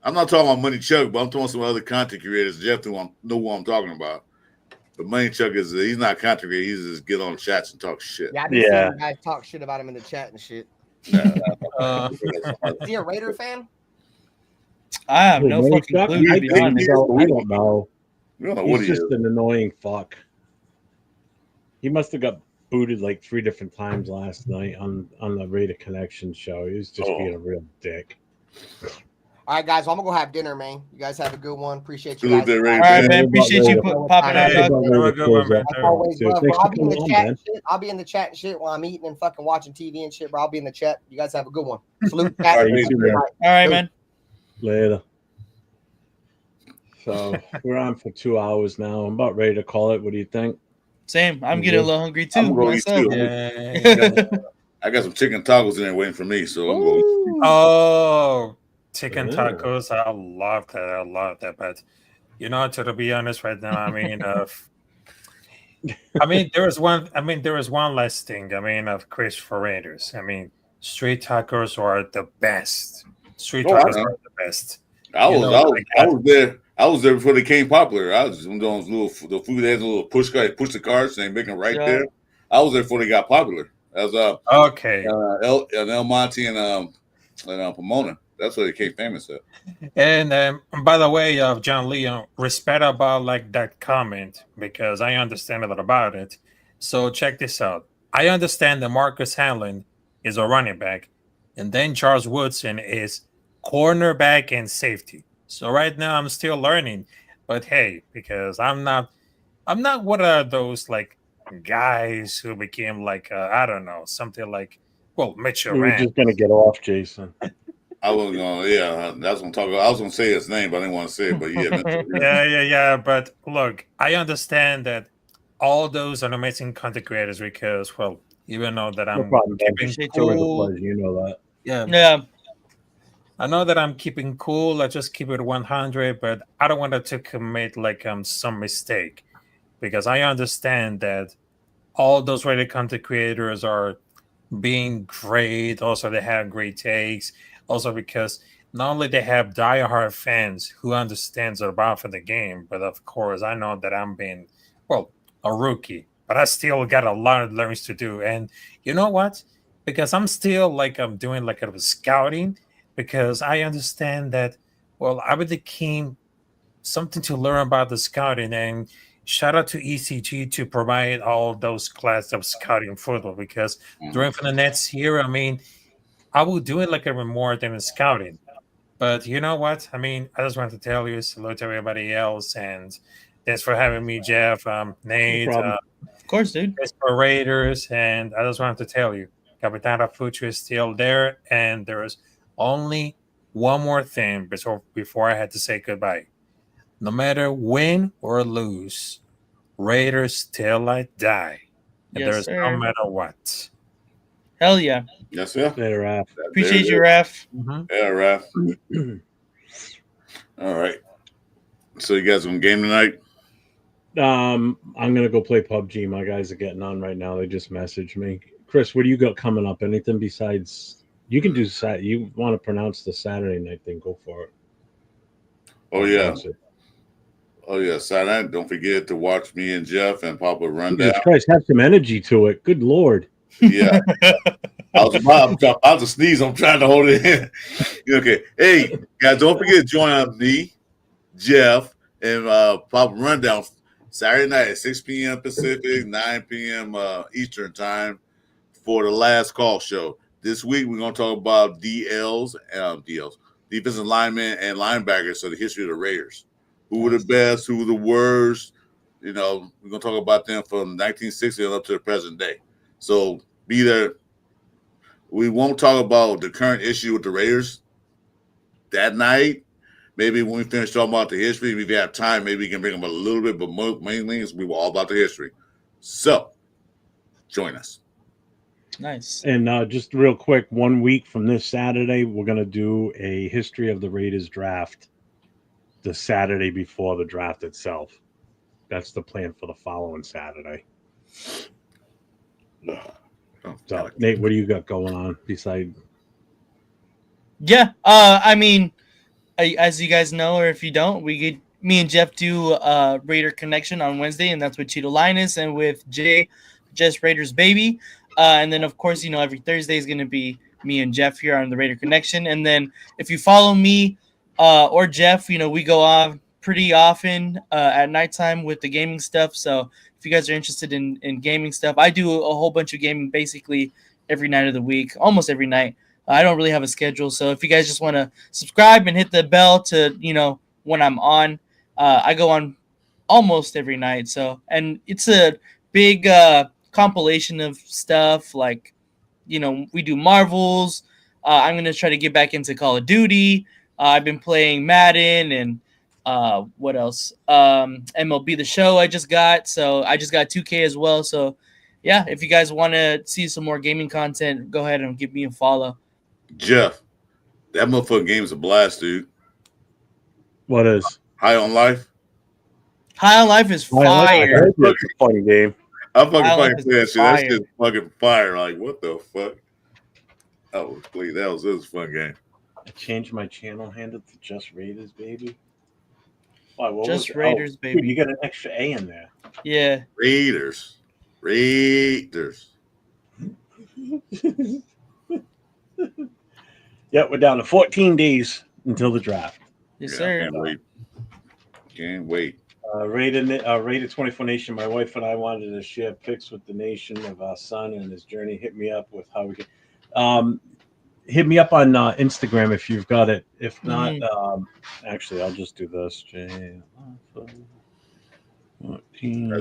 I'm not talking about Money Chuck, but I'm talking some other content creators. Jeff know what I'm talking about. But Money Chuck is he's not content creator. He's just get on chats and talk shit. Yeah, I be seeing you guys talk shit about him in the chat and shit. Nah. Is he a Raider fan? I have no Money fucking Chuck? clue, to be honest. I don't know. We don't know He's what he just is. an annoying fuck. He must have got booted like 3 different times last night on the Raider Connection show. He was just being a real dick. All right, guys, well, I'm gonna go have dinner, man. You guys have a good one. Appreciate you Salute guys. that Raider All right, fan. man. Appreciate you popping out, dog. Have a good one, man. As always, Too. bro. Thanks I'll for be in the coming on, chat man. and shit. I'll be in the chat and shit while I'm eating and fucking watching TV and shit, bro. I'll be in the chat. You guys have a good one. Salute. All right, you too, man. All right, man. Later. So we're on for 2 hours now. I'm about ready to call it. What do you think? Same. I'm getting a little hungry too. I'm going to eat myself. too. I got some chicken tacos in there waiting for me, so I'm going. Oh, chicken tacos! I love that. But you know, to be honest, right now, there was one last thing. Of Chris for Raiders. Street tacos are the best. Street tacos are the best. I was there. I was there before they became popular. I was just doing those the food that has a little push the carts and they make them right there. I was there before they got popular. That was okay. El Monte and Pomona. That's where they became famous at. And by the way, John Leon, respect about like that comment because I understand a lot about it. So check this out. I understand that Marcus Allen is a running back, and then Charles Woodson is cornerback and safety. So right now I'm still learning, but hey, because I'm not one of those like guys who became like I don't know, something like Mitchell. We're just gonna get off, Jason. I was going, that's what I'm talking about. I was going to say his name, but I didn't want to say it. But yeah. But look, I understand that all those are amazing content creators because, even though that I'm keeping cool, you know that. Yeah. I know that I'm keeping cool. I just keep it 100, but I don't want to commit like some mistake because I understand that all those rated content creators are being great. Also, they have great takes. Also, because not only they have diehard fans who understands about for the game, but of course, I know that I'm being a rookie, but I still got a lot of learnings to do. And you know what? Because I'm still I'm doing like a scouting because I understand that I became something to learn about the scouting. And shout out to ECG to provide all those classes of scouting football because during for the next year, I will do it like even more than scouting. But you know what? I just want to tell you, salute to everybody else, and thanks for having me, Jeff, Nate, of course, dude. Raiders, and I just wanted to tell you, Capitana Fuchu is still there, and there's only one more thing before I had to say goodbye. No matter win or lose, Raiders till I die. And there's no matter what. Hell yeah. Yes, sir. Later, Raph. Appreciate you, Raph. Yeah, Raph. All right. So you guys on game tonight? I'm gonna go play PUBG. My guys are getting on right now. They just messaged me. Chris, what do you got coming up? Anything besides you can do you want to pronounce the Saturday night thing, go for it. Oh yeah. Saturday. Don't forget to watch me and Jeff and Papa Rundown. Jesus Christ, have some energy to it. Good Lord. Yeah. I was about to sneeze. I'm trying to hold it in. Okay. Hey, guys, don't forget to join me, Jeff, and Papa Rundown Saturday night at 6 p.m. Pacific, 9 p.m. Eastern time for the Last Call show. This week, we're going to talk about DLs, defensive linemen and linebackers, so the history of the Raiders. Who were the best? Who were the worst? We're going to talk about them from 1960 up to the present day. So be there. We won't talk about the current issue with the Raiders that night. Maybe when we finish talking about the history, if we have time, maybe we can bring them a little bit, but mainly we were all about the history. So join us. Nice. And just real quick, 1 week from this Saturday, we're going to do a history of the Raiders draft the Saturday before the draft itself. That's the plan for the following Saturday. So, Nate, what do you got going on besides? Yeah. I mean, as you guys know, or if you don't, me and Jeff do Raider Connection on Wednesday, and that's with Cheeto Linus and with Jay, Just Raiders Baby. And then, of course, every Thursday is going to be me and Jeff here on the Raider Connection. And then if you follow me or Jeff, we go off pretty often at nighttime with the gaming stuff. So if you guys are interested in gaming stuff, I do a whole bunch of gaming basically every night of the week, almost every night. I don't really have a schedule. So if you guys just want to subscribe and hit the bell to, when I'm on, I go on almost every night. So, and it's a big compilation of stuff like, we do Marvels. I'm going to try to get back into Call of Duty. I've been playing Madden and what else? MLB The Show I just got. So I just got 2K as well. So yeah, if you guys want to see some more gaming content, go ahead and give me a follow. Jeff, that motherfucking game is a blast, dude. What is? High on Life? High on Life is fire. It's a fun game. I'm fucking playing that shit. That shit's fucking fire. Like, what the fuck? That was a fun game. I changed my channel handle to Just Raiders, baby. Why, Just Raiders, baby. Dude, you got an extra A in there. Yeah. Raiders. Yeah, we're down to 14 days until the draft. Yes, sir. Can't wait. Rated 24 Nation. My wife and I wanted to share pics with the nation of our son and his journey. Hit me up with how we can. Hit me up on Instagram if you've got it. If not, actually, I'll just do this. That's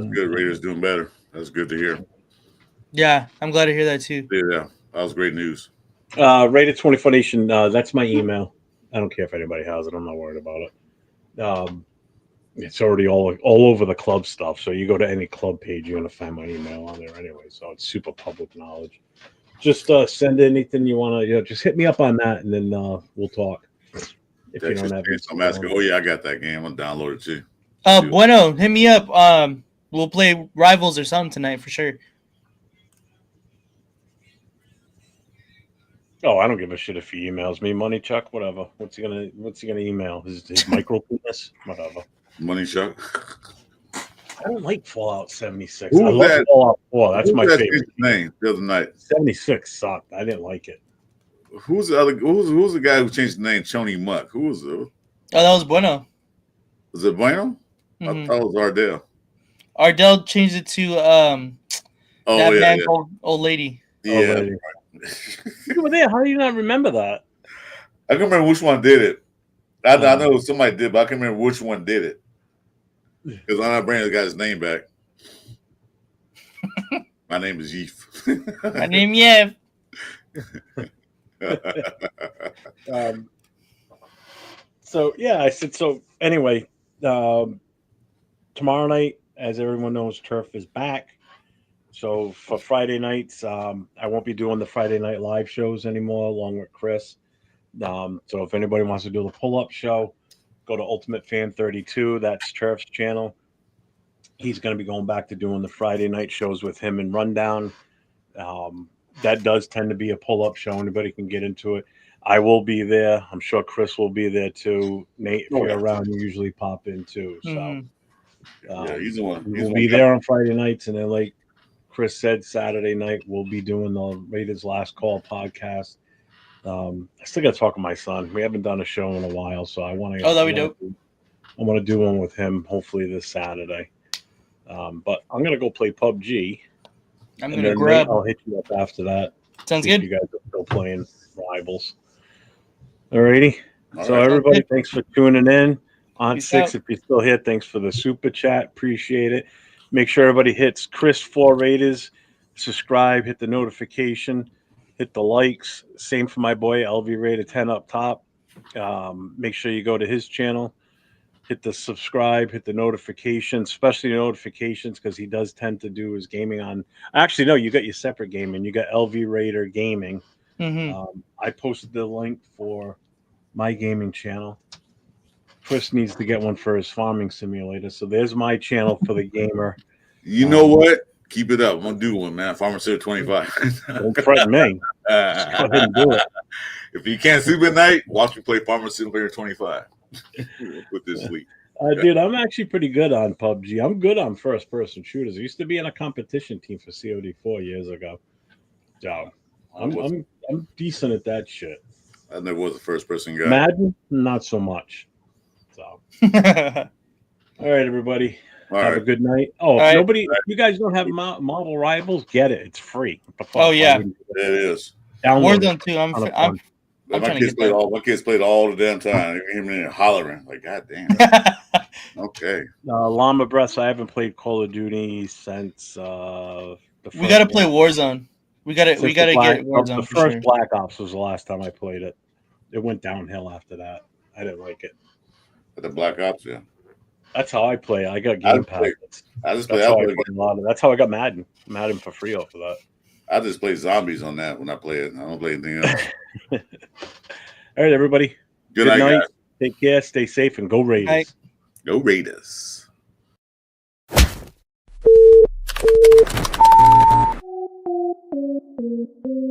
good. Raiders doing better. That's good to hear. Yeah, I'm glad to hear that too. Yeah, that was great news. Rated 24 Nation. That's my email. I don't care if anybody has it. I'm not worried about it. It's already all over the club stuff. So you go to any club page, you're gonna find my email on there anyway. So it's super public knowledge. Just send anything you want to. Just hit me up on that, and then we'll talk. If you don't have it, I'm asking. Oh yeah, I got that game. I'm download it too. Bueno, hit me up. We'll play Rivals or something tonight for sure. Oh, I don't give a shit if he emails me. Money Chuck, whatever. What's he gonna email? His micro penis? Whatever. Money Chuck. I don't like Fallout 76. I love Fallout 4. That's my favorite name the other night. 76 sucked. I didn't like it. Who's the guy who changed the name? Chony Muck. Who was it? Oh, that was Bueno. Was it Bueno? I thought it was Ardell. Ardell changed it to old lady. Yeah. Old lady. You were there. How do you not remember that? I can't remember which one did it. I know somebody did, but I can't remember which one did it. Because I'm not bringing the guy's name back. My name is Yeef. My name Yeef. So yeah, I said so. Anyway, tomorrow night, as everyone knows, Turf is back. So for Friday nights, I won't be doing the Friday night live shows anymore, along with Chris. So if anybody wants to do the pull-up show, go to Ultimate Fan 32. That's Turf's channel. He's going to be going back to doing the Friday night shows with him and Rundown. That does tend to be a pull-up show. Anybody can get into it. I will be there. I'm sure Chris will be there too. Nate, if you're around, you usually pop in too. So he's the one. We'll be there on Friday nights, and then like Chris said, Saturday night we'll be doing the Raiders Last Call podcast. I still got to talk to my son. We haven't done a show in a while, so I want to. Oh, that'd be dope. I want to do one with him, hopefully this Saturday. But I'm gonna go play PUBG. I'm gonna grab. I'll hit you up after that. Sounds good. You guys are still playing Rivals. Alrighty. So everybody, thanks for tuning in. On Peace 6, out. if you're still here, thanks for the super chat. Appreciate it. Make sure everybody hits Chris4 Raiders, subscribe, hit the notification, hit the likes. Same for my boy LV Raider 10 up top. Make sure you go to his channel, hit the subscribe, hit the notifications, especially the notifications, because he does tend to do his gaming on. Actually, no, you got your separate gaming. You got LV Raider Gaming. I posted the link for my gaming channel. Chris needs to get one for his farming simulator. So there's my channel for the gamer. You know what? Keep it up. I'm gonna do one, man. Farmer Simulator 25. Don't threaten me. Just go ahead and do it. If you can't sleep at night, watch me play Farmer Simulator 25 with this sleep. Dude, I'm actually pretty good on PUBG. I'm good on first-person shooters. I used to be in a competition team for COD 4 years ago. So I'm decent at that shit. I never was a first-person guy. Madden, not so much. So, all right, everybody, have a good night. Oh, if nobody, if you guys don't have Marvel Rivals, get it. It's free. Oh yeah, it is. Warzone too. I'm my kids played all the damn time. You hear me in there hollering like, God damn. Okay. Llama Breath. I haven't played Call of Duty since we got to play Warzone. We got to get Warzone. The first Black Ops was the last time I played it. It went downhill after that. I didn't like it. The Black Ops, yeah. That's how I play. I got Game Pass. That's how I got Madden for free off of that. I just play zombies on that when I play it. I don't play anything else. All right, everybody. Good night, guys. Take care. Stay safe and go Raiders. Night. Go Raiders. Thank you.